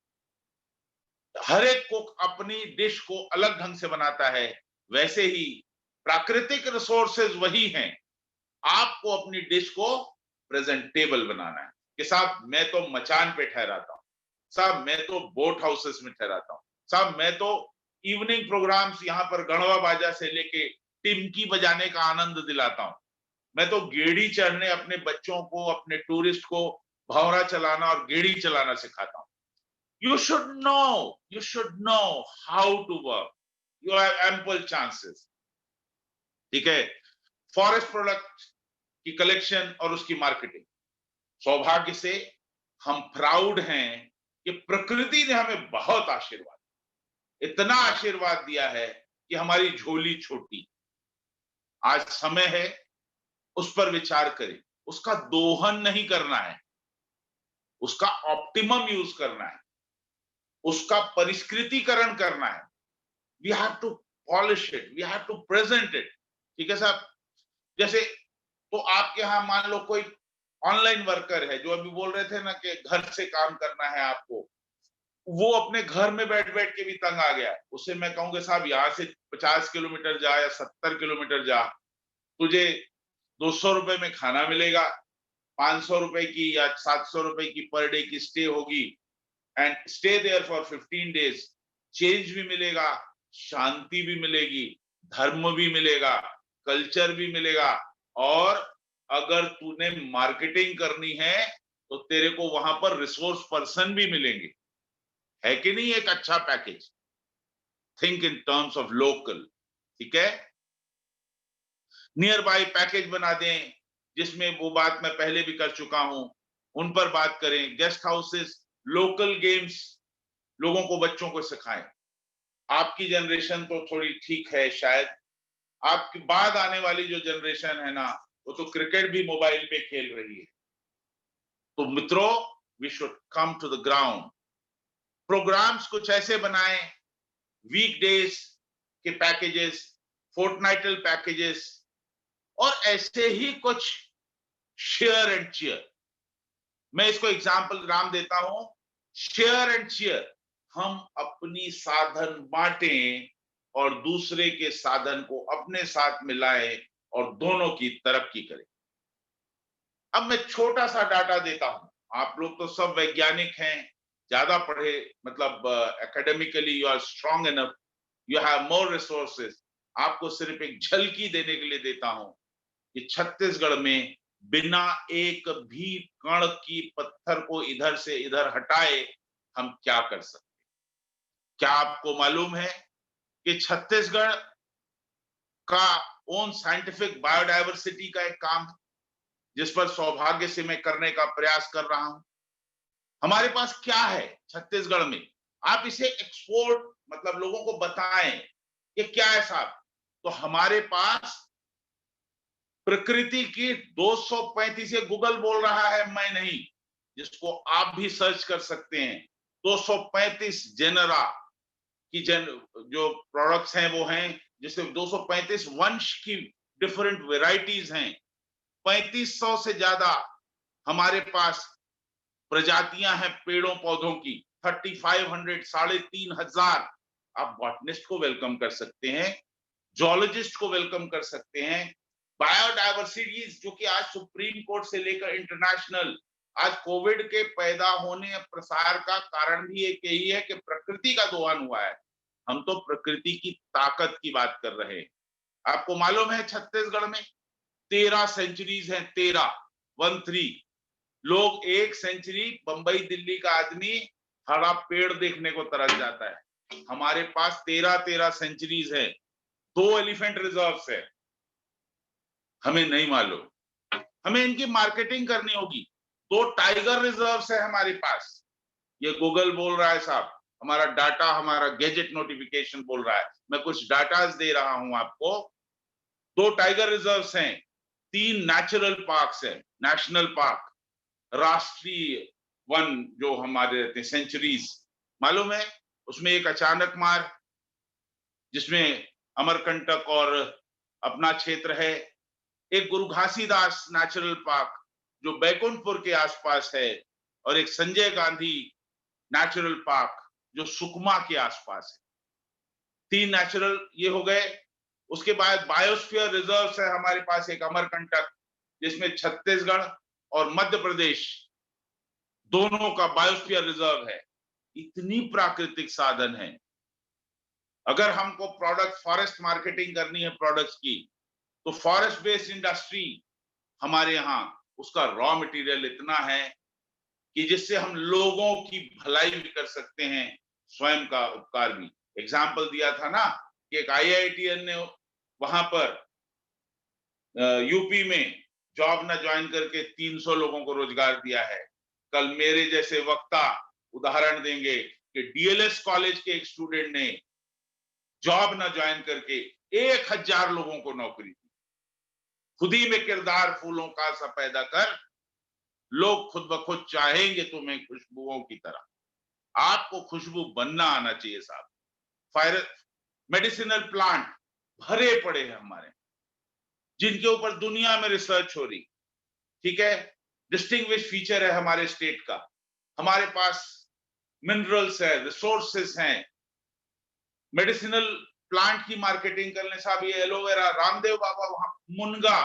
हर एक कुक अपनी डिश को अलग ढंग से बनाता है, वैसे ही प्राकृतिक रिसोर्सेज वही हैं। आपको अपनी डिश को प्रेजेंटेबल बनाना है कि साहब मैं तो मचान पे ठहराता हूं, साहब मैं तो बोट हाउसेस में ठहराता हूं, साहब मैं तो इवनिंग प्रोग्राम्स यहां पर गढ़वा बाजा से लेके टिमकी बजाने का आनंद दिलाता हूं। मैं तो गेड़ी चढ़ने अपने बच्चों को, अपने टूरिस्ट को भौरा चलाना और गेड़ी चलाना सिखाता हूं। You should know how to work. You have ample chances. ठीक है? फॉरेस्ट प्रोडक्ट की कलेक्शन और उसकी मार्केटिंग, सौभाग्य से हम प्राउड हैं कि प्रकृति ने हमें बहुत आशीर्वाद, इतना आशीर्वाद दिया है कि हमारी झोली छोटी। आज समय है उस पर विचार करें, उसका दोहन नहीं करना है, उसका ऑप्टिमम यूज करना है, उसका परिष्कृतीकरण करना है। We have to polish it, we have to present it. ठीक है साहब? जैसे तो आपके यहां मान लो कोई ऑनलाइन वर्कर है, जो अभी बोल रहे थे ना कि घर से काम करना है आपको, वो अपने घर में बैठ बैठ के भी तंग आ गया। उसे मैं कहूंगा साहब यहां से 50 किलोमीटर जा या 70 किलोमीटर जा, तुझे 200 रुपए में खाना मिलेगा, 500 रुपए की या 700 रुपए की पर डे की स्टे होगी, and stay there for 15 days. Change भी मिलेगा, शांति भी मिलेगी, धर्म भी मिलेगा, कल्चर भी मिलेगा, और अगर तूने मार्केटिंग करनी है तो तेरे को वहां पर रिसोर्स पर्सन भी मिलेंगे। है कि नहीं एक अच्छा package? Think in terms of local. ठीक है? नियर बाय पैकेज बना दें, जिसमें वो बात मैं पहले भी कर चुका हूं, उन पर बात करें। गेस्ट हाउसेस, लोकल गेम्स लोगों को, बच्चों को सिखाएं। आपकी जनरेशन तो थोड़ी ठीक है, शायद आपके बाद आने वाली जो जनरेशन है ना, वो तो क्रिकेट भी मोबाइल पे खेल रही है। तो मित्रों, we should come to the ground. Programmes कुछ ऐसे बनाएं, वीकडेज के पैकेजेस, फोर्टनाइटल पैकेजेस, और ऐसे ही कुछ शेयर एंड चीयर। मैं इसको एग्जांपल नाम देता हूं, शेयर एंड चीयर। हम अपनी साधन बांटें और दूसरे के साधन को अपने साथ मिलाएं और दोनों की तरक्की करें। अब मैं छोटा सा डाटा देता हूं। आप लोग तो सब वैज्ञानिक हैं, ज्यादा पढ़े, मतलब academically you are strong enough, you have more resources. आपको सिर्फ एक झलकी देने के लिए देता हूं कि छत्तीसगढ़ में बिना एक भी कण की पत्थर को इधर से इधर हटाए हम क्या कर सकते। क्या आपको मालूम है कि छत्तीसगढ़ का ओन साइंटिफिक बायोडायवर्सिटी का एक काम, जिस पर सौभाग्य से मैं करने का प्रयास कर रहा हूं। हमारे पास क्या है छत्तीसगढ़ में? आप इसे एक्सपोर्ट, मतलब लोगों को बताएं कि क्या है साहब। तो हमारे पास प्रकृति की 235, ये गूगल बोल रहा है, मैं नहीं, जिसको आप भी सर्च कर सकते हैं। 235 जेनरा की जो प्रोडक्ट्स हैं वो हैं, जिससे 235 वंश की डिफरेंट वेराइटीज हैं। 3500 से ज्यादा हमारे पास प्रजातियां हैं पेड़ों पौधों की, 3500, 3500। आप बॉटनिस्ट को वेलकम कर सकते हैं, जोलॉजिस्ट को वेलकम कर सकते हैं। बायोडायवर्सिटी जो कि आज सुप्रीम कोर्ट से लेकर इंटरनेशनल, आज कोविड के पैदा होने या प्रसार का कारण भी एक यही है कि प्रकृति का दोहन हुआ है। हम तो प्रकृति की ताकत की बात कर रहे हैं। आपको मालूम है छत्तीसगढ़ में 13 सेंचुरीज हैं, 13 लोग एक सेंचुरी, बंबई दिल्ली का आदमी हरा पेड़ देखने को तरस जाता है। हमारे पास 13 सेंचुरीज है, 2 एलिफेंट रिजर्व्स है। हमें नहीं मालूम, हमें इनकी मार्केटिंग करनी होगी। 2 टाइगर रिजर्व्स है हमारे पास। ये गूगल बोल रहा है साहब, हमारा डाटा, हमारा गैजेट नोटिफिकेशन बोल रहा है, मैं कुछ डाटाज दे रहा हूं आपको। 2 टाइगर रिजर्व्स हैं, 3 नेचुरल पार्क्स हैं, नेशनल पार्क, राष्ट्रीय वन जो हमारे रहते हैं, सेंचुरीज। मालूम है उसमें एक अचानक मार, जिसमें अमरकंटक और अपना क्षेत्र है। एक गुरु घासीदास नेचुरल पार्क जो बैकुंठपुर के आसपास है, और एक संजय गांधी नेचुरल पार्क जो सुकमा के आसपास है। 3 नेचुरल ये हो गए। उसके बाद बायोस्फीयर रिजर्व है हमारे पास, एक अमरकंटक, जिसमें छत्तीसगढ़ और मध्य प्रदेश दोनों का बायोस्फीयर रिजर्व है। इतनी प्राकृतिक साधन है। अगर हमको प्रोडक्ट फॉरेस्ट मार्केटिंग करनी है प्रोडक्ट्स की, तो फॉरेस्ट बेस्ड इंडस्ट्री हमारे यहाँ, उसका रॉ मटेरियल इतना है कि जिससे हम लोगों की भलाई भी कर सकते हैं, स्वयं का उपकार भी। एग्जाम्पल दिया था ना कि एक IITN ने वहां पर यूपी में जॉब ना ज्वाइन करके 300 लोगों को रोजगार दिया है। कल मेरे जैसे वक्ता उदाहरण देंगे कि डीएलएस कॉलेज के एक स्टूडेंट ने जॉब ना ज्वाइन करके 1000 लोगों को नौकरी दी। खुदी में किरदार फूलों का सा पैदा कर, लोग खुद ब खुद चाहेंगे तुम्हें खुशबुओं की तरह। आपको खुशबू बनना आना चाहिए साहब। फायर मेडिसिनल प्लांट भरे पड़े हैं हमारे, जिनके ऊपर दुनिया में रिसर्च हो रही। ठीक है, डिस्टिंग्विश फीचर है हमारे स्टेट का। हमारे पास मिनरल्स है, रिसोर्सेस हैं। मेडिसिनल प्लांट की मार्केटिंग करने साहब, ये एलोवेरा, रामदेव बाबा वहां मुनगा,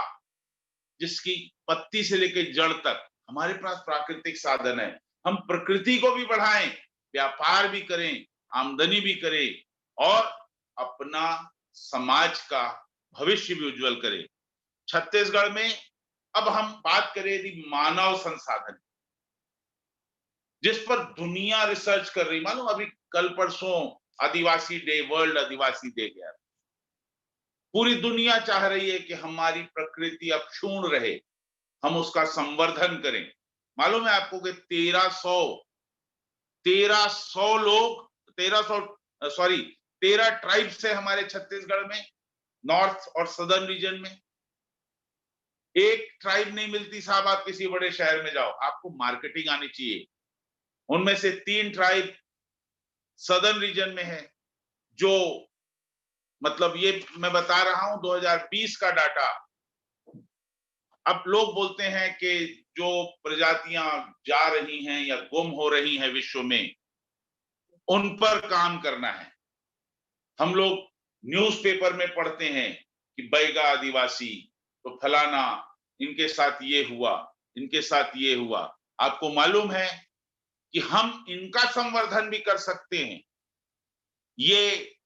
जिसकी पत्ती से लेकर जड़ तक हमारे पास प्राकृतिक साधन है। हम प्रकृति को भी बढ़ाएं, व्यापार भी करें, आमदनी भी करें और अपना समाज का भविष्य भी उज्जवल करें। छत्तीसगढ़ में अब हम बात करें यदि मानव संसाधन, जिस पर दुनिया रिसर्च कर रही। मालूम अभी कल परसों आदिवासी डे, वर्ल्ड आदिवासी डे गया। पूरी दुनिया चाह रही है कि हमारी प्रकृति अब क्षुण रहे, हम उसका संवर्धन करें। मालूम है आपको कि 1300 लोग 13 ट्राइब्स है हमारे छत्तीसगढ़ में, नॉर्थ और सदर्न रीजन में। एक ट्राइब नहीं मिलती साहब, आप किसी बड़े शहर में जाओ, आपको मार्केटिंग आनी चाहिए। उनमें से 3 ट्राइब सदर्न रीजन में है, जो मतलब ये मैं बता रहा हूं 2020 का डाटा। अब लोग बोलते हैं कि जो प्रजातियां जा रही हैं या गुम हो रही हैं विश्व में, उन पर काम करना है। हम लोग न्यूज़पेपर में पढ़ते हैं कि बैगा आदिवासी तो फलाना, इनके साथ ये हुआ, इनके साथ ये हुआ। आपको मालूम है कि हम इनका संवर्धन भी कर सकते हैं। ये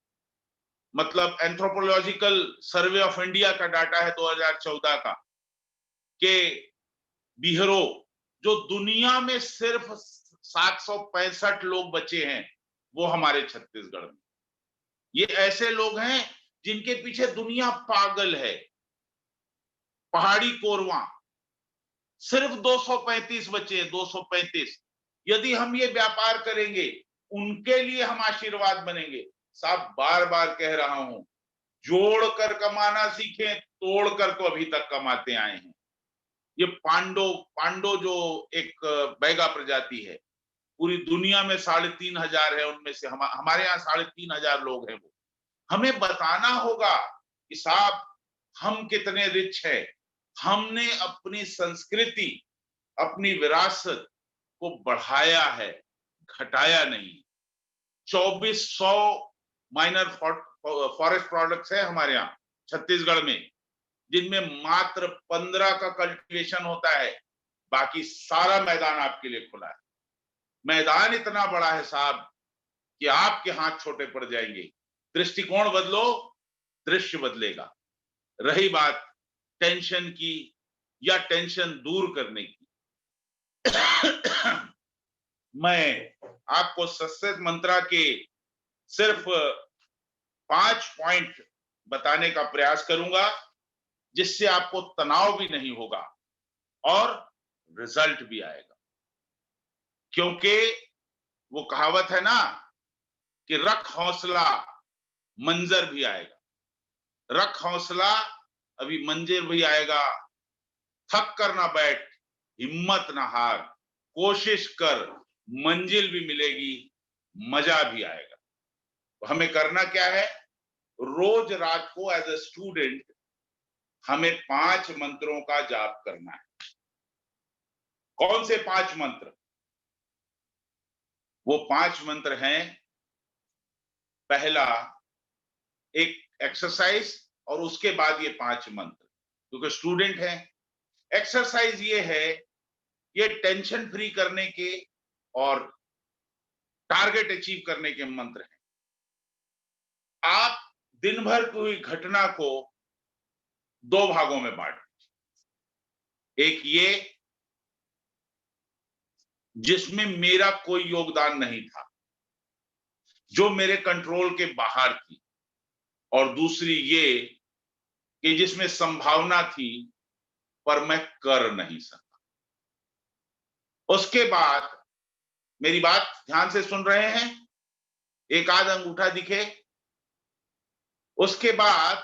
मतलब एंथ्रोपोलॉजिकल सर्वे ऑफ इंडिया का डाटा है 2014 का, कि बिहरो, जो दुनिया में सिर्फ 765 लोग बचे हैं, वो हमारे छत्तीसगढ़ में। ये ऐसे लोग हैं जिनके पीछे दुनिया पागल है। पहाड़ी कोरवा सिर्फ 235 बचे हैं, 235। यदि हम ये व्यापार करेंगे, उनके लिए हम आशीर्वाद बनेंगे। साहब बार बार कह रहा हूं, जोड़कर कमाना सीखें, तोड़कर तो अभी तक कमाते आए हैं। ये पांडो जो एक बैगा प्रजाति है, पूरी दुनिया में 3500 है, उनमें से हमारे यहाँ 3500 लोग हैं। वो हमें बताना होगा कि साहब हम कितने रिच है। हमने अपनी संस्कृति, अपनी विरासत को बढ़ाया है, घटाया नहीं। 2400 माइनर फॉरेस्ट प्रोडक्ट्स है हमारे यहाँ छत्तीसगढ़ में, जिनमें मात्र 15 का कल्टीवेशन होता है। बाकी सारा मैदान आपके लिए खुला है। मैदान इतना बड़ा है साहब कि आपके हाथ छोटे पड़ जाएंगे। दृष्टिकोण बदलो, दृश्य बदलेगा। रही बात टेंशन की या टेंशन दूर करने की, मैं आपको सशक्त मंत्रा के सिर्फ 5 पॉइंट बताने का प्रयास करूंगा, जिससे आपको तनाव भी नहीं होगा और रिजल्ट भी आएगा। क्योंकि वो कहावत है ना कि रख हौसला मंजर भी आएगा। रख हौसला, अभी मंजर भी आएगा। थक कर ना बैठ, हिम्मत ना हार, कोशिश कर, मंजिल भी मिलेगी, मजा भी आएगा। तो हमें करना क्या है? रोज रात को एज ए स्टूडेंट हमें 5 मंत्रों का जाप करना है। कौन से 5 मंत्र? वो 5 मंत्र हैं, पहला एक एक्सरसाइज और उसके बाद ये 5 मंत्र। क्योंकि स्टूडेंट है, एक्सरसाइज ये है, ये टेंशन फ्री करने के और टारगेट अचीव करने के मंत्र हैं। आप दिन भर की हुई घटना को 2 भागों में बांट दीजिए। एक ये जिसमें मेरा कोई योगदान नहीं था, जो मेरे कंट्रोल के बाहर थी, और दूसरी ये कि जिसमें संभावना थी पर मैं कर नहीं सका। उसके बाद, मेरी बात ध्यान से सुन रहे हैं, एक आध अंगूठा दिखे। उसके बाद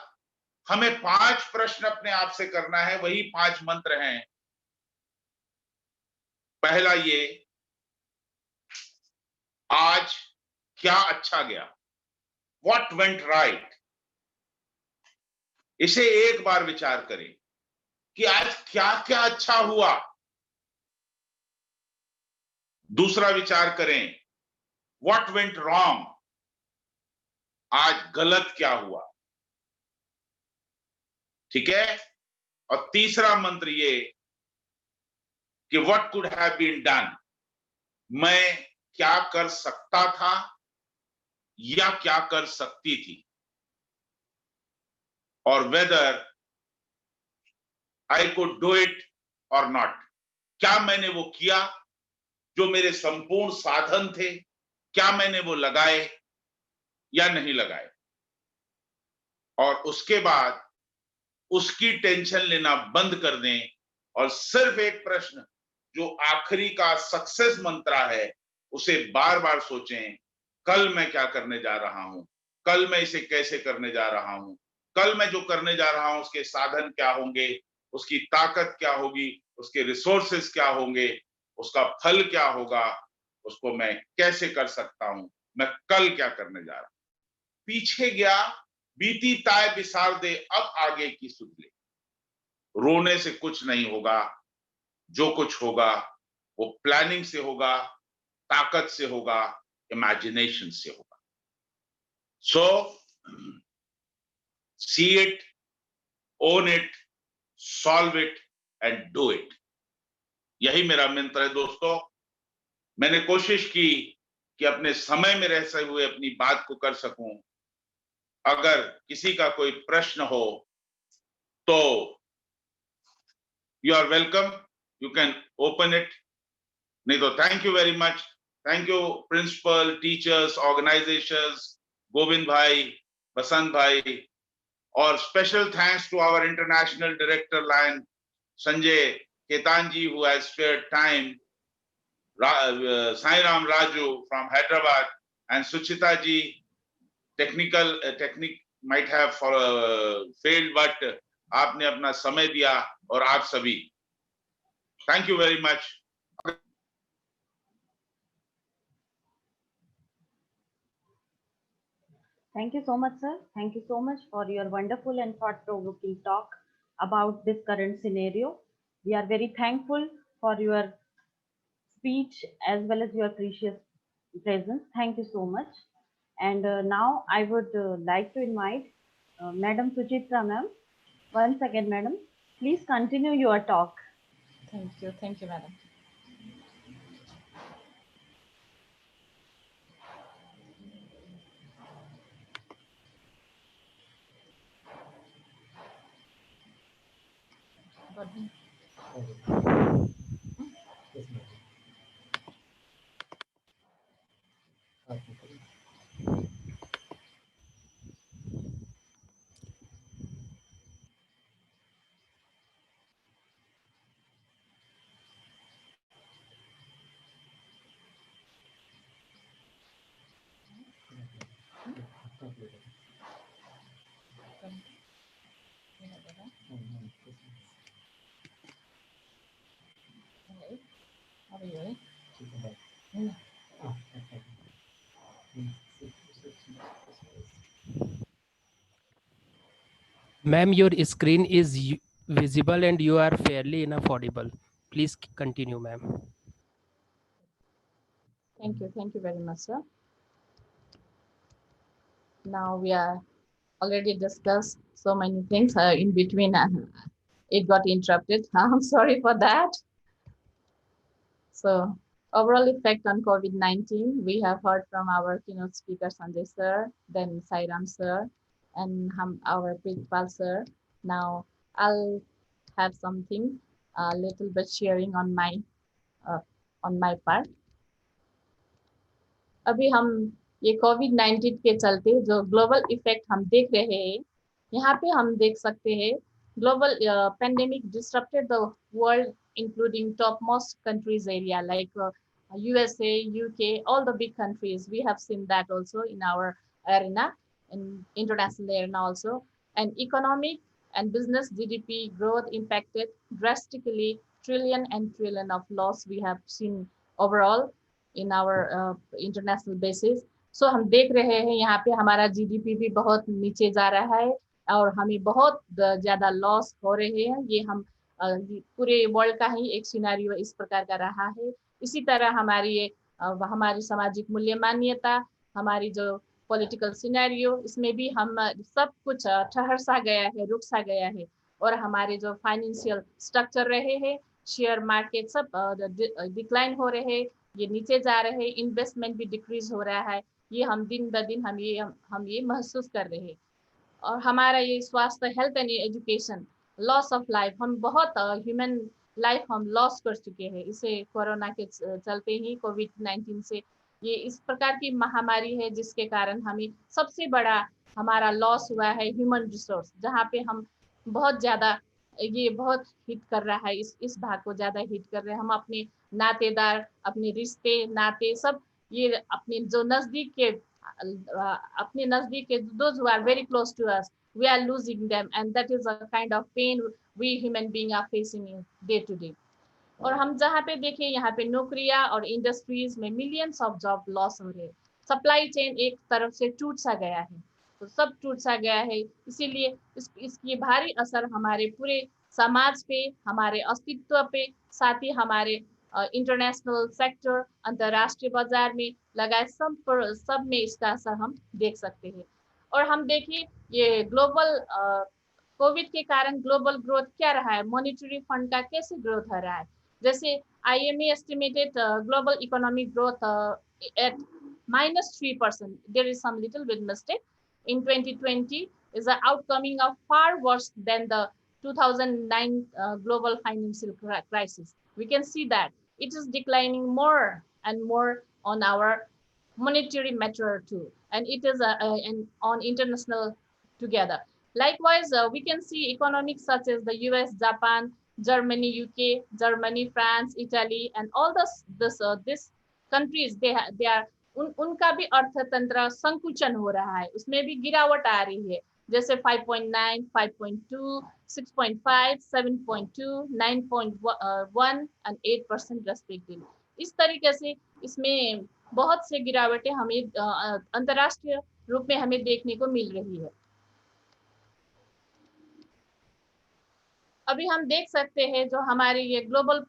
हमें 5 प्रश्न अपने आप से करना है, वही 5 मंत्र हैं। पहला ये, आज क्या अच्छा गया, व्हाट वेंट राइट। इसे एक बार विचार करें कि आज क्या क्या अच्छा हुआ। दूसरा विचार करें, व्हाट वेंट रॉन्ग, आज गलत क्या हुआ। ठीक है। और तीसरा मंत्र ये कि what could have been done, मैं क्या कर सकता था या क्या कर सकती थी, और whether I could do it और नॉट, क्या मैंने वो किया जो मेरे संपूर्ण साधन थे, क्या मैंने वो लगाए या नहीं लगाए। और उसके बाद उसकी टेंशन लेना बंद कर दें और सिर्फ एक प्रश्न जो आखिरी का सक्सेस मंत्र है उसे बार बार सोचें, कल मैं क्या करने जा रहा हूं, कल मैं इसे कैसे करने जा रहा हूं, कल मैं जो करने जा रहा हूं उसके साधन क्या होंगे, उसकी ताकत क्या होगी, उसके रिसोर्सेस क्या होंगे, उसका फल क्या होगा, उसको मैं कैसे कर सकता हूं, मैं कल क्या करने जा रहा हूं। पीछे गया बीती ताय बिसार दे, अब आगे की सुध ले। रोने से कुछ नहीं होगा, जो कुछ होगा वो प्लानिंग से होगा, ताकत से होगा, इमेजिनेशन से होगा। So see it, own it, solve it and do it. यही मेरा मंत्र है दोस्तों। मैंने कोशिश की कि अपने समय में रहते हुए अपनी बात को कर सकूं। अगर किसी का कोई प्रश्न हो तो you are welcome, you can open it. नहीं तो thank you very much. Thank you principal, teachers, organisations, Govind bhai, Basant bhai, और special thanks to our international director lion Sanjay Ketan ji, who has spared time, Sai Ram Raju from Hyderabad, and Suchita ji. Technique might have failed, but आपने अपना समय दिया, और आप सभी, thank you very much. Thank you so much, sir. Thank you so much for your wonderful and thought-provoking talk about this current scenario. We are very thankful for your speech as well as your precious presence. Thank you so much. And now I would like to invite Madam Suchitra ma'am. Once again, madam, please continue your talk. Thank you, madam. Ma'am, your screen is visible and you are fairly enough audible. Please continue, ma'am. Thank you very much, sir. Now we are already discussed so many things in between. It got interrupted. I'm sorry for that. So overall effect on COVID-19, we have heard from our keynote speaker Sanjay sir, then Sairam sir, and our principal sir. Now I'll have something a little bit sharing on my part. अभी हम ये कोविड-19 के चलते जो global effect हम देख रहे हैं, यहाँ पे हम देख सकते हैं global pandemic disrupted the world, including topmost countries area like USA, UK, all the big countries. We have seen that also in our arena, in international arena also. And economic and business GDP growth impacted drastically, trillion and trillion of loss we have seen overall in our international basis. So हम देख रहे हैं यहाँ पे हमारा GDP भी बहुत नीचे जा रहा है और हमें बहुत ज्यादा लॉस हो रहे हैं। ये हम पूरे वर्ल्ड का ही एक सिनेरियो इस प्रकार का रहा है। इसी तरह हमारी सामाजिक मूल्य मान्यता, हमारी जो पॉलिटिकल सिनेरियो, इसमें भी हम सब कुछ ठहर सा गया है, रुक सा गया है। और हमारे जो फाइनेंशियल स्ट्रक्चर रहे हैं, शेयर मार्केट सब डिक्लाइन हो रहे हैं, ये नीचे जा रहे हैं, इन्वेस्टमेंट भी डिक्रीज हो रहा है। ये हम दिन ब दिन हम ये महसूस कर रहे हैं। और हमारा ये स्वास्थ्य, health and education, loss of life, हम बहुत ह्यूमन लाइफ हम लॉस कर चुके हैं इसे कोरोना के चलते ही, कोविड-19 से। ये इस प्रकार की महामारी है जिसके कारण हमें सबसे बड़ा हमारा लॉस हुआ है ह्यूमन रिसोर्स, जहाँ पे हम बहुत ज्यादा ये बहुत हिट कर रहा है, इस भाग को ज्यादा हिट कर रहे हैं। हम अपने नातेदार, अपने रिश्ते नाते सब, ये अपने जो नजदीक के अपने नजदीक के those who are very close to us, we are losing them, and that is a kind of pain we human being are facing in day to day. और हम जहाँ पे देखें यहाँ पे नौकरियां और इंडस्ट्रीज में मिलियंस ऑफ जॉब लॉस हो रहे हैं। सप्लाई चेन एक तरफ से टूट सा गया है, तो सब टूट सा गया है। इसीलिए इसकी भारी असर हमारे पूरे समाज पे, हमारे अस्तित्व पे, साथ ही हमारे इंटरनेशनल सेक्टर, अंतर्राष्ट्रीय बाजार में लगाए सब में इसका असर हम देख सकते हैं। और हम देखिए ये ग्लोबल कोविड के कारण ग्लोबल ग्रोथ क्या रहा है, मॉनेटरी फंड का कैसे ग्रोथ हो रहा है। जैसे IMF estimated global economic growth at -3%. There is some little bit mistake. In 2020 is the outcoming of far worse than the 2009 global financial crisis. We can see that it is declining more and more on our monetary matter too, and it is on international together. Likewise, we can see economics such as the US, Japan, Germany, UK, Germany, France, Italy, and all this countries, they are उनका भी अर्थतंत्र संकुचन हो रहा है, उसमें भी गिरावट आ रही है। जैसे 5.9, 5.2, 6.5, 7.2, 9.1 and 8% रेस्पेक्टिवली। इस तरीके से इसमें बहुत से गिरावटें हमें अंतर्राष्ट्रीय रूप में हमें देखने को मिल रही है। अभी हम देख सकते हैं जो हमारी ये ग्लोबल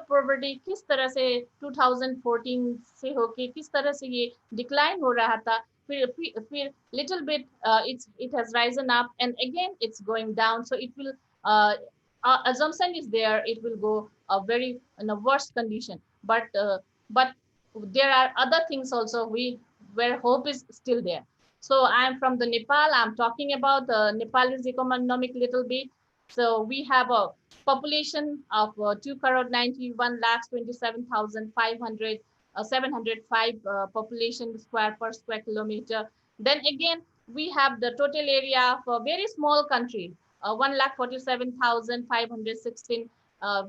पॉवर्टी किस तरह से 2014 से होके किस तरह से ये डिक्लाइन हो रहा था, फिर little bit it has risen up and again it's going down, so it will assumption is there it will go a very in a worse condition, but there are other things also where hope is still there. So I'm from the Nepal. I'm talking about Nepal's economic little bit. So we have a population of 2,91,27,705 population per square kilometer. Then again, we have the total area of a very small country, 1,47,516.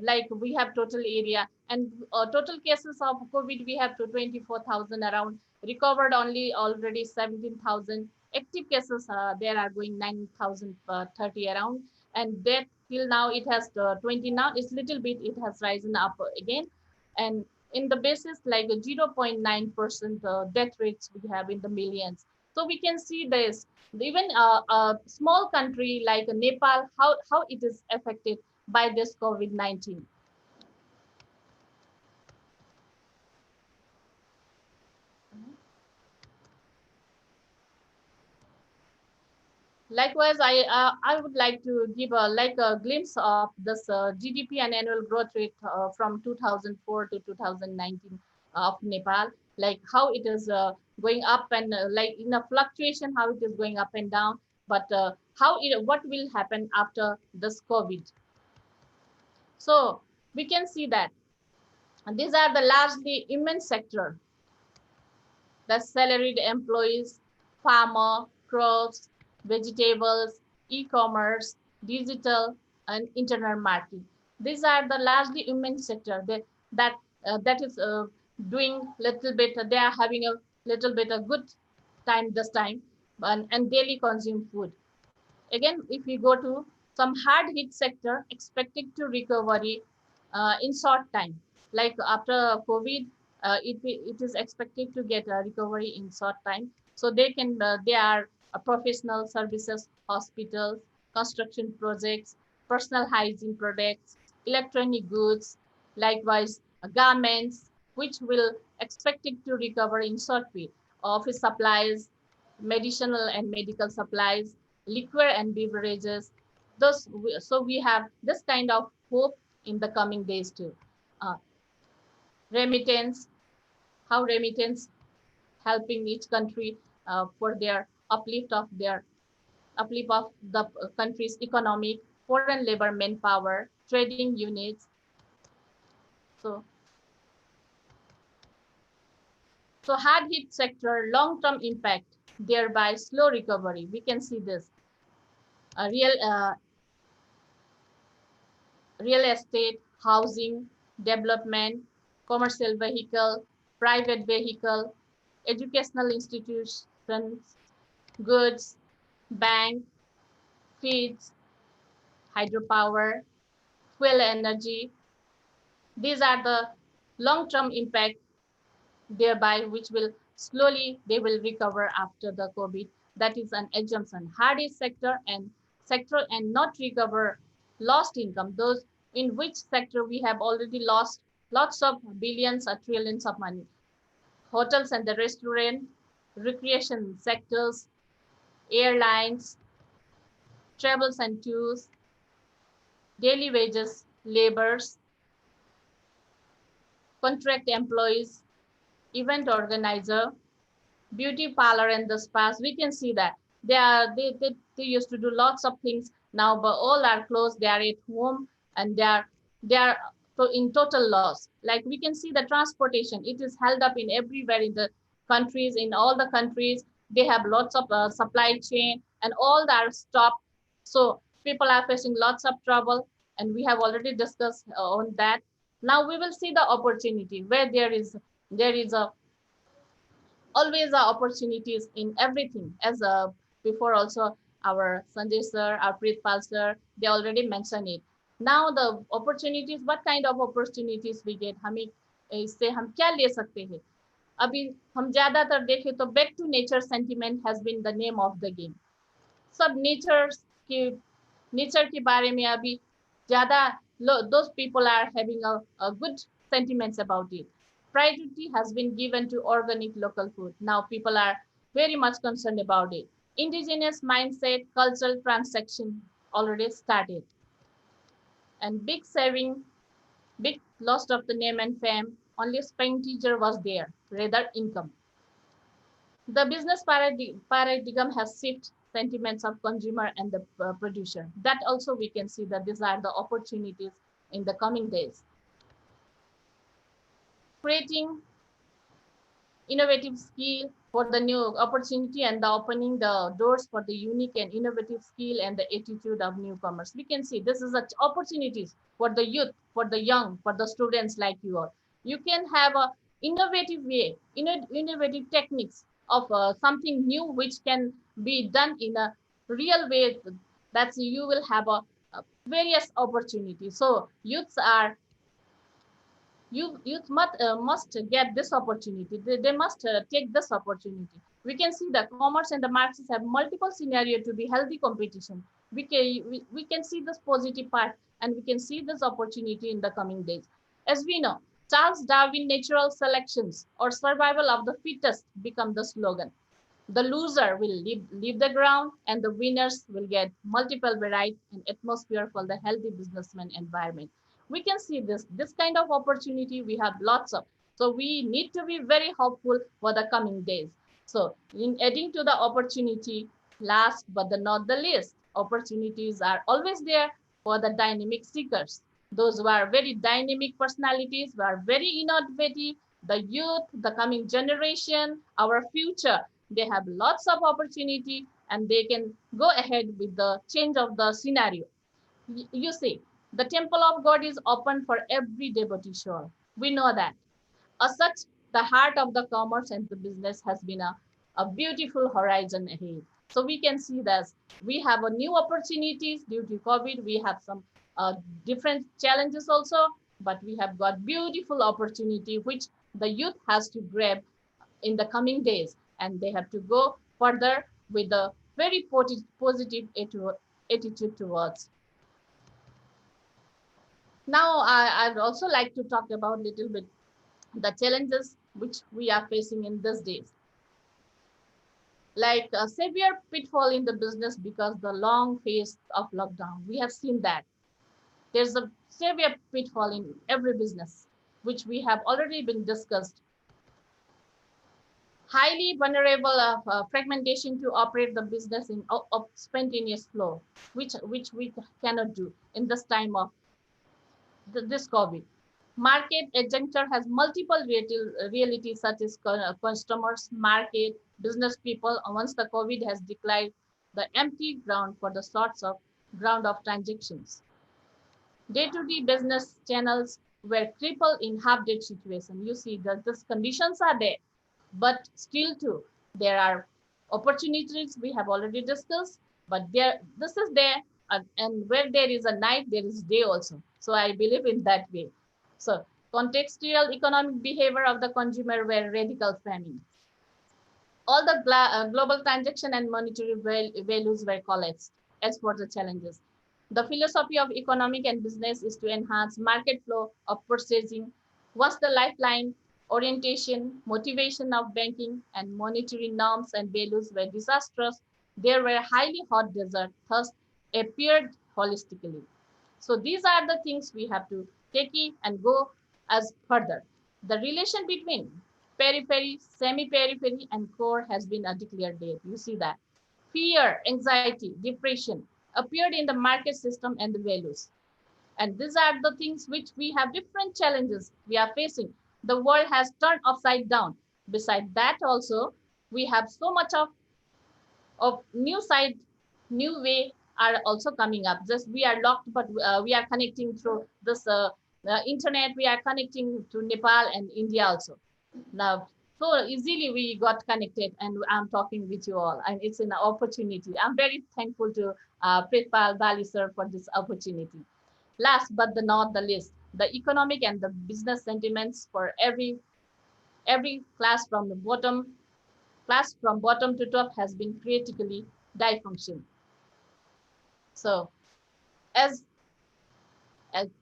Like we have total area, and total cases of COVID we have to 24,000 around. Recovered only already 17,000. Active cases there are going 9,030 around, and death till now it has 20 now. It's little bit it has risen up again, and in the basis like a 0.9% death rates we have in the millions. So we can see this even a small country like Nepal, how it is affected by this COVID-19. Likewise, I would like to give a glimpse of this GDP and annual growth rate from 2004 to 2019 of Nepal, like how it is going up and like in a fluctuation, how it is going up and down, but what will happen after this COVID. So we can see that these are the largely immense sector, the salaried employees, farmer, crops, vegetables, e-commerce, digital, and internal market. These are the largely women sector that is doing little bit. They are having a little bit a good time this time, and daily consume food. Again, if we go to some hard hit sector expected to recovery in short time, like after COVID, it is expected to get a recovery in short time. So they are professional services, hospitals, construction projects, personal hygiene products, electronic goods, likewise garments, which will expected to recover in short way. Office supplies, medicinal and medical supplies, liquor and beverages. So we have this kind of hope in the coming days too. Uh, Remittance, how remittance helping each country for their uplift of the country's economic, foreign labor manpower, trading units. So, so hard hit sector, long-term impact, thereby slow recovery. We can see this. Real estate, housing, development, commercial vehicle, private vehicle, educational institutions, goods, bank, feeds, hydropower, fuel energy. These are the long-term impact thereby which will slowly they will recover after the COVID. That is an assumption. Hardest sector and not recover lost income. Those in which sector we have already lost lots of billions or trillions of money. Hotels and the restaurant, recreation sectors, airlines, travels and tours, daily wages, laborers, contract employees, event organizer, beauty parlor and the spas. We can see that they used to do lots of things now, but all are closed. They are at home and they are in total loss. Like we can see the transportation, it is held up in everywhere in the countries. In all the countries they have lots of supply chain and all that are stopped. So people are facing lots of trouble, and we have already discussed on that. Now we will see the opportunity where there is a always are opportunities in everything. As before also our Sanjay sir, our Preetpal sir, they already mentioned it. Now the opportunities, what kind of opportunities we get, हमें इससे हम क्या ले सकते हैं? अभी हम ज्यादातर देखें तो back to nature sentiment has been the name of the game. सब नेचर के बारे में अभी ज्यादा those people are having a good sentiments about it. Priority has been given to organic local food. Now people are very much concerned about it. Indigenous mindset, cultural transaction already started. And big saving, big loss of the name and fame, only expenditure was there, rather income. The business paradigm has shifted sentiments of consumer and the producer. That also we can see that these are the opportunities in the coming days. Creating innovative skill for the new opportunity and the opening the doors for the unique and innovative skill and the attitude of newcomers. We can see this is an opportunities for the youth, for the young, for the students like you all. You can have a innovative way, innovative techniques of something new which can be done in a real way. That's you will have a various opportunities. So youth must get this opportunity. They must take this opportunity. We can see that commerce and the markets have multiple scenarios to be healthy competition. We can see this positive part, and we can see this opportunity in the coming days. As we know, Charles Darwin natural selections or survival of the fittest become the slogan. The loser will leave the ground, and the winners will get multiple variety and atmosphere for the healthy businessman environment. We can see this kind of opportunity we have lots of. So we need to be very hopeful for the coming days. So in adding to the opportunity, last but not the least, opportunities are always there for the dynamic seekers. Those who are very dynamic personalities, who are very innovative, the youth, the coming generation, our future, they have lots of opportunity and they can go ahead with the change of the scenario. You see, the temple of God is open for every devotee soul. We know that. As such, the heart of the commerce and the business has been a beautiful horizon ahead. So we can see that we have a new opportunities due to COVID. We have some different challenges also, but we have got beautiful opportunity which the youth has to grab in the coming days, and they have to go further with a very positive attitude towards. Now, I'd also like to talk about a little bit the challenges which we are facing in these days. Like a severe pitfall in the business because the long phase of lockdown. We have seen that. There's a severe pitfall in every business, which we have already been discussed. Highly vulnerable of fragmentation to operate the business in of spontaneous flow, which we cannot do in this time of this COVID. Market adjuncture has multiple realities such as customers, market, business people. Once the COVID has declined, the empty ground for the sorts of ground of transactions. Day-to-day business channels were crippled in half-dead situation. You see that these conditions are there, but still too, there are opportunities we have already discussed, but this is there, and where there is a night, there is day also. So I believe in that way. So contextual economic behavior of the consumer were radical framing. All the global transaction and monetary values were collapsed as for the challenges. The philosophy of economic and business is to enhance market flow of purchasing. Was the lifeline, orientation, motivation of banking and monetary norms and values were disastrous. There were highly hot desert, thus appeared holistically. So these are the things we have to take it and go as further. The relation between periphery, semi-periphery, and core has been declared dead. You see that. Fear, anxiety, depression appeared in the market system and the values. And these are the things which we have different challenges we are facing. The world has turned upside down. Beside that also, we have so much of new side, new way are also coming up. Just we are locked, but we are connecting through this internet. We are connecting to Nepal and India also. Now, so easily we got connected, and I'm talking with you all, and it's an opportunity. I'm very thankful to Pritpal Bali sir for this opportunity. Last but not the least, the economic and the business sentiments for every class from bottom to top has been critically dysfunction. So as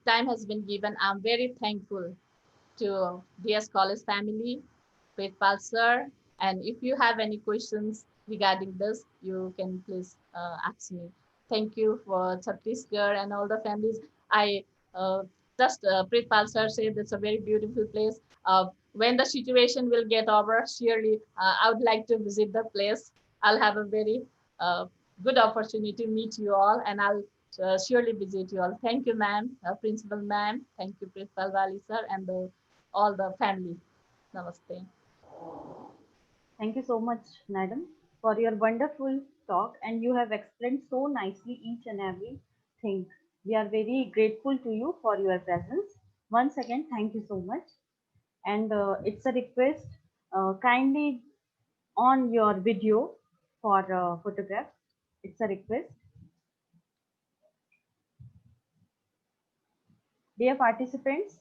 time has been given, I'm very thankful to DS College family, Pritpal sir, and if you have any questions regarding this, you can please ask me. Thank you for Chhattisgarh and all the families. I just Pritpal sir said it's a very beautiful place. When the situation will get over, surely I would like to visit the place. I'll have a very good opportunity to meet you all, and I'll surely visit you all. Thank you, ma'am, Principal ma'am. Thank you, Pritpal Bali sir, and all the family. Namaste. Thank you so much, madam, for your wonderful talk, and you have explained so nicely each and every thing. We are very grateful to you for your presence. Once again, thank you so much. And it's a request, kindly on your video for photograph. It's a request. Dear participants,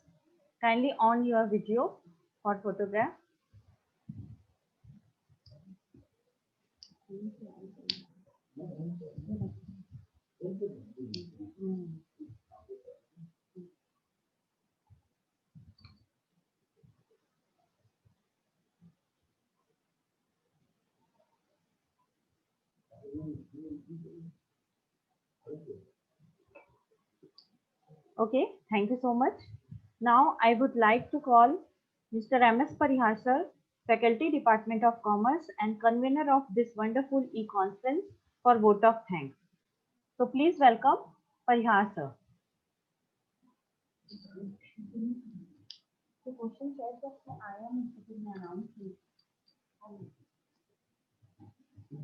kindly on your video for photograph. Okay, thank you so much. Now I would like to call Mr. M.S. Parihar sir, Faculty Department of Commerce and convener of this wonderful e-conference for vote of thanks. So please welcome Parihar sir. The question says that I am announce. मैं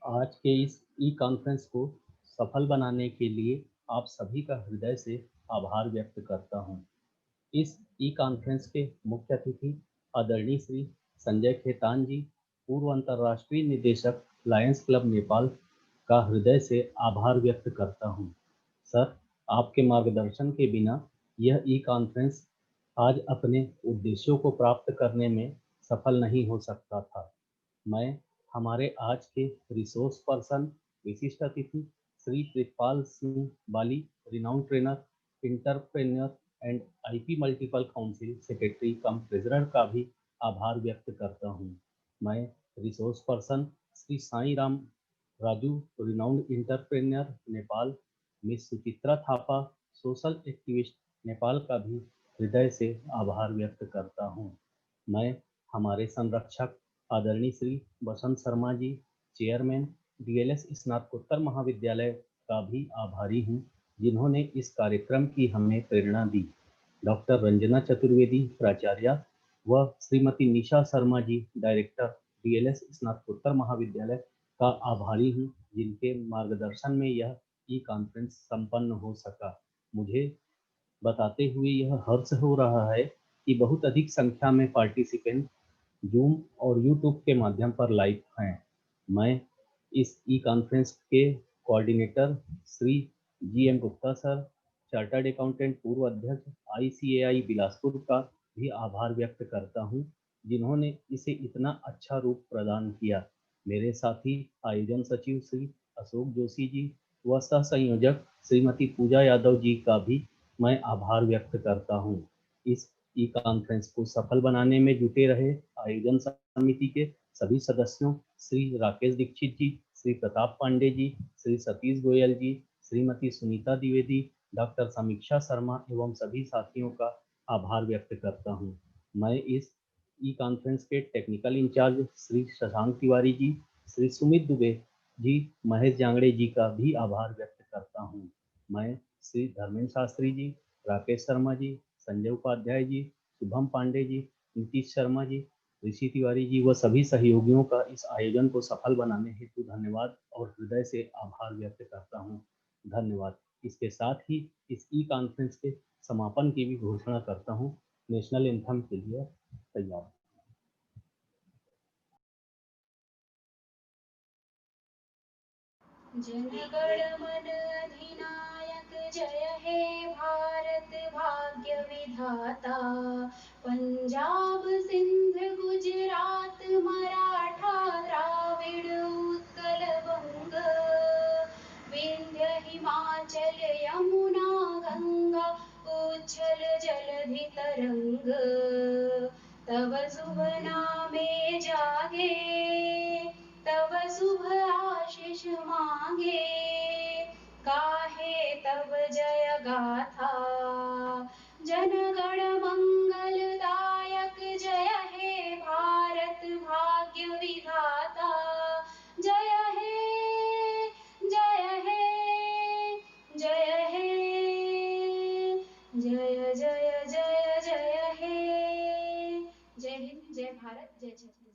आज के इस e conference को सफल बनाने के लिए आप सभी का हृदय से आभार व्यक्त करता हूं। इस ई कॉन्फ्रेंस के मुख्य अतिथि आदरणीय श्री संजय खेतान जी, पूर्व अंतर्राष्ट्रीय निदेशक लायंस क्लब नेपाल का हृदय से आभार व्यक्त करता हूं। सर, आपके मार्गदर्शन के बिना यह ई कॉन्फ्रेंस आज अपने उद्देश्यों को प्राप्त करने में सफल नहीं हो सकता था। मैं हमारे आज के रिसोर्स पर्सन विशिष्ट अतिथि Shri Kripal Singh Bali, renowned trainer, entrepreneur and IP multiple council secretary cum treasurer का भी आभार व्यक्त करता हूं। मैं resource person Shri Sai Ram Raju, renowned entrepreneur Nepal, miss Suchitra Thapa, social activist Nepal का भी हृदय से आभार व्यक्त करता हूं। मैं हमारे संरक्षक आदरणीय श्री बसंत शर्मा जी, चेयरमैन डीएलएस स्नातकोत्तर महाविद्यालय का भी आभारी हूं, जिन्होंने इस कार्यक्रम की हमें प्रेरणा दी। डॉक्टर रंजना चतुर्वेदी प्राचार्य व श्रीमती निशा शर्मा जी, डायरेक्टर डीएलएस स्नातकोत्तर महाविद्यालय का आभारी हूं, जिनके मार्गदर्शन में यह ई कॉन्फ्रेंस संपन्न हो सका। मुझे बताते हुए यह हर्ष हो रहा है कि बहुत अधिक संख्या में पार्टिसिपेंट जूम और यूट्यूब के माध्यम पर लाइव हैं। मैं इस ई कॉन्फ्रेंस के coordinator Shri GM. Gupta sir, chartered accountant पूर्व अध्यक्ष आईसीएआई बिलासपुर का भी आभार व्यक्त करता हूं, जिन्होंने इसे इतना अच्छा रूप प्रदान किया। मेरे साथी आयोजन सचिव श्री अशोक जोशी जी व सह संयोजक श्रीमती पूजा यादव जी का भी मैं आभार व्यक्त करता हूं। इस ई कॉन्फ्रेंस को सफल बनाने में जुटे रहे आयोजन समिति के सभी सदस्यों श्री राकेश दीक्षित जी, श्री प्रताप पांडे जी, श्री सतीश गोयल जी, श्रीमती सुनीता द्विवेदी, डॉक्टर समीक्षा शर्मा एवं सभी साथियों का आभार व्यक्त करता हूं। मैं इस ई कॉन्फ्रेंस के टेक्निकल इंचार्ज श्री शशांक तिवारी जी, श्री सुमित दुबे जी, महेश जांगड़े जी का भी आभार व्यक्त करता हूं। मैं श्री धर्मेंद्र शास्त्री जी, राकेश शर्मा जी, संजय उपाध्याय जी, शुभम पांडे जी, नीतीश शर्मा जी, ऋषि तिवारी जी व सभी सहयोगियों का इस आयोजन को सफल बनाने हेतु धन्यवाद और हृदय से आभार व्यक्त करता हूं। धन्यवाद। इसके साथ ही इस ई कॉन्फ्रेंस के समापन की भी घोषणा करता हूं। नेशनल एंथम के लिए तैयार। जनगण मन अधिनायक जय हे भारत भाग्य विधाता। पंजाब सिंध गुजरात मराठा द्राविड़ उत्कल बंग, विंध्य हिमाचल यमुना गंगा उच्छल जलधि तरंग। तव शुभ नामे जागे, तव शुभ आशीष मांगे, गाहे तब जय गाथा। जनगण मंगलदायक जय हे भारत भाग्य विधाता। जय हे जय हे जय हे, जय जय जय जय हे। जय हिंद, जय भारत, जय छत्तीसगढ़।